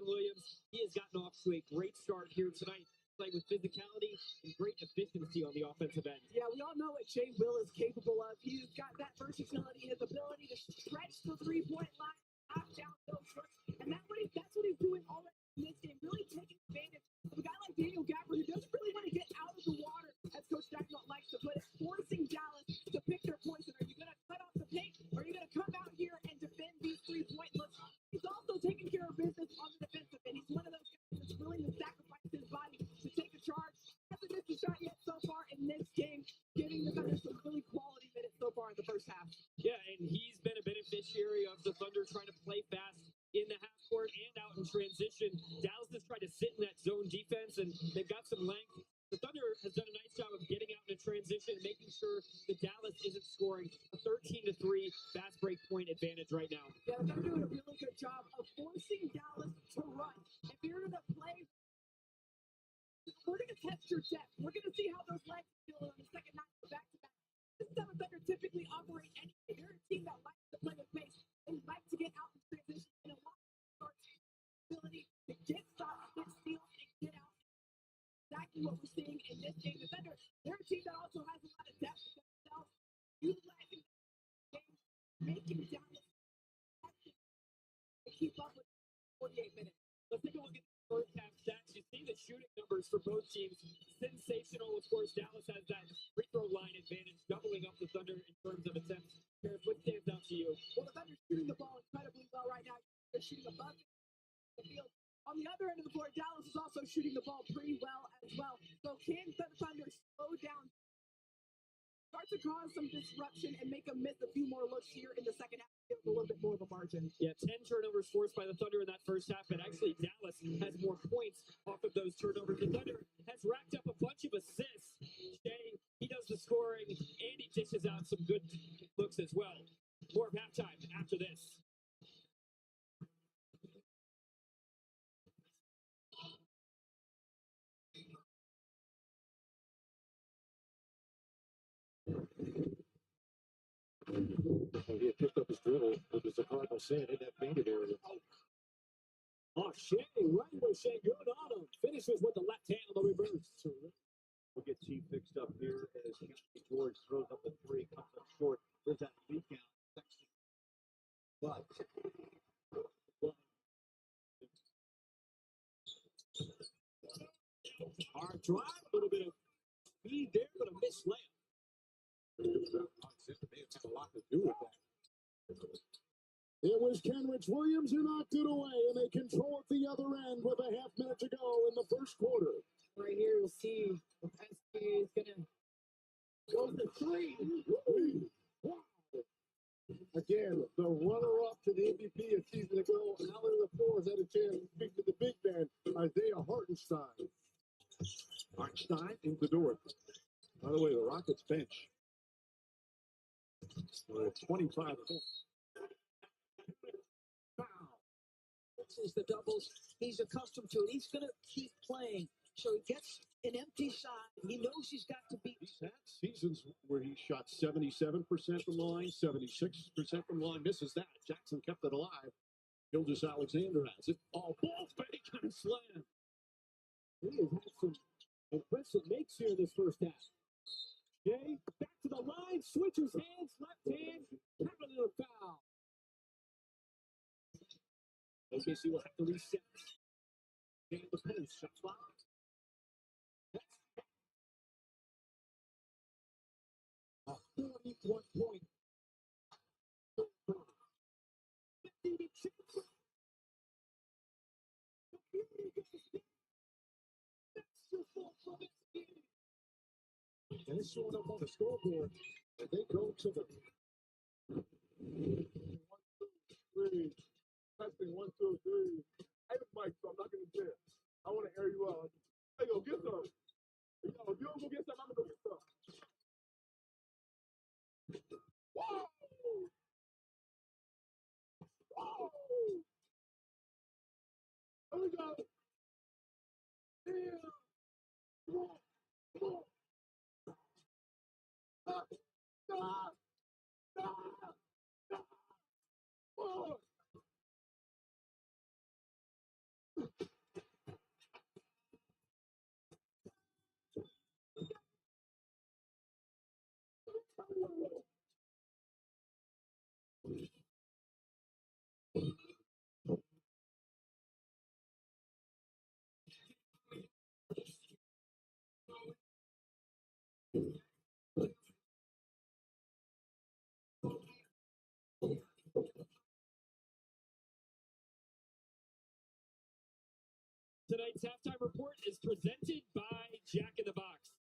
Williams, he has gotten off to a great start here tonight. Playing with physicality and great efficiency on the offensive end. Yeah, we all know what Jay Will is capable of. He's got that versatility, his ability to stretch the three-point line. knock down those first. And that's what he's doing already in this game, really taking advantage of a guy like Daniel Gabbard who doesn't really want to get out of the water, as Coach Dagnall likes to put it, forcing Dallas to pick their poison. Are you going to cut off the paint, or are you going to come out here and defend these 3-point looks? He's also taking care of business on the defensive end. He's one of those guys that's willing to sacrifice his body to take a charge. Hasn't missed a shot yet so far in this game, giving the Thunder some really quality minutes so far in the first half. Yeah, and he's been a beneficiary of the Thunder trying to play fast in the half court and out in transition. Dallas has tried to sit in that zone defense, and they've got some length. The Thunder has done a nice job of getting out in a transition and making sure that Dallas isn't scoring a 13-3 fast break point advantage right now. Yeah, they're doing a really good job of forcing Dallas to run. If you're going to play, we're going to test your depth. We're going to see how those legs feel on the second night back-to-back. This is how the Thunder typically operate anyway. They're a team that likes to play with pace. They like to get out in transition, and a lot of starts ability to get stops, get steals, and get out. Exactly what we're seeing in this game. The Thunder, they're a team that also has a lot of depth to themselves, utilizing games, making Dallas to keep up with 48 minutes. Let's take a look at the first half stats. You see the shooting numbers for both teams. Sensational. Of course, Dallas has that free throw line advantage, doubling up the Thunder in terms of attempts. Harris, what stands out to you? Well, the Thunder's shooting the ball incredibly well right now. They're shooting above the field. On the other end of the floor, Dallas is also shooting the ball pretty well as well. So can the Thunder slow down, start to cause some disruption, and make them miss a few more looks here in the second half, give them a little bit more of a margin? Yeah, 10 turnovers forced by the Thunder in that first half, but actually Dallas has more points off of those turnovers. The Thunder has racked up a bunch of assists. Shea, he does the scoring, and he dishes out some good looks as well. More of halftime after this. He had picked up his dribble, it was the Cardinal saying in that painted area. Oh, Shea, right where Shea good on him. Finishes with the left hand on the reverse. We'll get T fixed up here as George throws up the three, comes up short. There's that leak out. But hard drive, a little bit of speed there, but a missed layup. May have had a lot to do with that. It was Kenrich Williams who knocked it away, and they control at the other end with a half minute to go in the first quarter. Right here, you'll see SK is going to go for three. Wow. Again, the runner-up to the MVP a season ago, Alan LaFleur has had a chance to speak to the big man, Isaiah Hartenstein. Hartenstein into Dorothy. By the way, the Rockets bench. 25 points. This is the doubles he's accustomed to, and he's going to keep playing. So he gets an empty shot. He knows he's got to be. He's had seasons where he shot 77% from line, 76% from line, misses that. Jackson kept it alive. Gildas Alexander has it. Oh, ball fake and slam. He has had some impressive makes here in this first half. Shea, back to the line, switches hands, left hand, having a foul. OKC will have to reset. Shea in the post, shot clock. A 41 point. And it's showing up on the scoreboard. And they go to the 1, 2, 3. Testing 1, 2, 3. Hey, Mike, so I'm not going to say it. I want to air you out. Hey, go get some. Yo, if you don't go get some, I'm going to go get some. Whoa! Whoa! There we go. Yeah. Come on. Come on. Stop. Stop. Stop. Stop. Whoa. Tonight's halftime report is presented by Jack in the Box.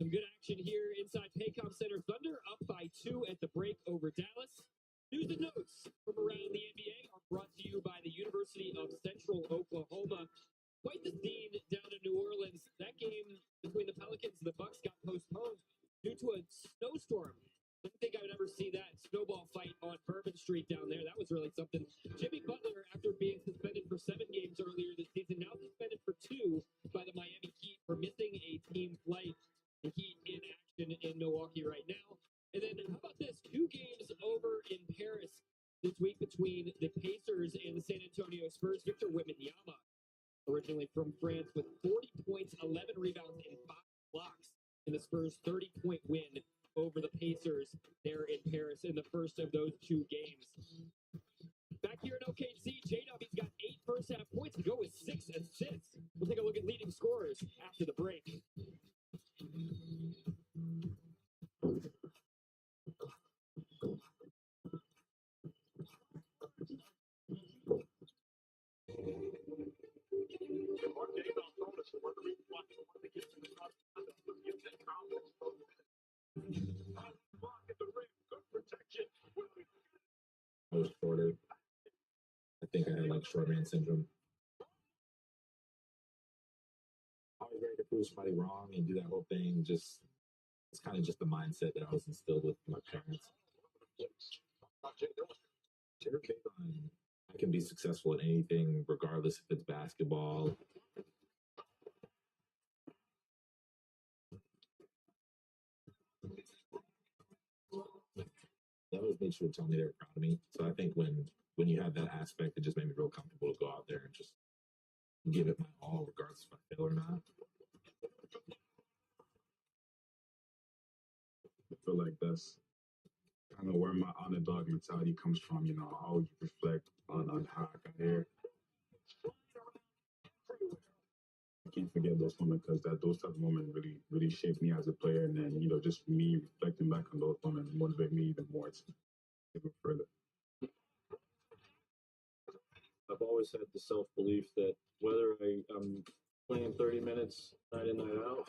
Some good action here inside Paycom Center. Thunder up by 2 at the break over Dallas. News and notes from around the NBA are brought to you by the University of Central Oklahoma. Quite the scene down in New Orleans. That game between the Pelicans and the Bucks got postponed due to a snowstorm. Didn't think I would ever see that snowball fight on Bourbon Street down there. That was really something. Jimmy Butler, after being suspended for 7 games earlier this season, now suspended for 2 by the Miami Heat for missing a team flight. The Heat in action in Milwaukee right now. And then how about this? 2 games over in Paris this week between the Pacers and the San Antonio Spurs. Victor Wembanyama, originally from France, with 40 points, 11 rebounds, and 5 blocks in the Spurs' 30-point win over the Pacers there in Paris in the first of those 2 games. Back here in OKC, J-Dub, he's got 8 first-half points to go with 6 assists. We'll take a look at leading scorers after the break. I was shorter. I think I had like short man syndrome. I was ready to prove somebody wrong and do that whole thing. Just it's kind of just the mindset that I was instilled with my parents. I can be successful in anything, regardless if it's basketball. They always made sure to tell me they were proud of me. So I think when you have that aspect, it just made me real comfortable to go out there and just give it my all, regardless if I fail or not. I feel like that's kind of where my underdog mentality comes from. You know, I always reflect on how I got here. I can't forget those moments because those type of moments really shaped me as a player. And then, you know, just me reflecting back on those moments motivate me even more to go further. I've always had the self-belief that whether I'm playing 30 minutes night in, night out,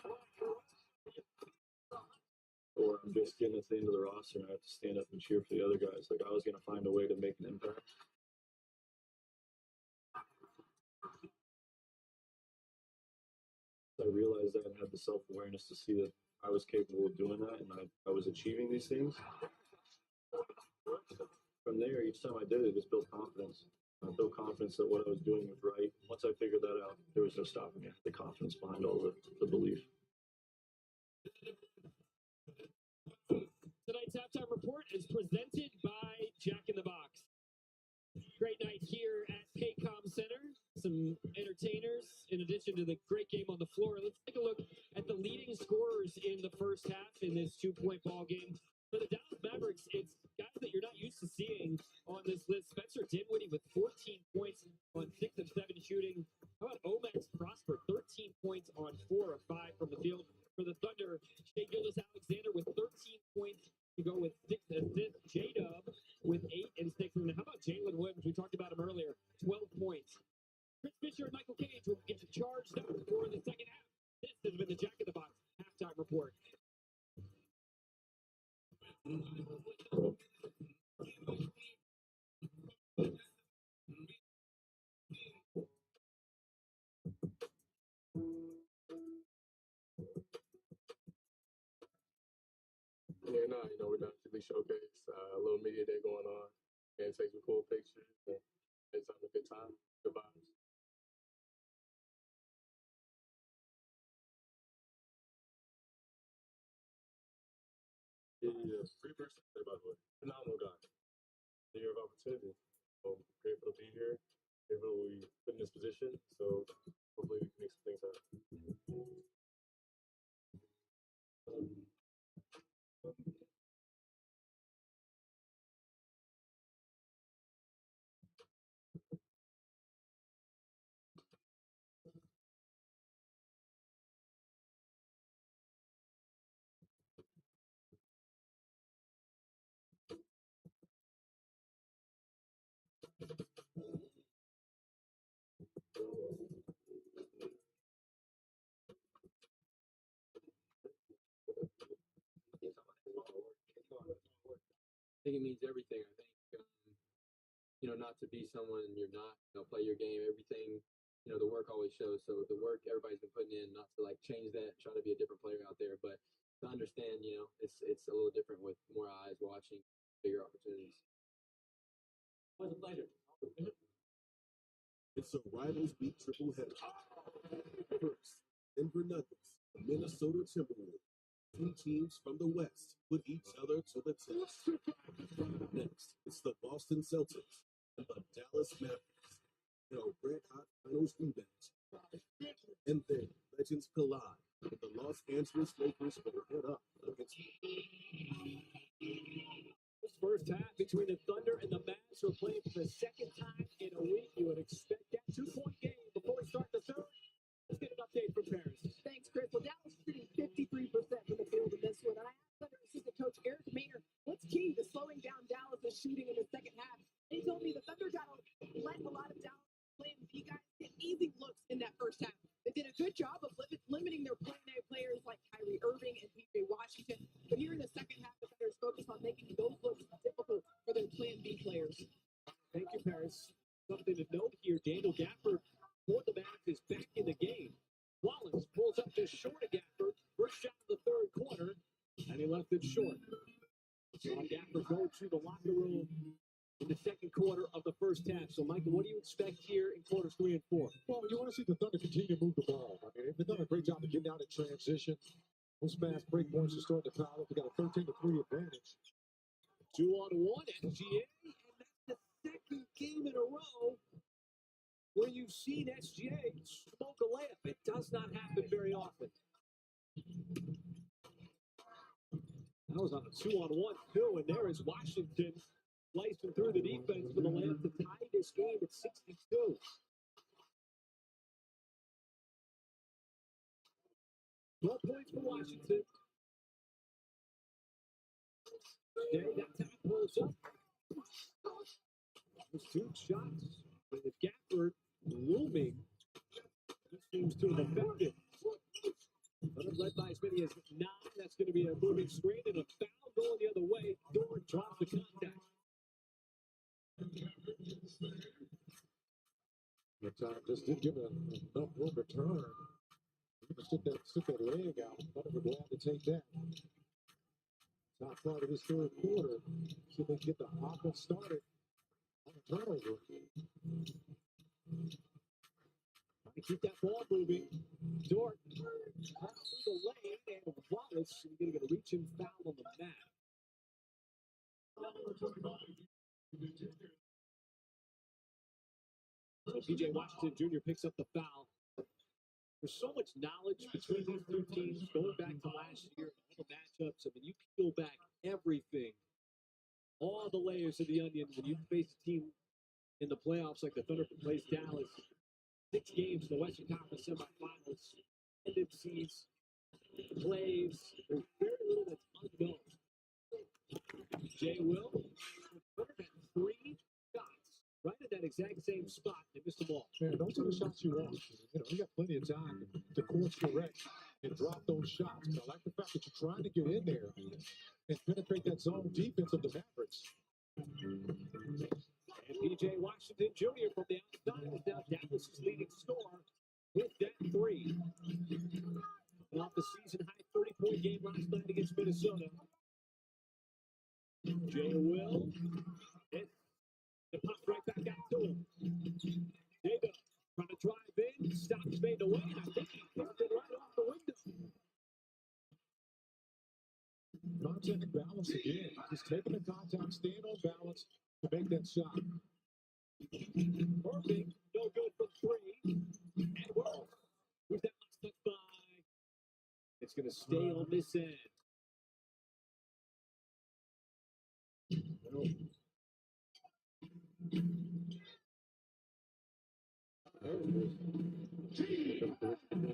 or I'm just getting at the end of the roster and I have to stand up and cheer for the other guys, like I was going to find a way to make an impact. I realized that and had the self-awareness to see that I was capable of doing that and I was achieving these things. From there, each time I did it, just built confidence. I built confidence that what I was doing was right. Once I figured that out, there was no stopping me. The confidence behind all the belief. Tonight's halftime report is presented by Jack in the Box. Great night here at Paycom Center. Some entertainers in addition to the great game on the floor. Let's take a look at the leading scorers in the first half in this 2-point ball game. For the Dallas Mavericks, it's guys that you're not used to seeing on this list. Spencer Dinwiddie with 14 points on 6 of 7 shooting. How about Omax Prosper, 13 points on 4 of 5 from the field. For the Thunder, Shai Gilgeous-Alexander with 13 points to go with 6 assists. J-Dub with 8 and 6. And how about Jalen Williams? We talked about him earlier, 12 points. Chris Fisher and Michael Cage will get charged up for the second half. This has been the Jack in the Box halftime report. Yeah, no, you know, we're done to the showcase, a little media day going on, and take some cool pictures, and it's having a good time, good vibes. Yeah, free person, by the way, phenomenal guy. The year of opportunity. So grateful to be here, grateful we put in this position, so hopefully we can make some things happen. think it means everything. I think, not to be someone you're not, play your game, everything, the work always shows. So the work everybody's been putting in, not to like change that, try to be a different player out there, but to understand, it's a little different with more eyes watching, bigger opportunities. It was a pleasure. It's a Rivals Week triple header. First, Denver Nuggets, Minnesota Timberwolves. Two teams from the West put each other to the test. Next, it's the Boston Celtics and the Dallas Mavericks in a red-hot finals rematch. And then legends collide with the Los Angeles Lakers go head up against First half between the Thunder and the Mavs who are playing for the second time in a week. You would expect that 2-point game before we start the third. Let's get an update from Paris. Thanks, Chris. Well, Dallas shooting 53% from the field in this one. And I asked Thunder assistant coach Eric Maynard, what's key to slowing down Dallas' shooting in the second half? And he told me the Thunder got to let a lot of Dallas playing B guys get easy looks in that first half. They did a good job of limiting their plan A players like Kyrie Irving and PJ Washington. But here in the second half, the Thunder is focused on making those looks difficult for their plan B players. Thank you, Paris. Something to note here, Daniel Gafford for the Mavs is back in the game. Wallace pulls up just short of Gafford. First shot of the third quarter, and he left it short. Saw Gafford go to the locker room in the second quarter of the first half. So, Michael, what do you expect here in quarters 3 and 4? Well, you want to see the Thunder continue to move the ball. I mean, they've done a great job of getting out in transition. Those fast break points are starting to pile up. They got a 13-3 advantage. 2-on-1 SGA, and that's the second game in a row where you've seen SGA smoke a layup. It does not happen very often. That was on a 2-on-1 too, and there is Washington slicing through the defense for the layup to tie this game at 62. Well, points for Washington. There, that time pulls up. Those two shots with Gafford looming. This seems to have affected. Led by as many as 9. That's going to be a moving screen and a foul going the other way. Dort drops the contact. The time just didn't give enough room to turn. Stick that leg out. Thunder were glad to take that. Top part of this third quarter. See if they can get the offense started on a turnover. To keep that ball moving. Dort cuts through the lane, and Wallace is going to get a reach and foul on the mat. So PJ Washington Jr. picks up the foul. There's so much knowledge between these two teams going back to last year, all the matchups. I mean, you peel back everything, all the layers of the onion when you face a team in the playoffs like the Thunder plays Dallas. 6 games in the Western Conference semifinals, ended seeds, plays. There's very little that's unknown. Jay Will had 3 shots right at that exact same spot. They missed them all. Man, those are the shots you want. You got plenty of time to course correct and drop those shots. But I like the fact that you're trying to get in there and penetrate that zone defense of the Mavericks. And PJ Washington Jr. from the outside is now Dallas' leading scorer with that 3. Off the season-high 30-point game last night against Minnesota. Jay Will. It pops right back out to him. Jacob trying to drive in, stops fade away, and I think he kicked it right off the window. Contact balance again. Just taking the contact, staying on balance to make that shot. Irving, no good for 3. Edwards, with that last touch by. It's going to stay on this end.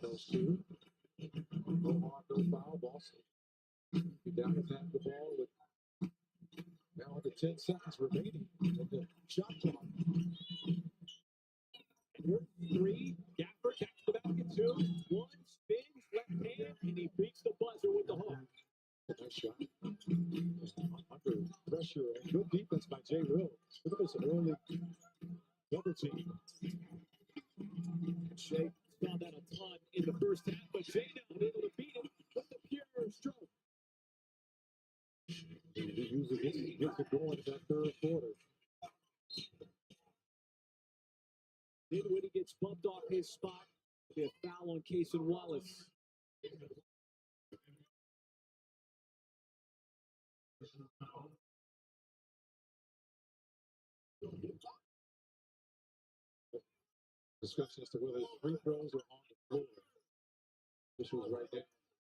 Those two. No hard, no foul, Boston. You're down to half the ball with now under 10 seconds remaining in the shot clock. 3, Gafford catches the basket 2, 1, spins, left hand, and he beats the buzzer with the hook. Nice shot. Under pressure and good defense by Jay Will. Look at this early double team. Shea saw that a ton in the first half, but Jay not able to beat him with the pure stroke. He usually gets it going in that third quarter. Dinwiddie gets bumped off his spot. Be a foul on Cason Wallace. Discussion as to whether free throws are on the floor. Officials right there.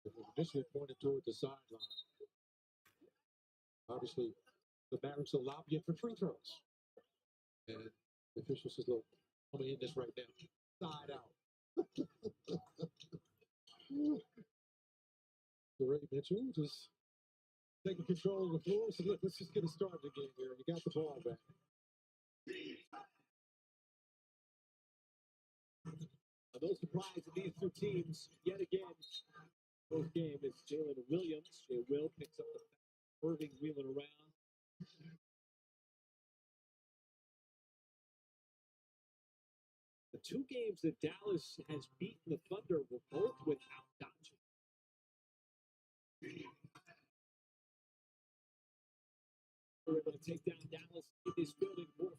It was initially pointed toward the sideline. Obviously, the Mavericks are lobbying for free throws. And the official says, look, I'm going to end this right now. Side out. Ray Mitchell just taking control of the floor. So look, let's just get it started again here. You got the ball back. No surprise in these two teams yet again. Both game is Jalen Williams. Jay Will picks up the Irving wheeling around. The two games that Dallas has beaten the Thunder were both without Doncic. We're able to take down Dallas in this building 4-5.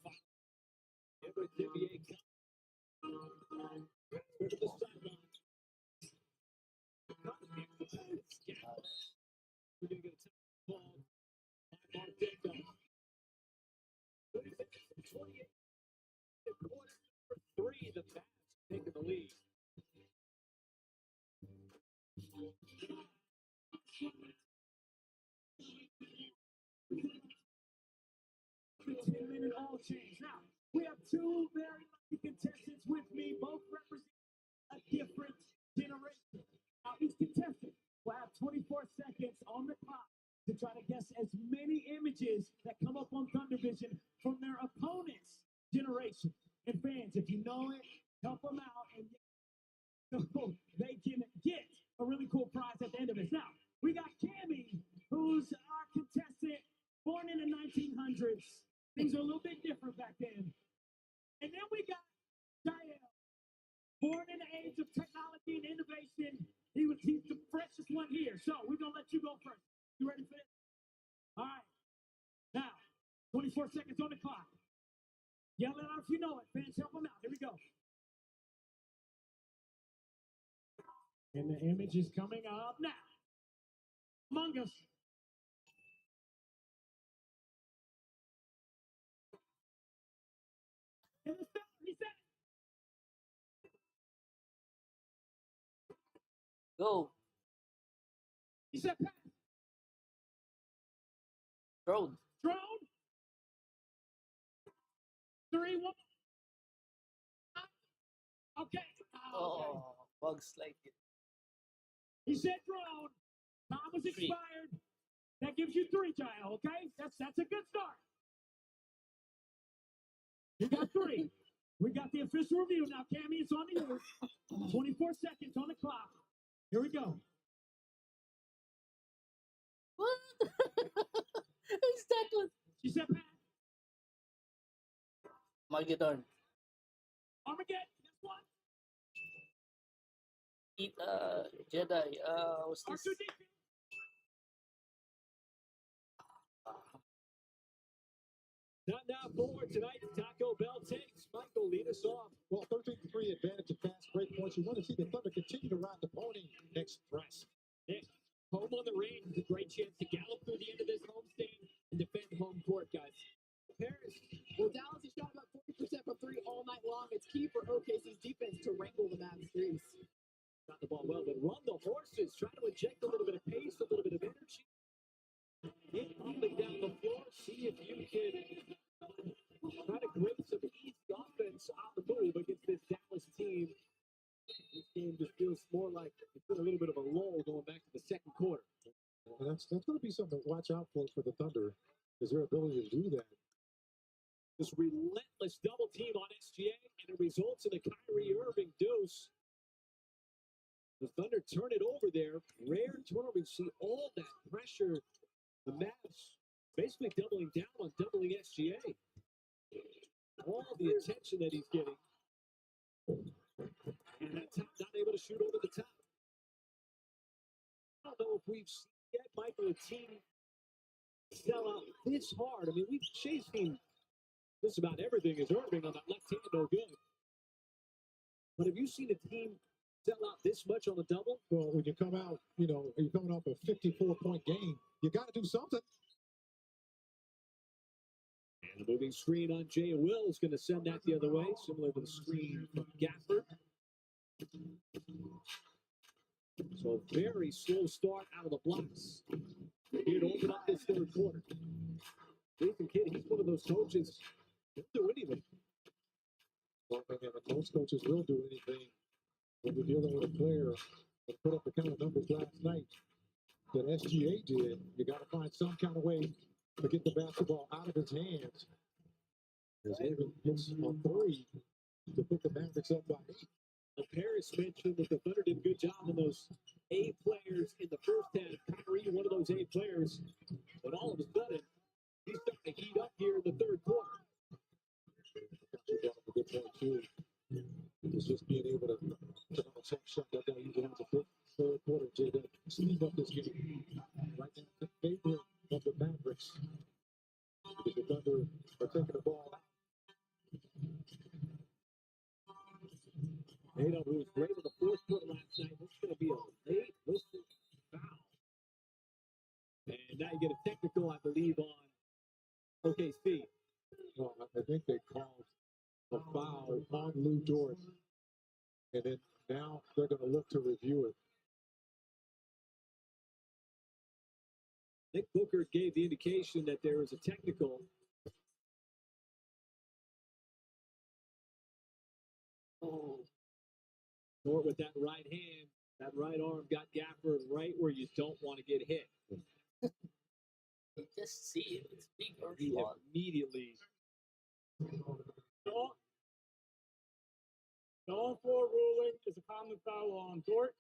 Everett NBA Cup. Go to the sideline. We're going to get a time ball by Mark Deco. 28. Quarter number 3, the Mavs taking the lead. 10-minute all change. Now, we have two very lucky contestants with me, both represent a different generation. Now, each contestant will have 24 seconds on the clock to try to guess as many images that come up on Thunder Vision from their opponent's generation. And fans, if you know it, help them out and so they can get a really cool prize at the end of it. Now, we got Cammy, who's our contestant, born in the 1900s. Things are a little bit different back then. And then we got Jael, born in the age of technology and innovation. He's the freshest one here. So we're going to let you go first. You ready for this? All right. Now, 24 seconds on the clock. Yell it out if you know it. Fans, help them out. Here we go. And the image is coming up now. Among Us. And the center, he said it. Go. He said pass. Drone. Drone. 3, 1. Okay. Oh, bugs like it. He said drone. Time was expired. That gives you 3, Jael, okay? That's a good start. You got 3. We got the official review. Now, Cammy, it's on to you. 24 seconds on the clock. Here we go. What? Who's that one? She said pass. Armageddon. Armageddon. This one. Eat Jedi. What's this? R2D2. Not now for tonight. Taco Bell takes. Michael, lead us off. Well, 13-3 advantage of fast break points. You want to see the Thunder continue to ride the Pony Express. Nick, home on the range is a great chance to gallop through the end of this homestand and defend home court, guys. Paris. Well, Dallas has shot about 40% from 3 all night long. It's key for OKC's defense to wrangle the Mavs threes. Got the ball well, but run the horses. Try to inject a little bit of pace, a little bit of energy. Get moving down the floor. See if you can try to create some easy offense on the move against this Dallas team. This game just feels more like it's been a little bit of a lull going back to the second quarter. And that's going to be something to watch out for the Thunder, is their ability to do that. This relentless double team on SGA, and it results in a Kyrie Irving deuce. The Thunder turn it over there. Rare turnover. You see all that pressure. The Mavs basically doubling down on doubling SGA. All the attention that he's getting. And that top not able to shoot over the top. I don't know if we've seen yet, Michael, a team sell out this hard. I mean, we've seen just about everything is Irving on that left hand, no good. But have you seen a team sell out this much on a double? Well, when you come out, you're coming off a 54-point game, you got to do something. And the moving screen on Jay Will is going to send that the other way, similar to the screen from Gafford. So a very slow start out of the blocks. Here to open up this third quarter. Jason Kidd, he's one of those coaches. He'll do anything. Well, and most coaches will do anything when you're dealing with a player that put up the kind of numbers last night that SGA did. You got to find some kind of way to get the basketball out of his hands. As Irving hits on three to put the Mavericks up by 8. Paris mentioned that the Thunder did a good job on those A players in the first half. Kyrie, one of those A players. But all of a sudden, he's starting to heat up here in the third quarter. A good point, too. It's just being able to check shot that guy. You have to put third quarter, Jay, to speed up this game. Right now, in favor of the Mavericks. Because the Thunder are taking the ball out. Nato, who was great in the fourth quarter last night, this is going to be a late listed foul. And now you get a technical, I believe, on OKC. Well, I think they called a foul on Lou Dort. And then now they're going to look to review it. Nick Booker gave the indication that there was a technical. Oh. Dort with that right hand, that right arm got Gafford right where you don't want to get hit. You just see it. It's big or He small. immediately. The on-floor ruling is a common foul on Dort.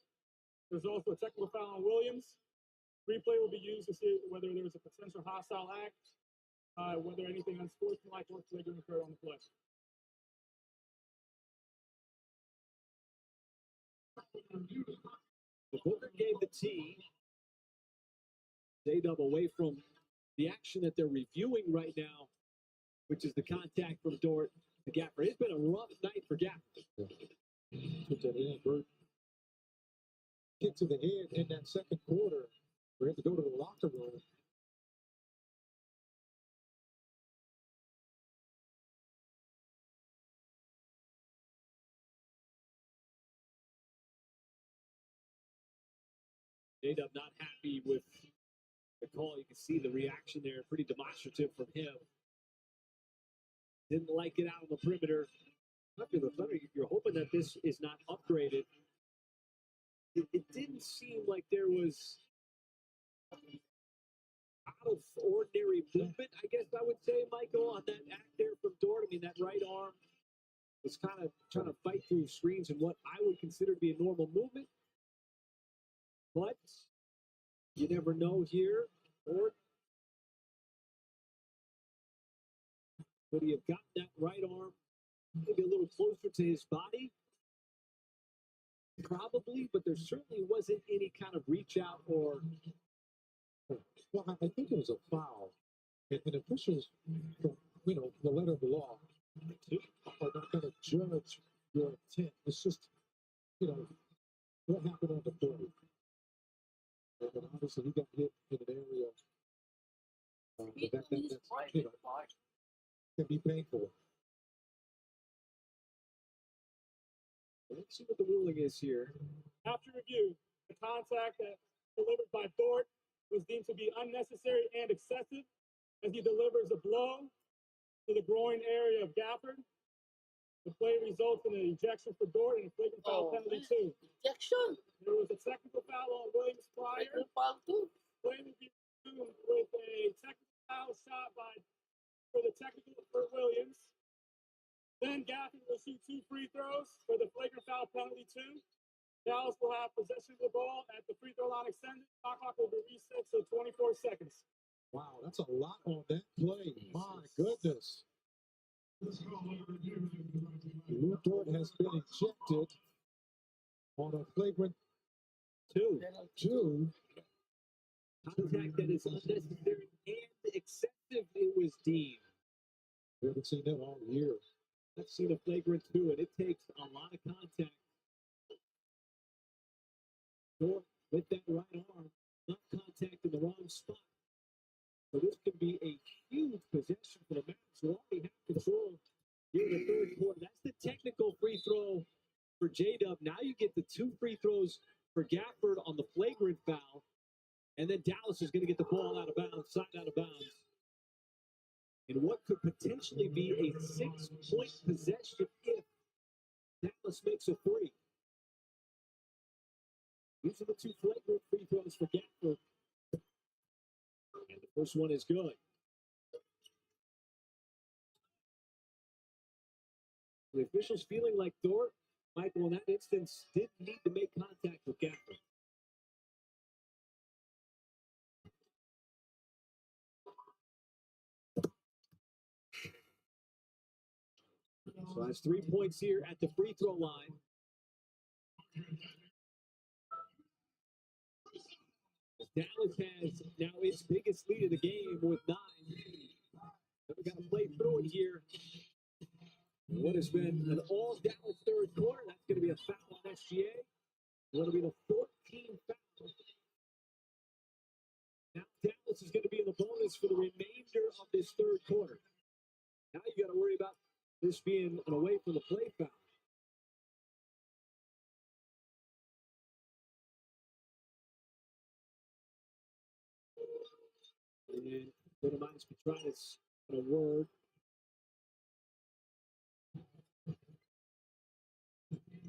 There's also a technical foul on Williams. Replay will be used to see whether there's a potential hostile act, whether anything unsportsmanlike or flagrant occurred on the play. The Booker gave the tee. J-Dub away from the action that they're reviewing right now, which is the contact from Dort to Gafford. It's been a rough night for Gafford. Took that inadvertent kick to the head in that second quarter. We had to go to the locker room. J-Dub not happy with the call. You can see the reaction there, pretty demonstrative from him. Didn't like it out on the perimeter. After the Thunder, you're hoping that this is not upgraded. It didn't seem like there was out of ordinary movement, I guess I would say, Michael, on that act there from Dort. I mean, that right arm was kind of trying to fight through screens and what I would consider to be a normal movement. But you never know here. Dort, would he have gotten that right arm maybe a little closer to his body? Probably, but there certainly wasn't any kind of reach out or. Well, I think it was a foul. And officials, the letter of the law, are not going to judge your intent. It's just, what happened on the play. And obviously, he got hit in an area that's can be painful. Let's see what the ruling is here. After review, the contact that delivered by Dort was deemed to be unnecessary and excessive as he delivers a blow to the groin area of Gafford. The play results in an ejection for Dort and a flagrant foul penalty too. Ejection? There was a technical foul on Williams prior. Flagrant foul too? Play will be resumed with a technical foul shot for the technical for Williams. Then Gafford will shoot 2 free throws for the flagrant foul penalty too. Dallas will have possession of the ball at the free throw line extended. Shot clock will be reset to 24 seconds. Wow, that's a lot on that play. My goodness. Lou Dort has been ejected on a flagrant two. Contact that is unnecessary and excessive, it was deemed. We haven't seen that all year. I've seen a flagrant two, and it takes a lot of contact. Dort with that right arm, not contact in the wrong spot. So this could be a huge possession for the Mavericks, who already have control here in the third quarter. That's the technical free throw for J-Dub. Now you get the 2 free throws for Gafford on the flagrant foul. And then Dallas is going to get the ball out of bounds, side out of bounds. In what could potentially be a 6-point possession if Dallas makes a three. These are the 2 flagrant free throws for Gafford. And the first one is good. The officials feeling like Dort, Michael, in that instance, didn't need to make contact with Gafford. So that's 3 points here at the free throw line. Dallas has now its biggest lead of the game with 9. We've got to play through it here. What has been an all Dallas third quarter. That's going to be a foul on SGA. It'll be the 14th foul. Now Dallas is going to be in the bonus for the remainder of this third quarter. Now you got to worry about this being an away from the play foul. And minimize Petratus on a word.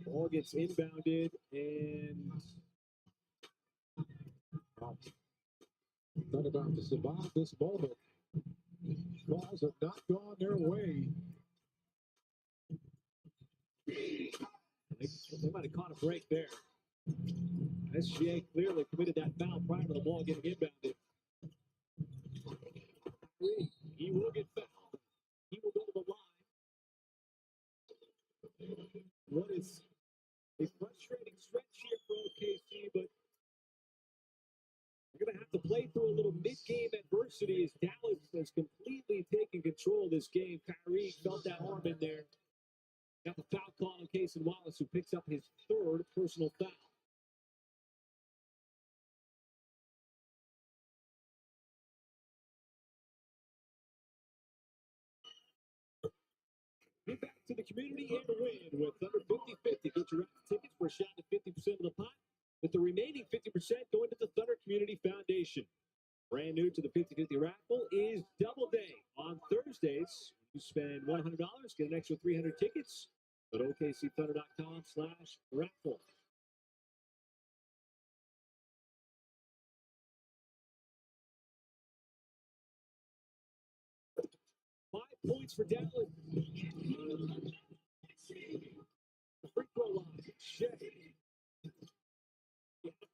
Ball gets inbounded and Not about to survive this moment. Calls have not gone their way. They might have caught a break there. SGA clearly committed that foul prior to the ball getting inbounded. He will get fouled. He will go to the line. What is a frustrating stretch here for OKC, but you're going to have to play through a little mid-game adversity as Dallas has completely taken control of this game. Kyrie felt that arm in there. Got the foul call on Cason Wallace, who picks up his 3rd personal foul. Get back to the community and win with Thunder 50-50. Get your raffle tickets for a shot at 50% of the pot, with the remaining 50% going to the Thunder Community Foundation. Brand new to the 50-50 raffle is Double Day on Thursdays. You spend $100, get an extra 300 tickets at okcthunder.com/raffle. Five points for Dallas. The free throw line. Shea.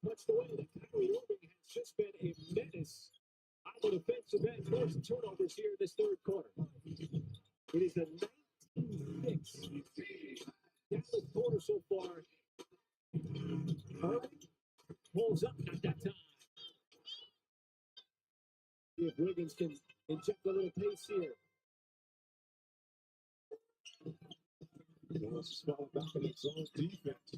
Punched away. That Kyrie Irving has just been a menace on the defensive end. Forced some turnovers here in this third quarter. It is a 19-6 Dallas quarter so far. Irving pulls up at that time. See if Wiggins can inject a little pace here. Dallas is falling back in its own defense.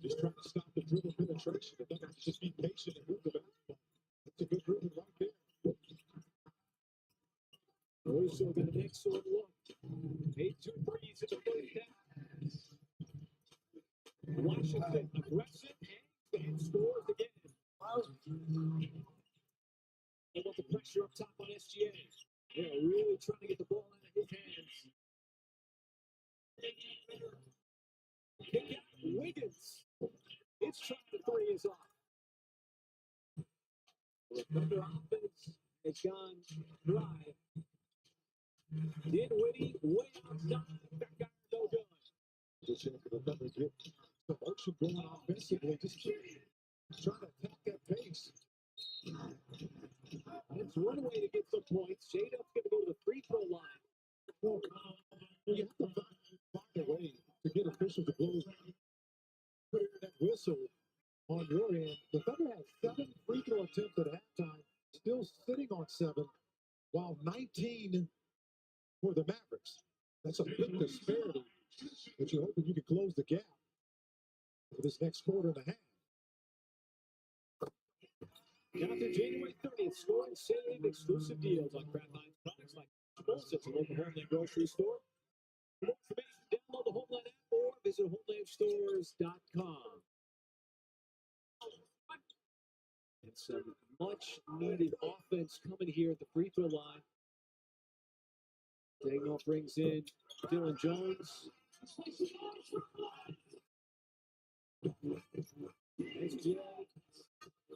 Just trying to stop the dribble penetration. And then just be patient and move the basketball. That's a good dribbling right there. Also going to next sort look. 8 2 threes in the first half. Washington aggressive and scores again. They want the pressure up top on SGA. They're really trying to get the ball out of his hands. Kick out Wiggins. It's trying the 3 is off. The Thunder offense has gone dry. Dinwiddie way outside. Back out, no good. Position for the Thunder get some motion going offensively. Just keep trying to attack that pace. That's one way to get some points. J-Dub's going to go to the free throw line. Well, you have to find a way to get officials to blow that whistle on your end. The Thunder has 7 free throw attempts at halftime, still sitting on 7, while 19 for the Mavericks. That's a big disparity, but you're hoping you can close the gap for this next quarter and a half. Now through January 30th, store and save exclusive deals on Kraft Heinz products like vegetables at your local Homeland grocery store. For more information, download the Homeland app or visit homelandstores.com. And some much needed offense coming here at the free throw line. Daniel brings in Dylan Jones. SGA,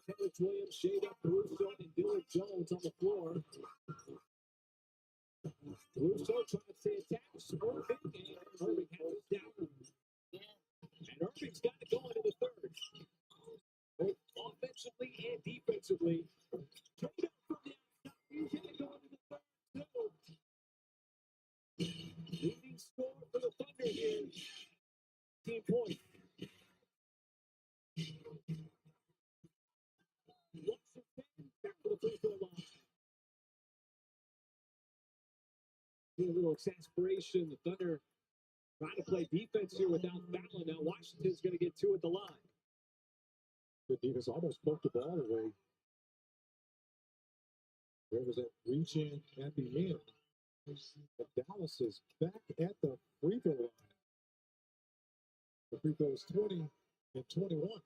Kendrick Williams, Shade Up, Caruso, and Dylan Jones on the floor. Caruso trying to stay attached. Irving, and Irving has it down. And Irving's got it going in the third. Both offensively and defensively. Shade Up from the outside. He's got it going in the third, too. Leading score for the Thunder here. 15 points. Back to the free throw line. A little exasperation. The Thunder trying to play defense here without fouling. Now Washington's going to get 2 at the line. The defense almost poked the ball away. There was that reach in at the end. But Dallas is back at the free throw line. The free throw is 20 and 21.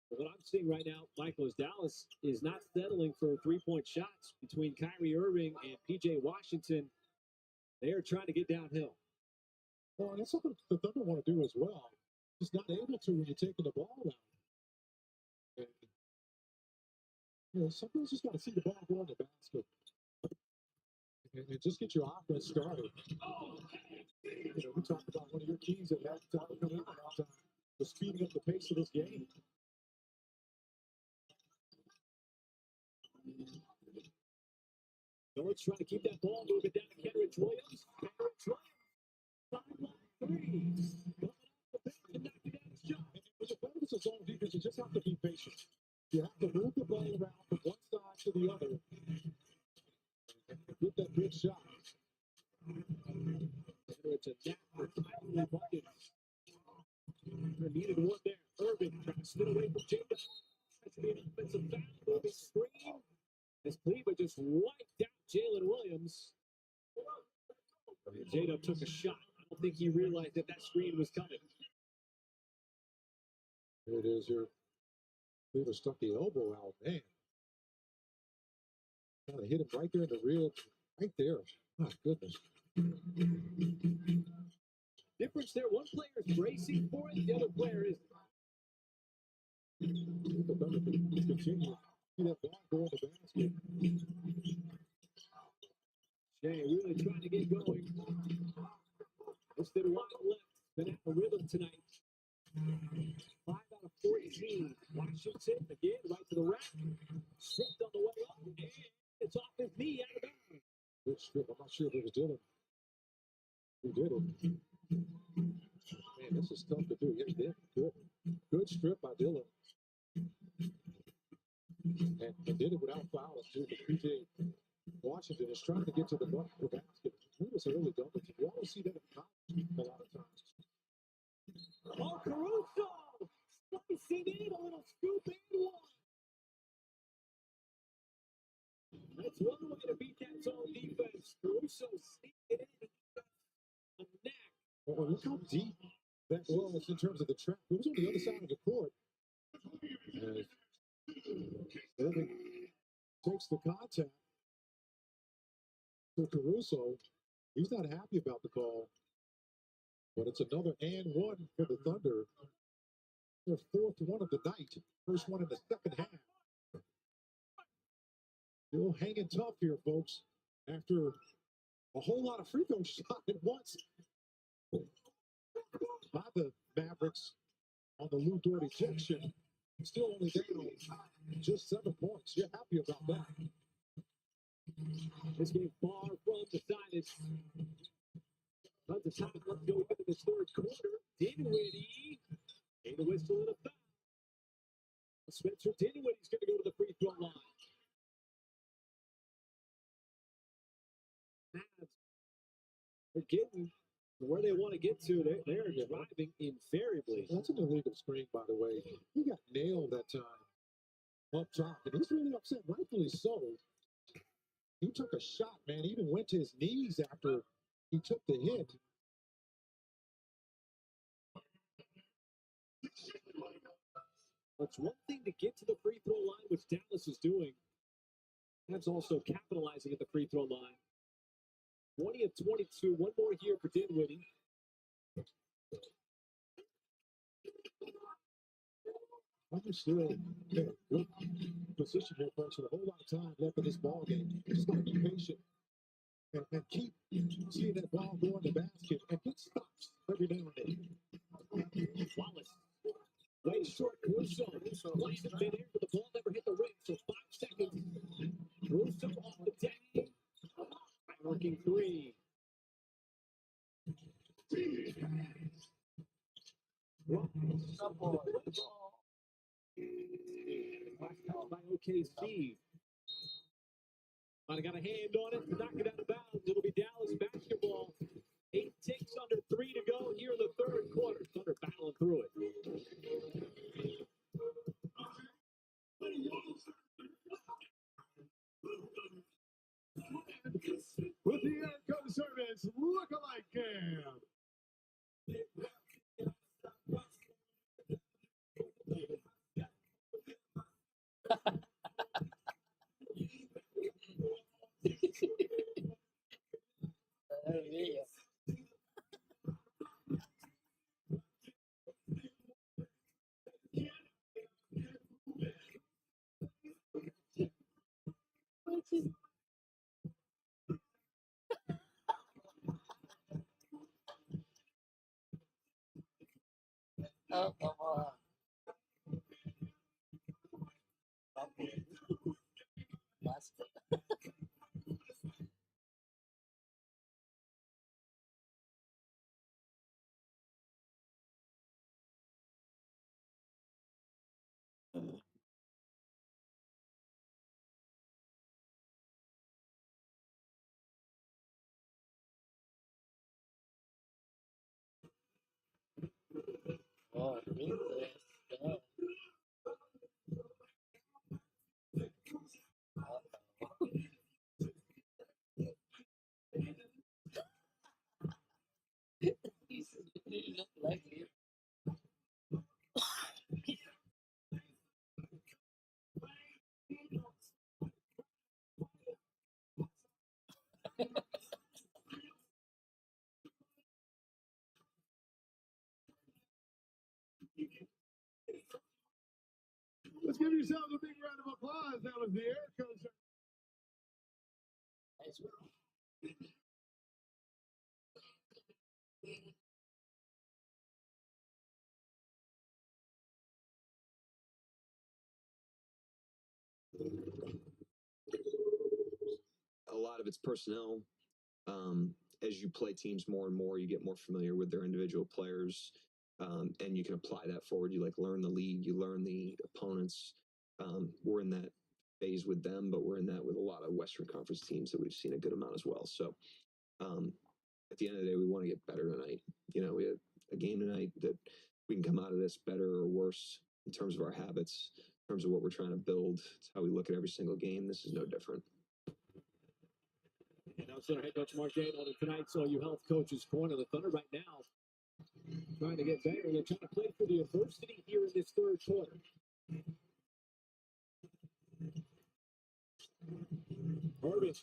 What I'm seeing right now, Michael, is Dallas is not settling for 3-point shots between Kyrie Irving and P.J. Washington. They are trying to get downhill. Well, that's something the Thunder want to do as well. Just not able to when you're taking the ball out. And, sometimes you just got to see the ball go in the basket. And just get your offense started. We talked about one of your keys at halftime, was speeding up the pace of this game. Norris trying to keep that ball moving down to Kendrick Williams. Kendrick Williams, sideline 3. Coming off the bench and knocking down his shot. When the Thunder is zone defense, you just have to be patient. You have to move the ball around from one side to the other and get that big shot. It's a knack for timely buckets. They needed one there. Irving trying to spin away from Jacob. That's to be an offensive foul. Moving screen. As Cleveland just wiped out Jalen Williams. J-Dub took a shot. I don't think he realized that screen was coming. Here it is here. Cleveland stuck the elbow out, man. Kind of hit him right there in the rib. Right there. My goodness. Difference there. One player is bracing for it. The other player is. The Thunder can continue. See that ball go in the basket. Jay really trying to get going. Instead of wide left. Been at the rhythm tonight. 5 out of 14. Washington again, right to the rack. Stripped on the way up. And it's off his knee out of bounds. Good strip. I'm not sure if it was Dylan who did it. Man, this is tough to do. Yeah, he did. Good strip by Dylan. And did it without fouling, too. But P.J. Washington is trying to get to the basket. Notice a really double team. You always see that in college a lot of times. Oh, Caruso! Slicing in, a little scoop and one. That's one way to beat that zone defense. Caruso sneaking in. A knack. Well, look how deep that was in terms of the trap. It was on the other side of the court. As Irving takes the contact to Caruso. He's not happy about the call. But it's another and one for the Thunder. Their 4th one of the night. First one in the second half. Still hanging tough here, folks. After a whole lot of free throw shot at once. by the Mavericks on the Lou Dort ejection. Still only down just 7 points. You're happy about that. This game far from decided. Tons of time left to go into this third quarter. Dinwiddie. And a whistle and a foul. Spencer Dinwiddie's going to go to the free throw line. They're getting where they want to get to. They're driving invariably. That's an illegal screen, by the way. He got nailed that time up top, and he's really upset, rightfully so. He took a shot, man. He even went to his knees after he took the hit. It's one thing to get to the free throw line, which Dallas is doing. That's also capitalizing at the free throw line. 20 of 22. One more here for Dinwiddie. Understood. Good position here, folks, with a whole lot of time left in this ball game. You just got to be patient and keep seeing that ball go in the basket and get stops every now and then. Wallace. Way short, Russo. Plays it midair, but the ball never hit the rim, so 5 seconds. Russo off the deck. Working three. By OKC. Might have got a hand on it, knock it out of bounds. It'll be Dallas basketball. 8 ticks under 3 to go here in the third quarter. Thunder battling through it. With the Airco Service look-alike cam. Oh, come on. Oh, really? Yeah. You look like it. Let's give yourselves a big round of applause. That was the Airco Service. Nice one. A lot of it's personnel. As you play teams more and more, you get more familiar with their individual players, and you can apply that forward. You learn the league, you learn the opponents. We're in that phase with them, but we're in that with a lot of Western Conference teams that we've seen a good amount as well. So at the end of the day, we want to get better tonight. We have a game tonight that we can come out of this better or worse in terms of our habits, in terms of what we're trying to build. It's how we look at every single game. This is no different. And now center head coach Mark Dane on tonight's All You Health Coaches Corner. The Thunder right now trying to get better. They're trying to play for the adversity here in this third quarter. Irving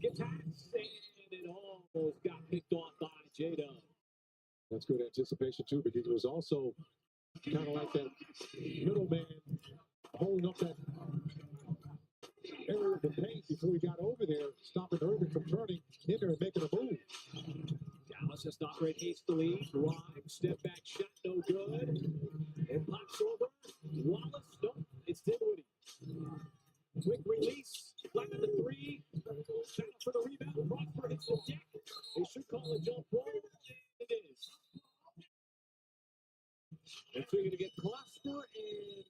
gets hacks, and it almost got picked off by J-Dub. That's good anticipation, too, because it was also kind of like that middleman holding up that area of the paint before he got over there, stopping Irving from turning in there and making a move. Dallas has to operate hastily. Drive, step back shot, no good. And pops over. Wallace, nope, it's Dinwiddie. Quick release, flat to the three. Shot for the rebound. Prosper hits the deck. They should call a jump ball. It is. And so you're going to get Prosper and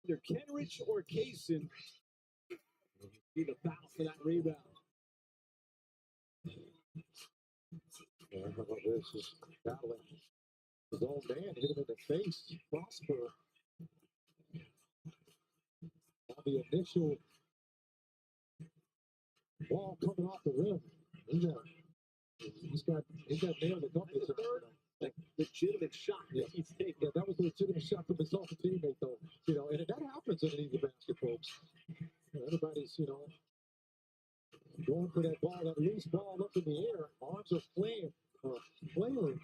either Kenrich or Kaysen. Be the battle for that rebound. How about this? Just battling his own man, hit him in the face. Prosper. On the initial ball coming off the rim. He's got nailed a couple of times. Legitimate shot that he's taken. Yeah, that was a legitimate shot from his own teammate, though. And that happens in an easy basket, folks. Everybody's, going for that ball, that loose ball up in the air. Arms are flailing.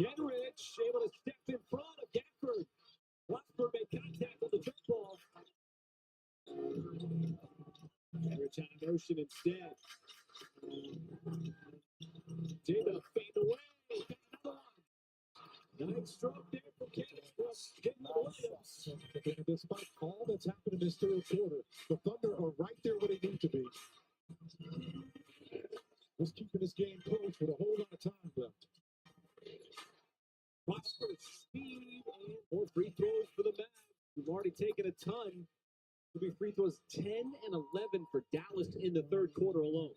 Kenrich able to step in front of Gafford. Prosper made contact with the jump ball. Kenrich out of motion instead. J-Dub fade away. Another one. Nice stroke there from Kenrich. And despite all that's happened in this third quarter, the Thunder are right there where they need to be. Just keeping this game close with a whole lot of time left. Prosper speed and more free throws for the Mavs. We've already taken a ton. It'll be free throws 10 and 11 for Dallas in the third quarter alone.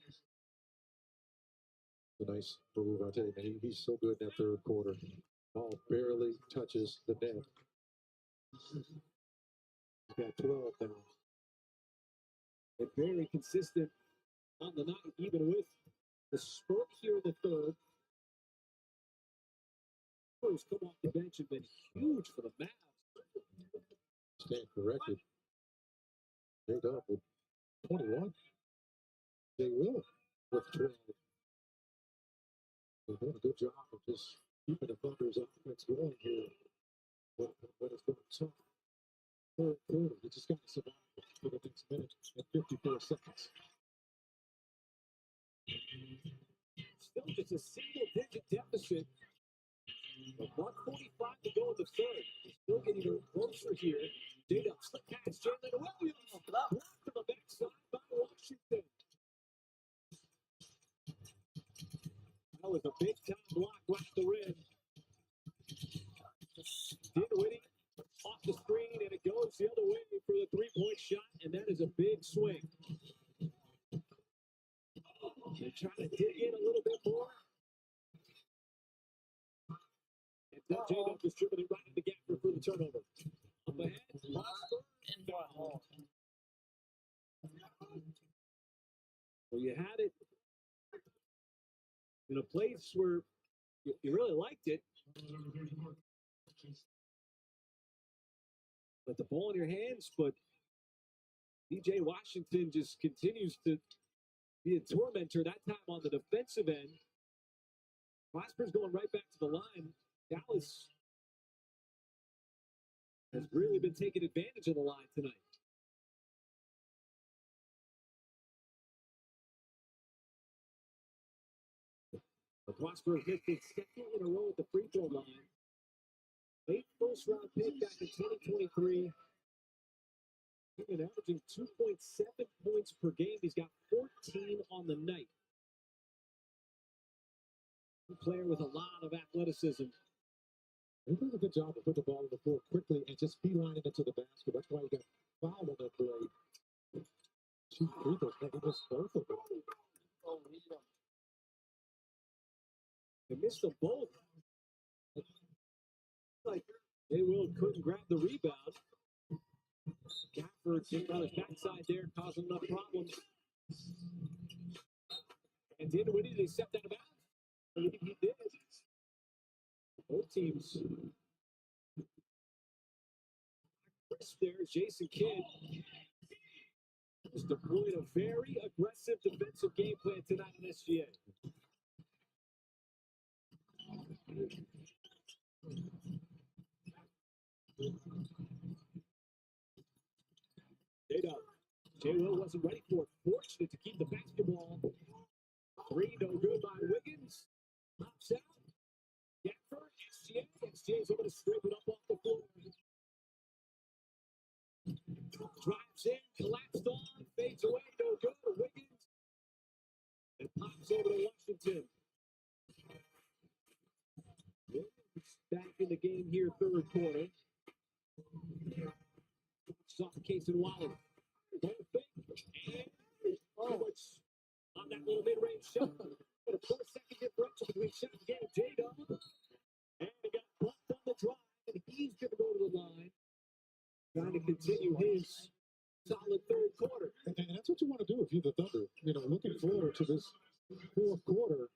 A nice move, I tell you, man. He's so good in that third quarter. Ball barely touches the net. He's got 12 now. And very consistent on the night, even with the spurt here in the third. Come off the bench have been huge for the Mavs. Stand corrected. J-Dub with 21. They will with 12. They're doing a good job of just keeping the Thunder's offense going here. But it's been a tough third quarter. You just got to survive for the next minute and 54 seconds. Still just a single-digit deficit. With 1:45 to go in the third. Still getting closer here. J-Dub slip pass. Jalen Williams. Blocked to the backside by Washington. That was a big-time block right at the rim. Dinwiddie off the screen, and it goes the other way for the three-point shot, and that is a big swing. They're trying to dig in a little bit more. And J-Dub distributed right into Gafford for the turnover. Up ahead, Prosper, and foul. Well, you had it in a place where you really liked it. But the ball in your hands, but DJ Washington just continues to be a tormentor, that time on the defensive end. Prosper's going right back to the line. Dallas has really been taking advantage of the line tonight. But Prosper has missed his second in a row at the free throw line. Late first-round pick back in 2023. He's been averaging 2.7 points per game. He's got 14 on the night. A player with a lot of athleticism. He does a good job of putting the ball on the floor quickly and just beelining it to the basket. That's why he got fouled on that play. Two free throws, he missed both of them. They missed them both. Like they couldn't grab the rebound. Gafford getting on his backside there, causing enough problems. And Dinwiddie, they stepped out of bounds. I think he did. Both teams. Crisp there, Jason Kidd is deploying a very aggressive defensive game plan tonight in SGA. J-Will wasn't ready for it. Fortunate to keep the basketball Three, no good by Wiggins. Pops out. Gafford, SGA's able to scrape it up off the floor. Drives in, collapsed on, fades away, no good. Wiggins. And pops over to Washington. Wiggins back in the game here, third quarter. Soft case and Wallace. And on that little mid-range shot. But a 4-second differential between shot and game. J-Dub. And he got blocked on the drive. And he's going to go to the line. Trying to continue his solid third quarter. And that's what you want to do if you're the Thunder. You know, looking forward to this fourth quarter.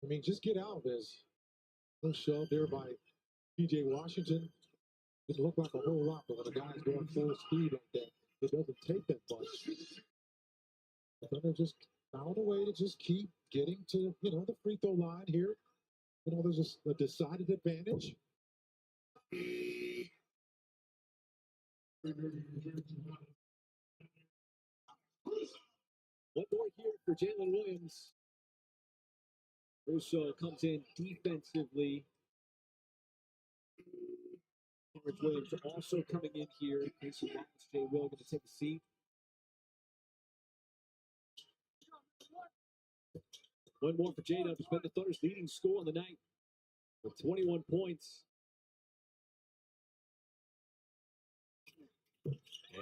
I mean, just get out. There's no shove there by P.J. Washington. Didn't look like a whole lot, but when a guy's going full speed like that, it doesn't take that much. The Thunder just found a way to just keep getting to, you know, the free throw line here. You know, there's just a decided advantage. One more here for Jalen Williams. Russo comes in defensively. Lawrence Williams also coming in here. Casey Wallace, Jay Will going to take a seat. One more for J-Dub, who's been the Thunder's leading scorer on the night with 21 points. And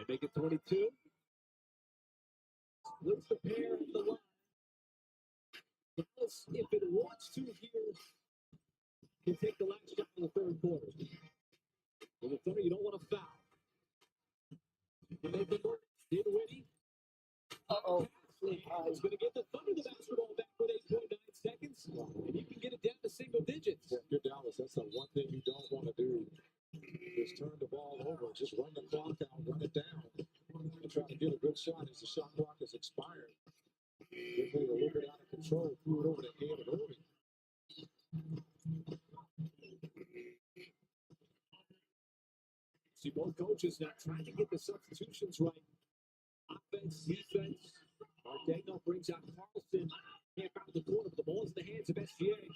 make it 22. Splits the pair at the line. Dallas, if it wants to here, can take the last shot in the third quarter. For the Thunder, you don't want to foul. Dinwiddie. Uh-oh. He's going to get the Thunder the basketball back with 8.9 seconds, and you can get it down to single digits. Yeah, you're Dallas. That's the one thing you don't want to do. Is turn the ball over. Just run the clock out, run it down, and try to get a good shot as the shot clock is expired. Get a little bit out of control, threw it over the head of Irving. See both coaches now trying to get the substitutions right. Offense, defense. Martegno brings out Carlson. Can't out the corner, but the ball's in the hands of SGA.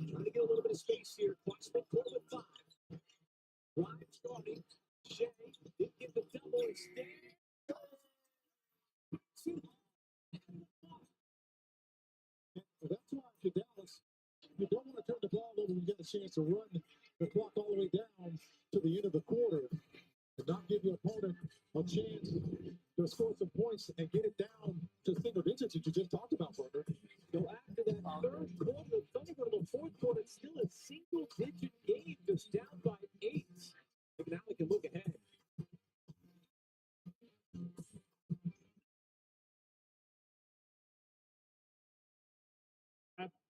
Trying to get a little bit of space here. Clock spent quarter with 5. Drive starting. Shea didn't get the double instead. That's why if you're Dallas, you don't want to turn the ball over when you get a chance to run the clock all the way down to the end of the quarter and not give your opponent a chance to score some points and get it down to single digits that you just talked about, Butler. So after that third quarter, the Thunder go to the fourth quarter. It's still a single-digit game, just down by 8. And now we can look ahead.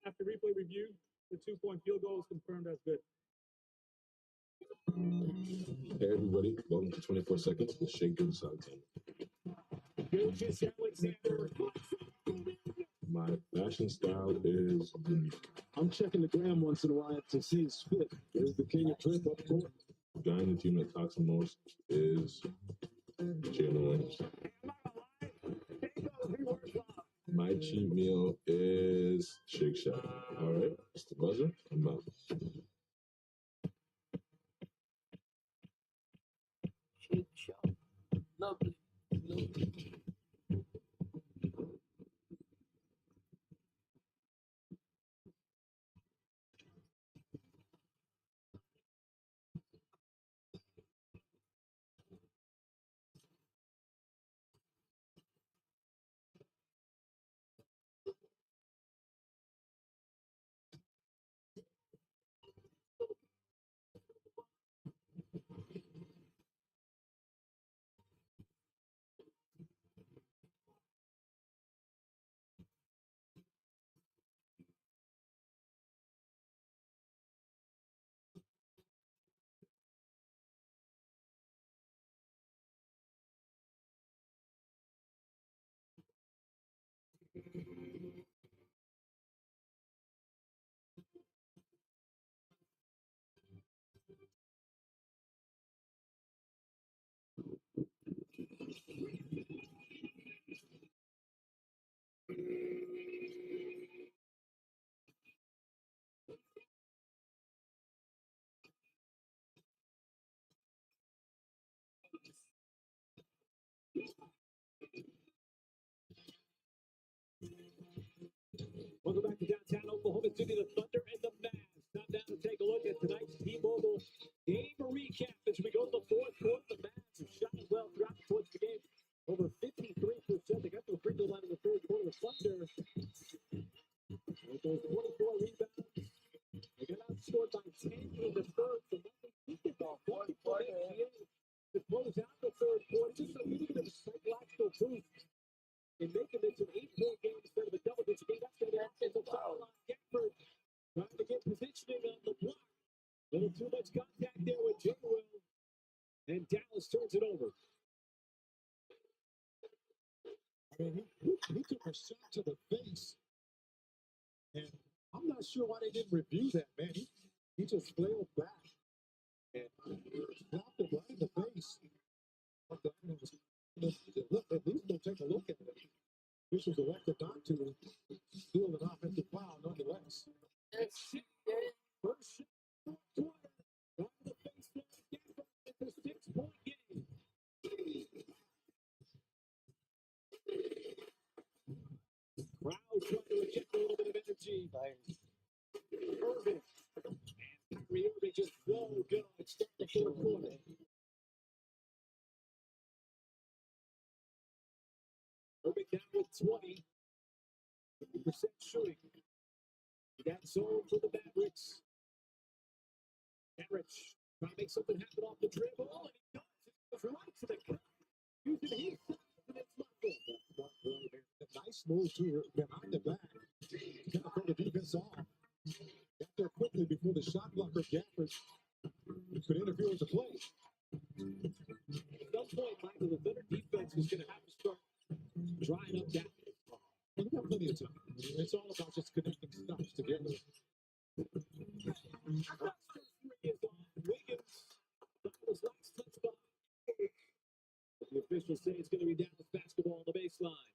After replay review, the 2-point field goal is confirmed as good. Hey everybody, welcome to 24 Seconds with Shea Gilside team. My fashion style is unique. I'm checking the gram once in a while to see his fit. Is the king of drip up court? The guy in the team that talks the most is Jalen Williams. My cheat meal is Shake Shack. All right, it's the buzzer. I'm out. Shake Shack. Lovely. City, the Thunder, and the Mavs. Time now to take a look at tonight's T-Mobile game recap as we go to the fourth quarter. The Mavs have shot well throughout the game. Over 53%. They got to the free throw line in the third quarter. The Thunder, with those 24 rebounds, they got outscored by 10 in the third. So nothing peaked off 1 point to close out the third quarter. Just a little bit of psychological boost in making this an 8-point game instead of a double-digit game. That's going to be the foul on Gafford. Trying to get positioning on the block. A little too much contact there with J. Will. And Dallas turns it over. I mean, he took a shot to the face. And I'm not sure why they didn't review that, man. He just flailed back and dropped it right in the face. Look, at least go take a look at it. Officials elected not to steal an offensive foul nonetheless. First shot, right in the face. It's a 6-point game. Crowd trying to inject a little bit of energy. Irving. And Kyrie Irving just so good on start the fourth quarter. Irving down with 20% shooting. That zone for the Mavericks. Mavericks trying to make something happen off the dribble. And he does. It goes right to the cup. Using his side, and it's Michael. Nice move too behind the back. Kind of throw the defense off. Got there quickly before the shot blocker Gafford could interfere with the play. At some point, Michael, the better defense is going to have to start drying up that. Well, you got plenty of time. It's all about just connecting stops together. Three is on Wiggins. That was last touchdown. The officials say it's going to be Dallas basketball on the baseline.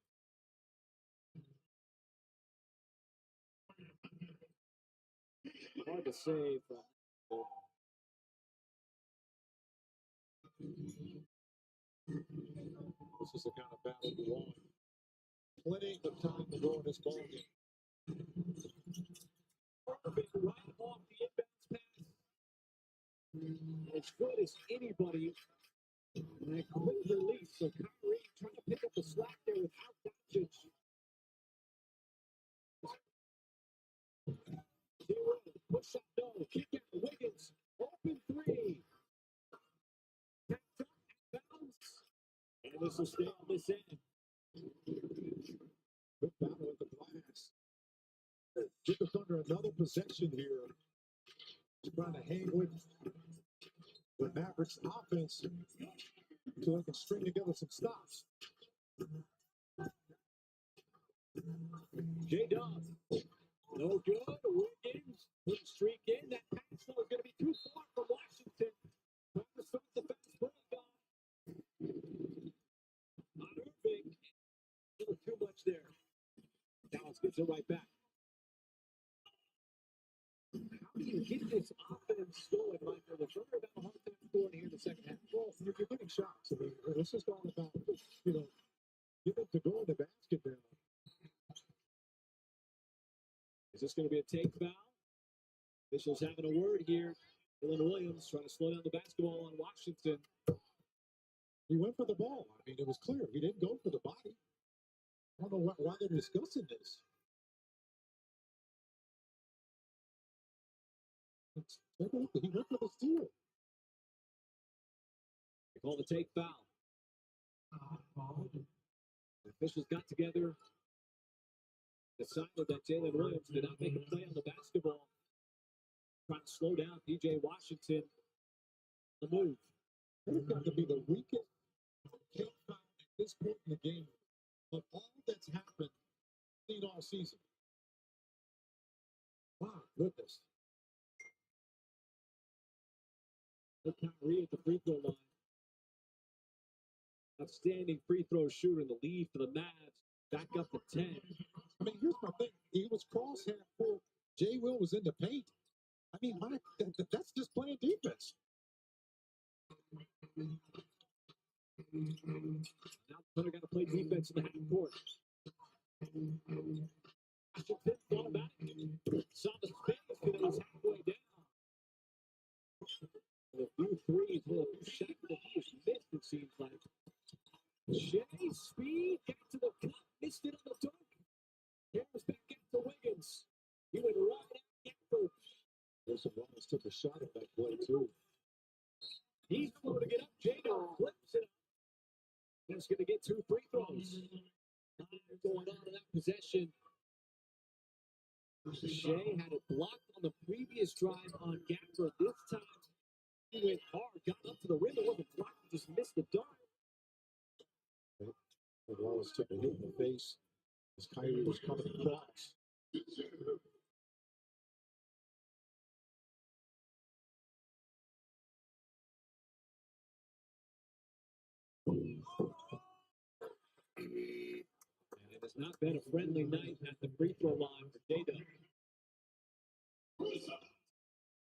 Hard to say. This is the kind of battle you want. Plenty of time to go in this ball game. Perfect right off the inbounds pass. As good as anybody. And a quick release. So Kyrie trying to pick up the slack there without Doncic. Push up, no. Kick out Wiggins. Open three. Tapped up, bounce. And this will stay on this end. Good battle with the glass. Give the Thunder another possession here. Trying to hang with the Mavericks offense so they can string together some stops. J-Dub. No good. Wiggins. Quick streak in. That pass though is going to be too far for Washington. Trying to start the fast break off. On Irving. A little too much there. Dallas gets it right back. How do you get this offense going, Michael? The Thunder have a hard time scoring here in the second half. Well, you're getting shots. I mean, it's just all about, getting to go in the basket now. Is this going to be a take foul? Officials having a word here. Dylan Williams trying to slow down the basketball on Washington. He went for the ball. I mean, it was clear. He didn't go for the body. I don't know why they're discussing this. He went for the steal. They call the take foul. The officials got together, decided that Jalen Williams did not make a play on the basketball. Trying to slow down PJ Washington. The move. It's got to be the weakest take foul at this point in the game of all that's happened all season. Wow, goodness. Look, Kyrie at the free throw line. Outstanding free throw shooter in the lead for the Mavs. Back up to 10. I mean, here's my thing. He was cross half court. J. Will was in the paint. I mean, that's just playing defense. Now Thunder got to play defense in the half court. Washington thought about it. Saw the space, and it was halfway down. And a few threes, well, a few shots that he has missed, it seems like. Shea, speed, got to the cup, missed it on the dunk. Harris back out to Wiggins. He went right at Gafford. Wilson Wallace took a shot at that play, too. He's slow to get up. Jado flips it up. He's going to get 2 free throws. Time going on in that possession. Shea had it blocked on the previous drive on Gafford. This time, he went hard, got up to the rim. It wasn't blocked, just missed the dunk. Wallace took a hit in the face as Kyrie was coming across. And it has not been a friendly night at the free throw line for Jada.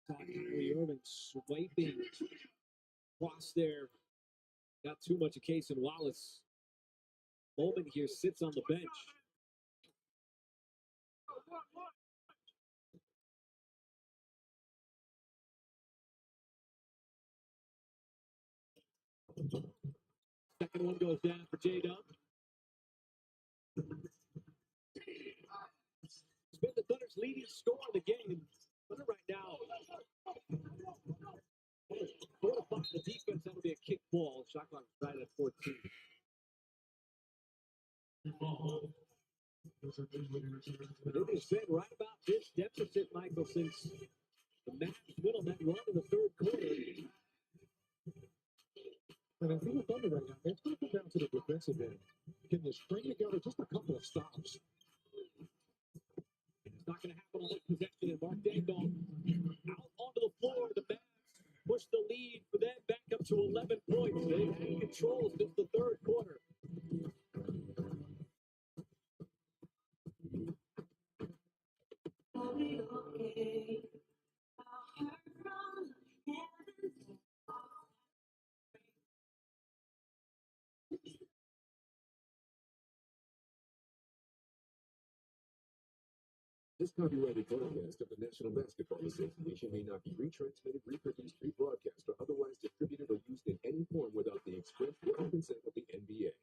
Kyrie Irving swiping across there. Got too much of Case and Wallace. Bowman here sits on the bench. Second one goes down for J-Dub. It's been the Thunder's leading scorer in the game. Thunder right now. Fortify the defense. That'll be a kick ball. Shot clock right at 14. But it has been right about this deficit, Michael, since the Mavericks went on that run in the third quarter. And I think with Thunder right now, it's going to come down to the defensive end. Can you string together just a couple of stops? It's not going to happen on this possession. And Mark Daigneault out onto the floor. The Mavs push the lead for them back up to 11 points. They've had control since the third quarter. This copyrighted broadcast of the National Basketball Association may not be retransmitted, reproduced, rebroadcast, or otherwise distributed or used in any form without the express written consent of the NBA.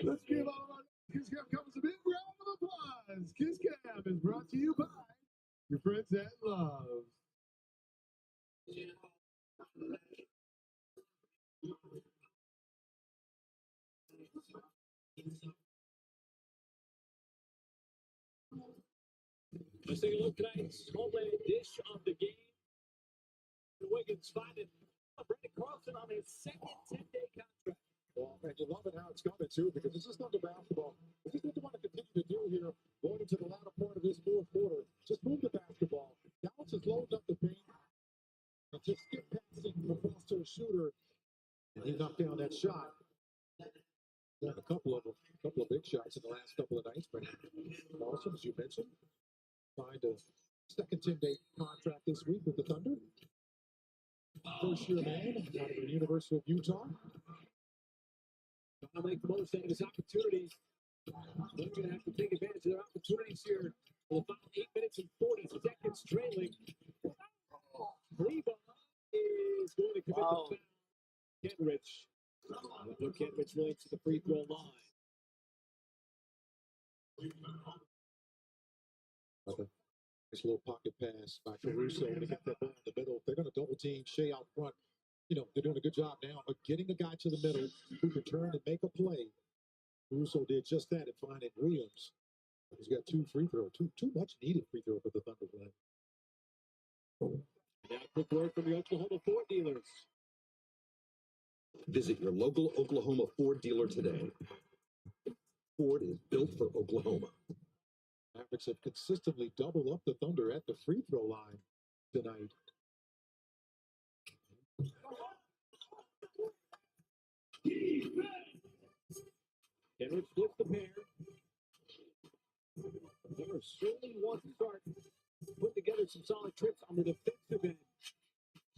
Let's give all our Kiss Cam comes a big round of applause. Kiss Cam is brought to you by your friends at Love. Let's take a look tonight's homeland dish of the game. Wiggins finding Brandon Carlson on his second 10-day contract. Well, and you love it how it's coming, too, because this is not the basketball. This is what they want to continue to do here going into the latter part of this fourth quarter. Just move the basketball. Dallas is loading up the paint and just skip passing across to a shooter. And he knocked down that shot. Got a couple of big shots in the last couple of nights. But Carlson, as you mentioned, signed a second 10-day contract this week with the Thunder. First-year man out of the University of Utah. Trying to make the most out of his opportunities. They're going to have to take advantage of their opportunities here for the final 8 minutes and 40 seconds trailing. Leva is going to commit the foul. Kenrich. Look, Kenrich Williams to the free throw line. Okay. Nice little pocket pass by Caruso to get that ball in the middle. They're going to double team Shea out front. You know, they're doing a good job now of getting a guy to the middle who can turn and make a play. Caruso did just that at finding Williams. He's got two free throws, too much needed free throw for the Thunder tonight. Now, quick word from the Oklahoma Ford dealers. Visit your local Oklahoma Ford dealer today. Ford is built for Oklahoma. Mavericks have consistently doubled up the Thunder at the free throw line tonight. Kenrich splits the pair. Thunder certainly wants to start putting together some solid trips on the defensive end.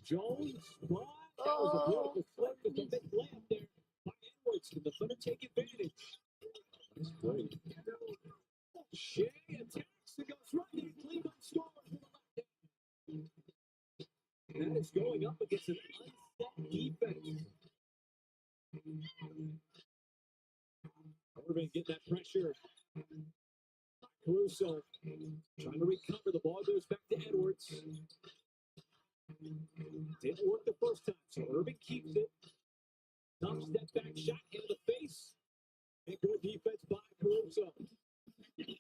Jones, but that was a beautiful slip with a big layup there by Edwards. Can the Thunder take advantage? Nice play. Shea attacks and goes right in. Cleveland scores with a left hand. That is going up against an unset defense. Irving getting that pressure. Caruso trying to recover. The ball goes back to Edwards. Didn't work the first time, so Irving keeps it. Tough step back shot into the face. And good defense by Caruso. Data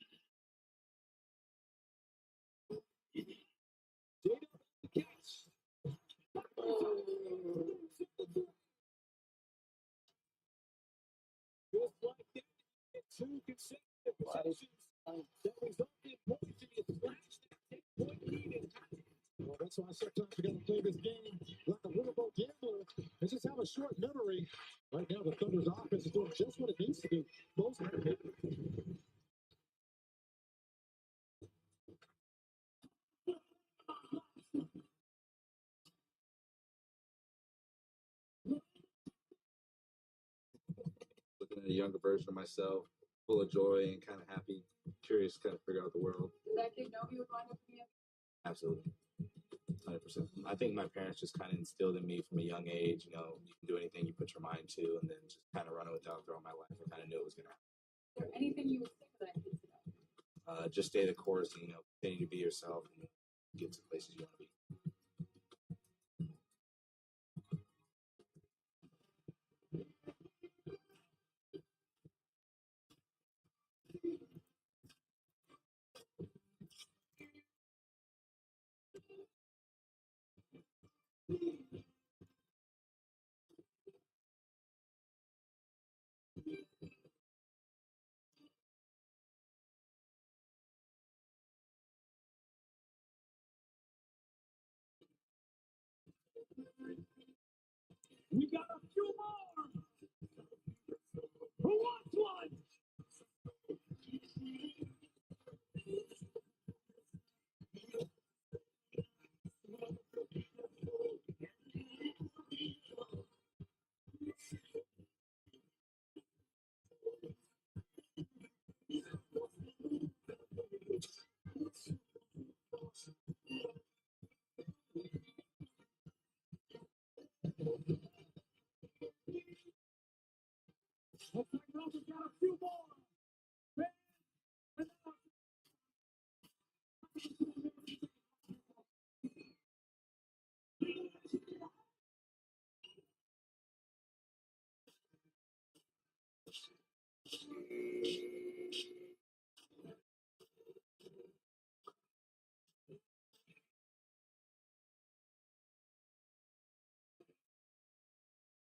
the catch. Just like that, two consecutive possessions that result in points to get thrashed and 10-point lead in half. Well, that's why sometimes you got to play this game like a riverboat gambler and just have a short memory. Right now, the Thunder's offense is doing just what it needs to do. Most of it. Looking at a younger version of myself, full of joy and kind of happy, curious to kind of figure out the world. Did that kid know he was going up to be a Absolutely. 100%. I think my parents just kind of instilled in me from a young age, you know, you can do anything you put your mind to, and then just kind of run it without throughout my life. I kind of knew it was going to happen. Is there anything you would say to that kid today? Just stay the course and, you know, continue to be yourself and get to places you want to be. We got a few more. Who wants one? Looks like Rose's got a few more.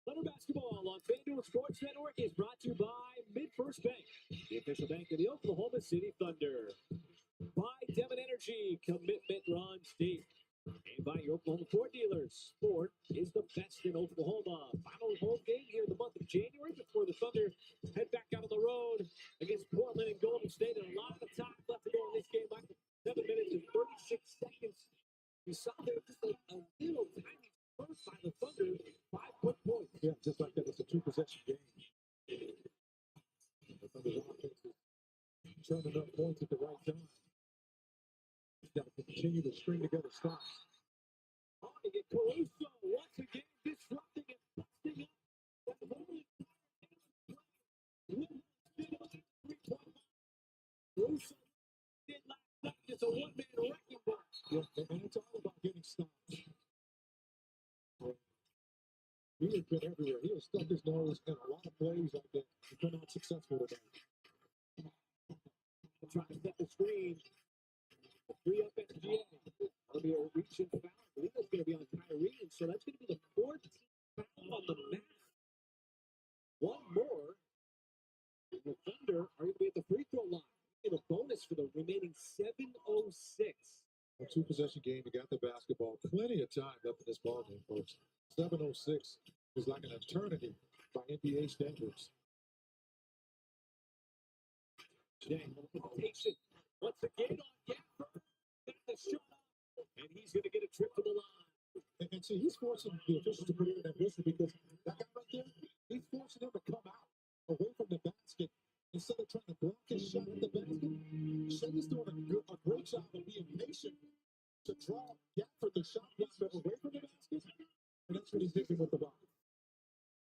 Thunder basketball on FanDuel Sports Network is brought to you by MidFirst Bank, the official bank of the Oklahoma City Thunder. By Devon Energy, commitment runs deep. And by your Oklahoma Ford dealers. Ford is the best in Oklahoma. Final home game here in the month of January before the Thunder head back out on the road against Portland and Golden State. And a lot of time left to go in this game. Michael, 7 minutes and 36 seconds. You saw there just a little tiny burst by the Thunder. 5 quick points. Yeah, just like that. It's a 2-possession game. The Thunder's offense is turning up points at the right time. He's got to continue to string together stops. On to get Caruso once again disrupting and busting up. Caruso did last night. It's a one-man wrecking ball. Yeah, and it's all about getting stops. He has been everywhere. He has stuck his nose in a lot of plays like that. He's been out successful today. Trying to set the screen. Three up at GA. That'll be a reach and foul. I believe that's going to be on Kyrie, and so that's going to be the 14th foul on the match. One more. The Thunder are going to be at the free throw line. Get a bonus for the remaining 7:06. A two-possession game. You got the basketball. Plenty of time left in this ballgame, folks. 7:06 is like an eternity by NBA standards. Jang, hesitation. Once again on Gaffer. Got the shot off, and he's going to get a trip to the line. And see, he's forcing the officials to put in that whistle because that guy right there, he's forcing him to come out away from the basket instead of trying to block his shot at the basket. Shay's doing a great job of being patient to draw Gafford the shot blocker away from the basket, and that's what he's doing with the ball.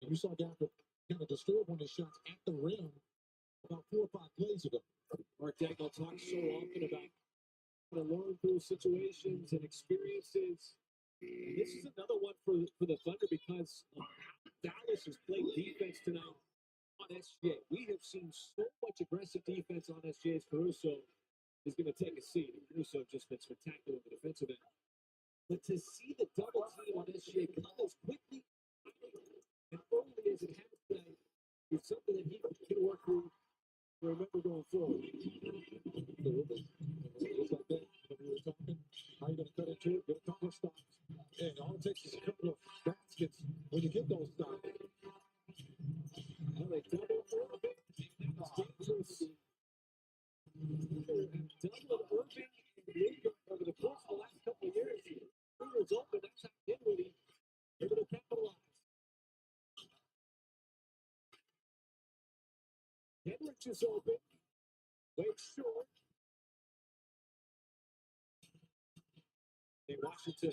And you saw Gafford kind of disturb one of his shots at the rim about 4 or 5 plays ago. Mark Dagnall talks so often about how to learn through situations and experiences. And this is another one for the Thunder because of how Dallas has played defense tonight on SGA. We have seen so much aggressive defense on SGA's. Caruso is going to take a seat. And Caruso just been spectacular in the defensive end. But to see the double team on SGA come as quickly and early as it has tonight is something that he can work through. Remember going forward. Just like that, when we were talking, how you going to cut into it? Get a couple of stops. And all it takes is a couple of baskets when you get those stops. Well, they double Irving. That was dangerous. Double Irving and Luka over the course of the last couple of years. Fingers open. That's how Dinwiddie able to capitalize. Henrich is open. Wait short. Hey, Washington.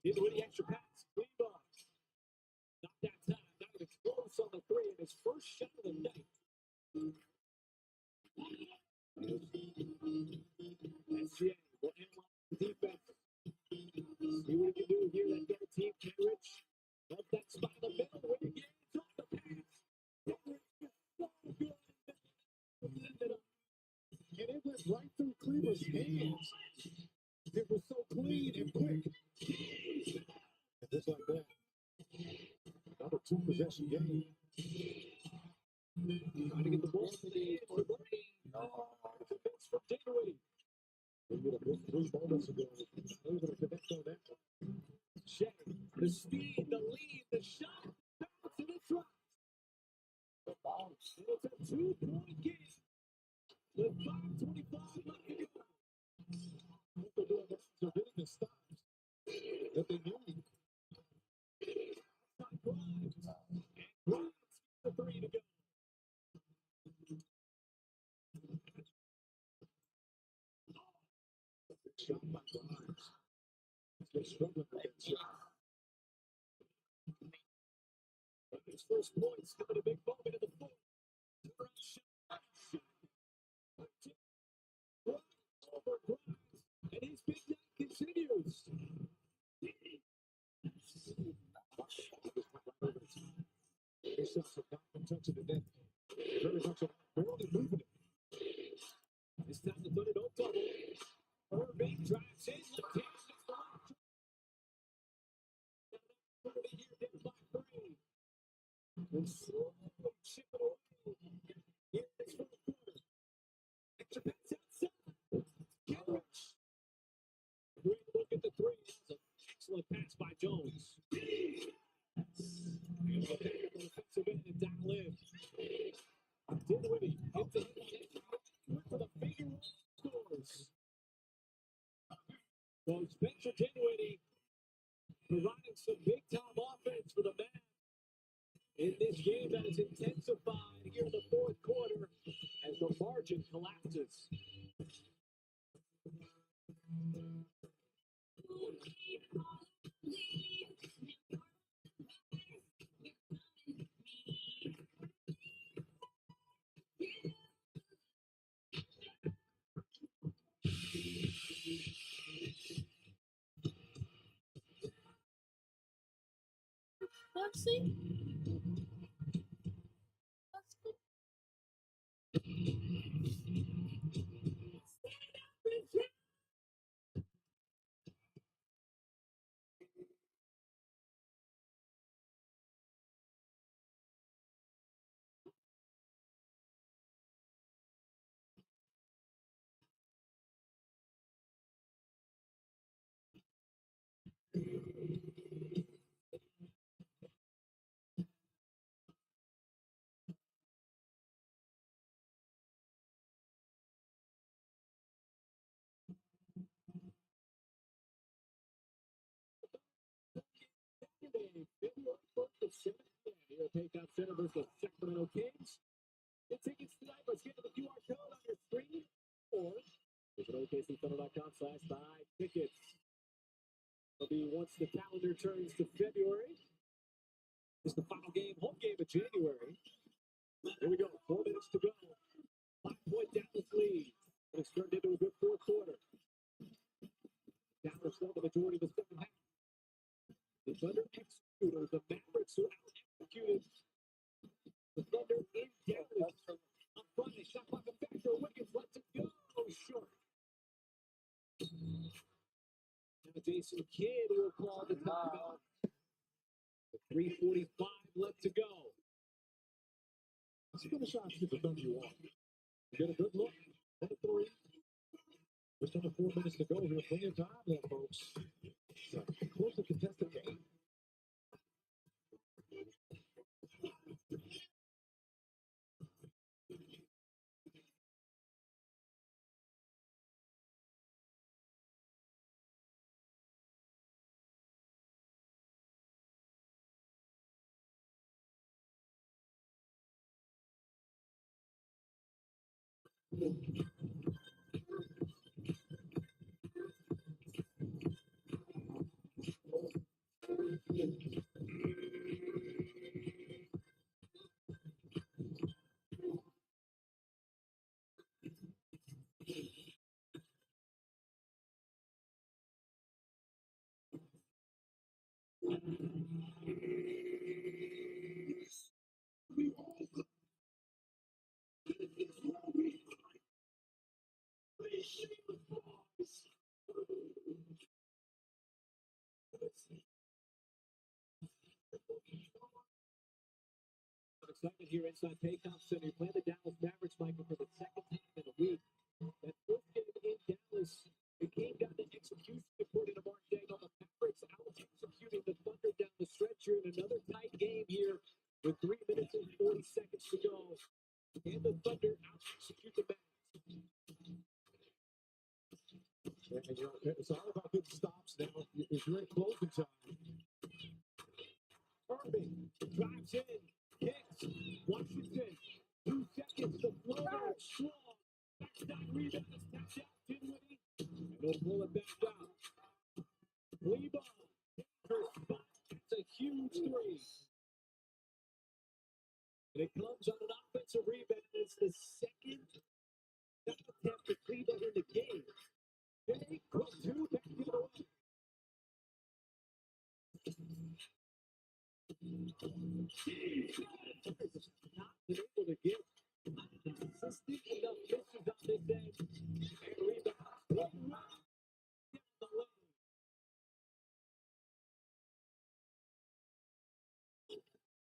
Dinwiddie extra pass. Clean ball. Not that time. Not even close on the three in his first shot of the night. SGA will analyze the defense. See what he can do here. That double team. Henrich. Love that spot in the middle. When he gets off the pass. Henrich is so good. And it went right through Cleaver's hands. It was so clean and quick. And just like that, another two-possession game. Trying to get the ball to the end. It's a miss from Dinwiddie. They would have missed 3 moments ago. Able to connect on that one. Shea, the speed, the lead, the shot, bounce, and it's right. The bounce. And it's a 2-point game. With 5:25 left to go. What they're doing is they're getting the stops that they need. Grimes. And Grimes the 3 to go. Shot by Grimes. They're struggling with that shot. His first points coming a big moment in the fourth. Over Grimes. And his big night continues. His shots have not been touching the net. Very much barely moving it. This time the Thunder don't double. Irving drives in. Left hand is the left. Here, hit by 3. And slowly chip it away. Here it is from the corner. Extra pass outside. Henrich. Great look at the 3. That's an excellent pass by Jones. And the defensive end and dial in. Dinwiddie hits the hit for the finger scores. So Spencer Dinwiddie providing some big-time offense for the Mavs in this game that is intensified here in the fourth quarter as the margin collapses. Pepsi? Here, Paycom Center versus the Sacramento Kings. Get tickets tonight by scanning the QR code on your screen or visit OKCThunder.com/buy tickets. It'll be once the calendar turns to February. It's the final game, home game of January. Here we go, 4 minutes to go. 5-point Dallas lead. And it's turned into a good fourth quarter. Dallas won the majority of the second half. The Thunder executed. The Mavericks who out-executed the Thunder in Dallas. Up front, a shot clock factor. Wiggins lets it go. Short. Now Jason Kidd will call the timeout. 3:45 left to go. Let's get a shot to the Thunder you want. You get a good look. 1-3. Just under 4 minutes to go here. Plenty of time there, folks. Close the contested game. Excitement here inside Paycom Center. You play the Dallas Mavericks, Michael, for the second time in a week. That first game in Dallas, the game got the execution according to Mark Dang on the Mavericks out executing the Thunder down the stretch here in another tight game here with 3 minutes and 40 seconds to go. And the Thunder out execute the Mavs. And, you know, it's all about getting stops now. If you're in closing time. Irving drives in, kicks, Washington, 2 seconds, the floater, strong, backside rebound, is tapped out, Dinwiddie, and they'll pull it back down. Lebo, her spot, it's a huge three. And it comes on an offensive rebound, it's the second attempt for Cleveland in the game. They quick two, back to the away. Not been able to get consistent enough misses on this end. And rebound. Down the lane.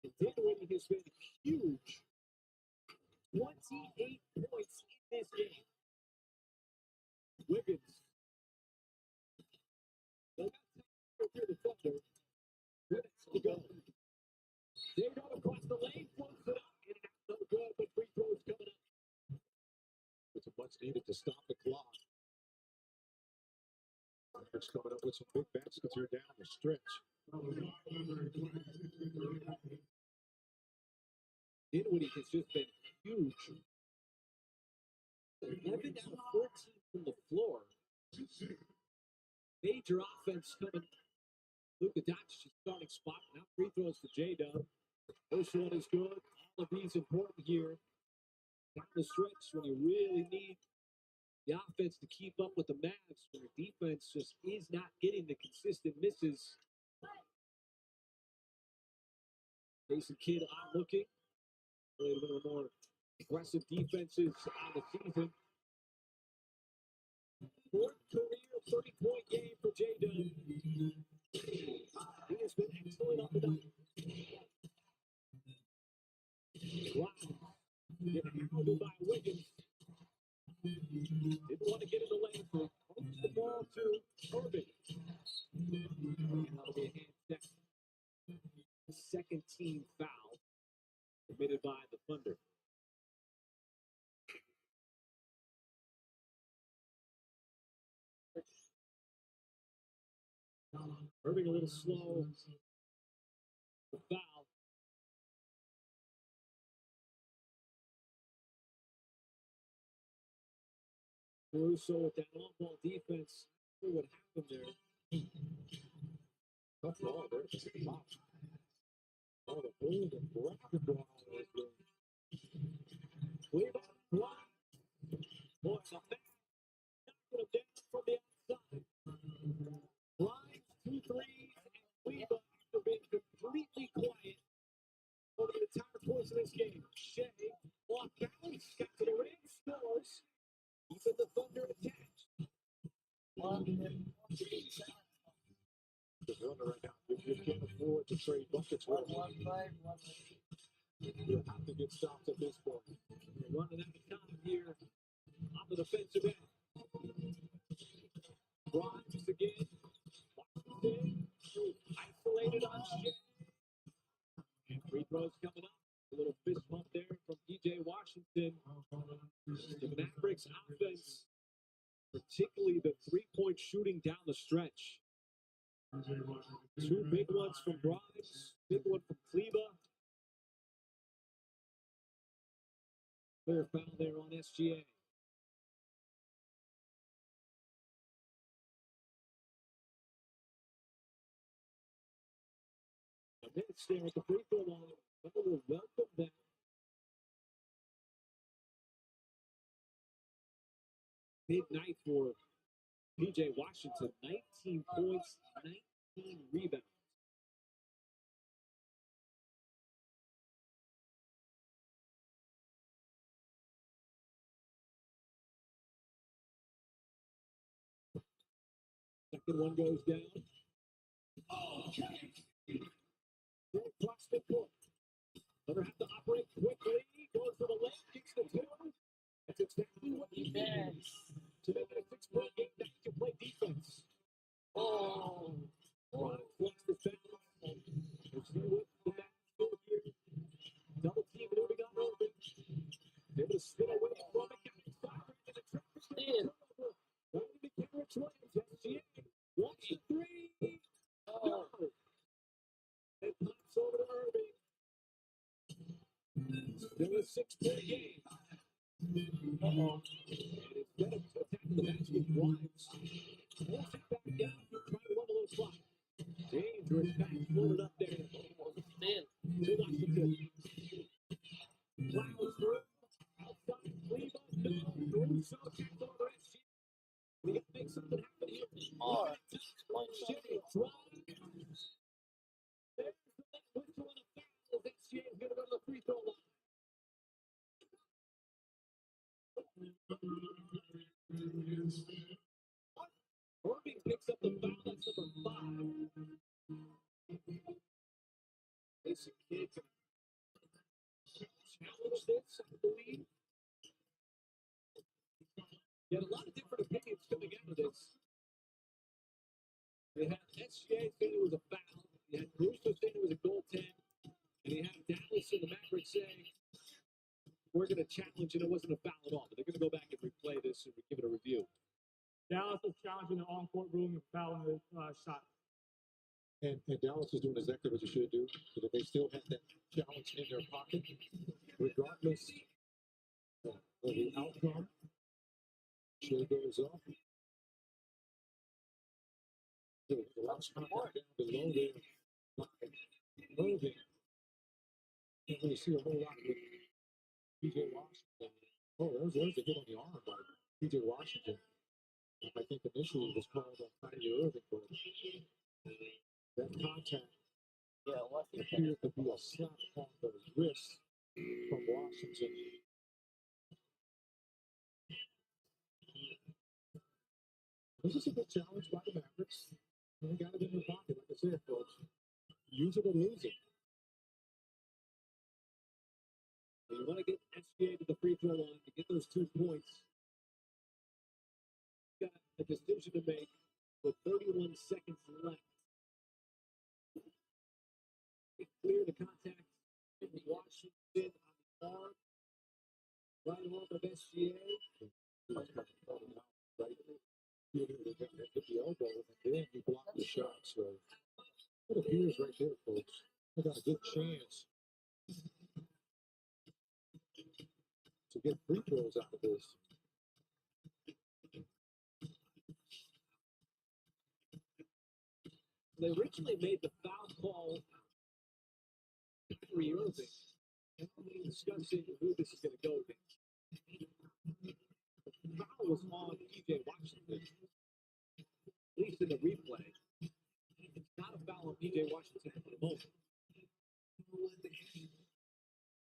And Dinwiddie has been huge. 28 points in this game. Wiggins. They got through the Thunder. Minutes to go. They go across the lane, floats it up, and it's no good, but free throws coming up. It's much needed to stop the clock. Mavericks coming up with some big baskets here down the stretch. Dinwiddie has just been huge. 11 out of 14 from the floor. Major offense coming. Luka Doncic starting spot. Now free throws for J-Dub. First one is good. All of these important here. Down the stretch when you really need the offense to keep up with the Mavs, when the defense just is not getting the consistent misses. Jason Kidd on looking. A little more aggressive defenses on the season. Fourth career 30-point game for J-Dub. He has been excellent on the night. Wow. Getting hounded by Wiggins. Didn't want to get in the lane, so punched the ball to Irving. That'll be a hand check. Second team foul committed by the Thunder. Irving a little slow. The foul. Caruso with that on-ball defense. See what happened there. Tough ball there. Wow. Oh, the boom and grab the ball. Cleveland block. Boy, the man knocking him down from the outside. Blinds 2 threes, and Cleveland, after being completely quiet over the entire course of this game. Shea, off balance, got to the ring, scores. Keeping the Thunder attached. The Thunder right now, you can't afford to trade buckets with them. You have to get stopped at this point. They're running out of time here on the defensive end. Grimes again. Washington isolated on Shea. And free throws coming up. A little fist bump there from DJ Washington. The Mavericks offense, particularly the three-point shooting down the stretch. 2 big ones from Grimes, big one from Kleba. Clear foul there on SGA. A minute there at the free throw line. Thunder will welcome that. Big night for PJ Washington. 19 points, 19 rebounds. Second one goes down. Across the court. Thunder have to operate quickly. Goes for the left, kicks the 2. That's exactly what he needs to make it a 6-point game. Now you can play defense. Oh, Ron flips the foul. Let's see what the Mavericks do here. Double team moving on over. They're going to spin away from it. Got inside into the traffic. Right into Garrett Williams. SGA. Wants the 3. No. It pops over to Irving. Still a 6-point game. And instead of attacking the basket, Grimes pulls it back down. Try to run a little clock. Dangerous back floated up there. To Washington. Plows through. Outside. Cleveland. No. Caruso checks over SG. We got to make something happen here. Shea drives. There's the whistle and a foul. SGA is going to go to the free throw line. Irving picks up the foul. That's number 5. Jason Kidd challenge this, I believe. You had a lot of different opinions coming out of this. You had SGA saying it was a foul. You had Caruso saying it was a goaltend. And you had Dallas and the Mavericks saying, we're going to challenge and it wasn't a foul at all. But they're going to go back and replay this and give it a review. Dallas was challenging the on-court ruling of fouling the shot. And Dallas is doing exactly what you should do, so that they still have that challenge in their pocket, regardless of the outcome. Shea goes up. The last shot down below there. Irving. Can't really see a whole lot with PJ Washington. Oh, there's a hit on the arm by PJ Washington. I think initially it was called on Kyrie Irving, but that contact appeared to be a slap on the wrist from Washington. This is a good challenge by the Mavericks. They got it in their pocket, like I said, folks. Use it or lose it. You want to get SGA to the free throw line to get those 2 points. Got a decision to make with 31 seconds left. It's clear the contact in Washington on the arm. Right arm of SGA. Right? Hit the elbow, and then he blocked the shot. So it appears right there, folks. They got a good chance to get free throws out of this. They originally made the foul call to Kyrie Irving. And we're discussing who this is going to go against. The foul was on PJ Washington, at least in the replay. It's not a foul on PJ Washington at the moment.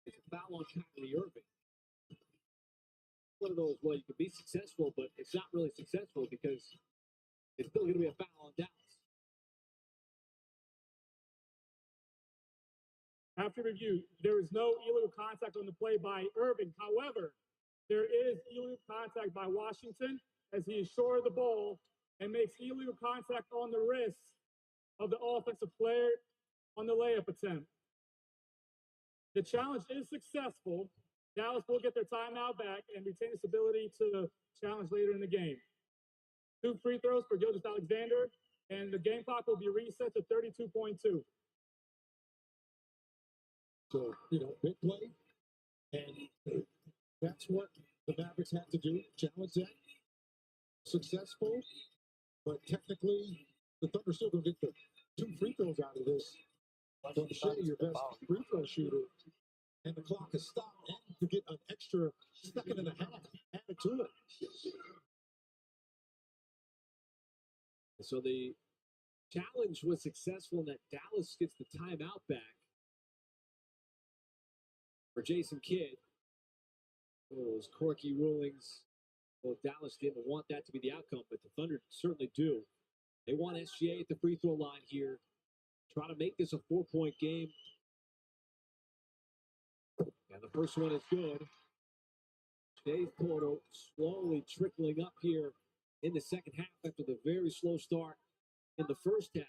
It's a foul on Kyrie Irving. One of those, well, you can be successful, but it's not really successful because it's still going to be a foul on Dallas. After review, there is no illegal contact on the play by Irving. However, there is illegal contact by Washington as he is short of the ball and makes illegal contact on the wrist of the offensive player on the layup attempt. The challenge is successful. Dallas will get their timeout back and retain its ability to challenge later in the game. 2 free throws for Gilgeous-Alexander, and the game clock will be reset to 32.2. So, big play. And that's what the Mavericks had to do. Challenge that. Successful. But technically, the Thunder's still going to get the 2 free throws out of this. Don't Shea, your best free throw shooter. And the clock is stopped. And you get an extra second and a half added to it. So the challenge was successful in that Dallas gets the timeout back for Jason Kidd. Those quirky rulings. Well, Dallas didn't want that to be the outcome, but the Thunder certainly do. They want SGA at the free throw line here. Try to make this a 4-point game. And the first one is good. Shay's total slowly trickling up here in the second half after the very slow start in the first half.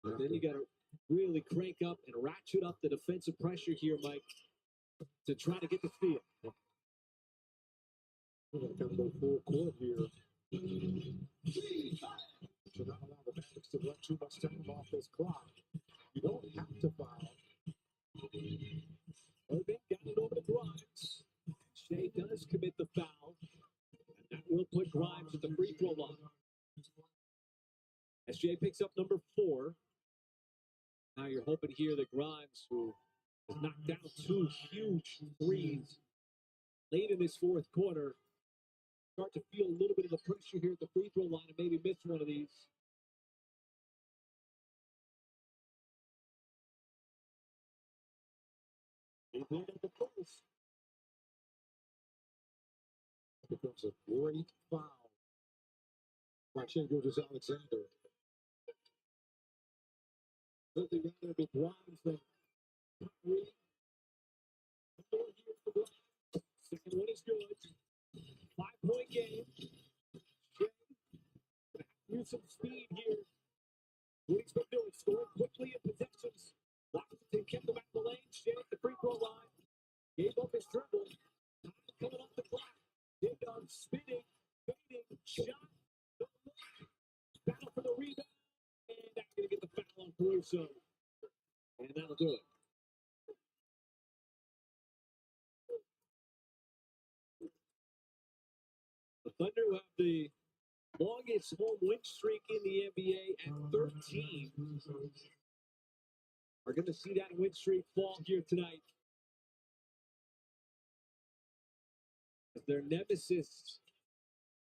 But then you got to really crank up and ratchet up the defensive pressure here, Mike, to try to get the steal. We're going to go full court here. To not allow the Mavericks to run too much time off this clock. You don't have to foul. Irving got it over to Grimes. Shea does commit the foul, and that will put Grimes at the free throw line. SGA picks up number 4. Now you're hoping here that Grimes, who has knocked down 2 huge threes late in this fourth quarter, start to feel a little bit of the pressure here at the free throw line and maybe miss one of these. He played at the post. Becomes a great foul by Shea Gilgeous-Alexander. Something rather be Grimes than Kyrie. Second one is good. 5-point game. Use some speed here. What he's been doing, scoring quickly in possessions. Washington kept him at the lane. Shea at the free throw line. Gave up his dribble. Time coming off the clock. Dig on, spinning, fading, shot. Caruso. And that'll do it. The Thunder have the longest home win streak in the NBA at 13. Are going to see that win streak fall here tonight. As their nemesis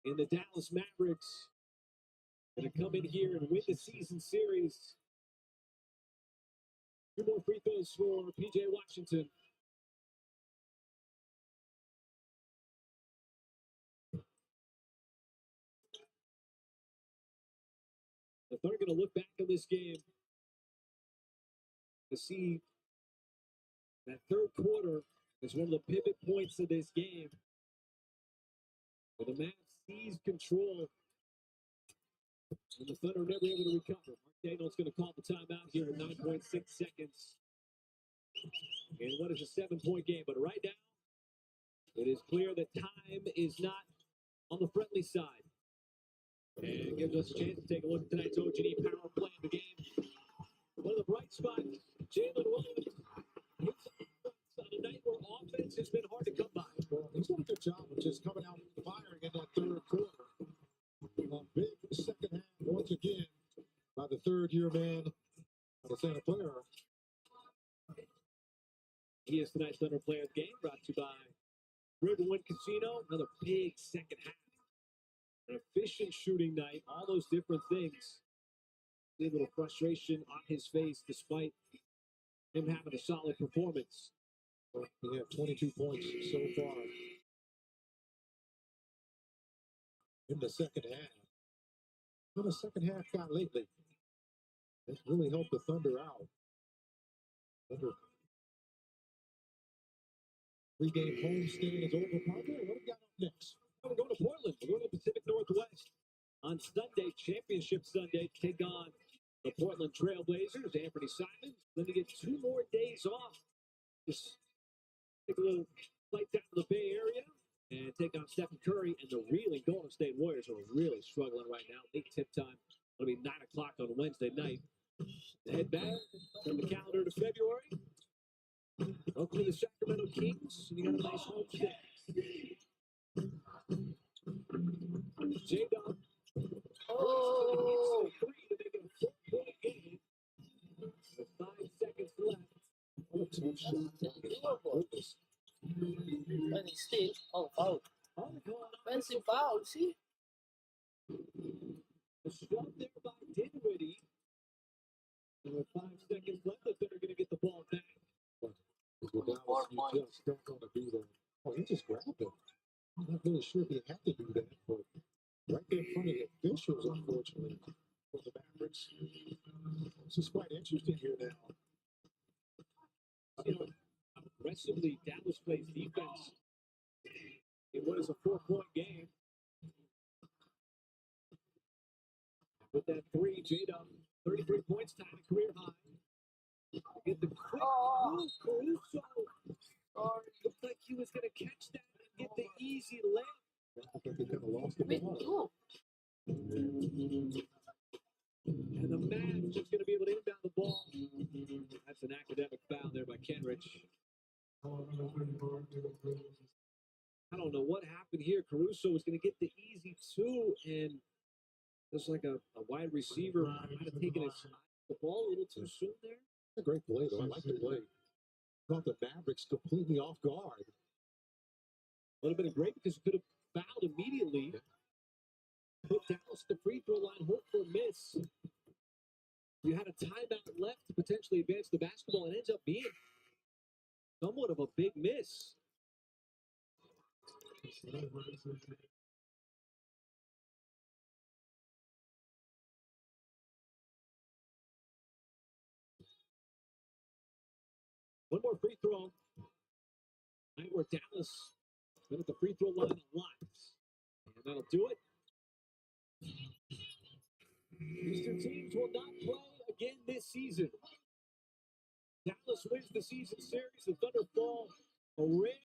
in the Dallas Mavericks going to come in here and win the season series. 2 more free throws for P.J. Washington. The Thunder going to look back on this game to see that third quarter is one of the pivot points of this game. Where the Mavs seize control, and the Thunder never able to recover. Mark Daniels going to call the timeout here with 9.6 seconds. And what is a 7-point game? But right now, it is clear that time is not on the friendly side. And it gives us a chance to take a look at tonight's OG&E power play of the game. One of the bright spots, Jalen Williams. On a night where offense has been hard to come by. Well, he's done a good job of just coming out firing in that third quarter. A big second half once again by the third-year man of the Santa Clara. He is tonight's Thunder Player of the Game, brought to you by Riverwind Casino. Another big second half. An efficient shooting night, all those different things. A little frustration on his face despite him having a solid performance. He had 22 points so far in the second half. Been a second half guy lately. It's really helped the Thunder out. Thunder 3-game homestand is over. Parker, what do we got up next? We're going to Portland. We're going to the Pacific Northwest. On Sunday, Championship Sunday, take on the Portland Trailblazers. Anthony Simons going to get 2 more days off. Just take a little flight down to the Bay Area and take on Stephen Curry. And the reeling Golden State Warriors are really struggling right now. Late tip time. It'll be 9 o'clock on Wednesday night. Head back from the calendar to February. Welcome to the Sacramento Kings. And you got a nice home stay. J-Dub. Oh! 3 to make it a 4-point game. With 5 seconds left. What a tough shot. And he's still foul. Offensive foul, see? The shot there by Dinwiddie. And with 5 seconds left, they're going to get the ball back. You just don't want to do that. Oh, he just grabbed it. I'm not really sure if he had to do that, but right there in front of the officials, unfortunately, for the Mavericks. This is quite interesting here now. You know, aggressively Dallas plays defense in what is a 4-point game. With that 3, J-Dub, 33 points, tied a career high. Get the quick move, Caruso. Looked like he was going to catch that and get the easy layup. I think they kind of lost the ball. And the Mavs just going to be able to inbound the ball. That's an academic foul there by Kenrich. I don't know what happened here. Caruso was going to get the easy 2, and just like a wide receiver might have taken the ball a little too soon there. A great play, though. I like the play. Caught the Mavericks completely off guard. Would have been great because he could have fouled immediately. Put Dallas at the free throw line, hope for a miss. You had a timeout left to potentially advance the basketball, and ends up being somewhat of a big miss. One more free throw. Night where Dallas been at the free throw line a lot. And that'll do it. These two teams will not play again this season. Dallas wins the season series. The Thunder fall a rare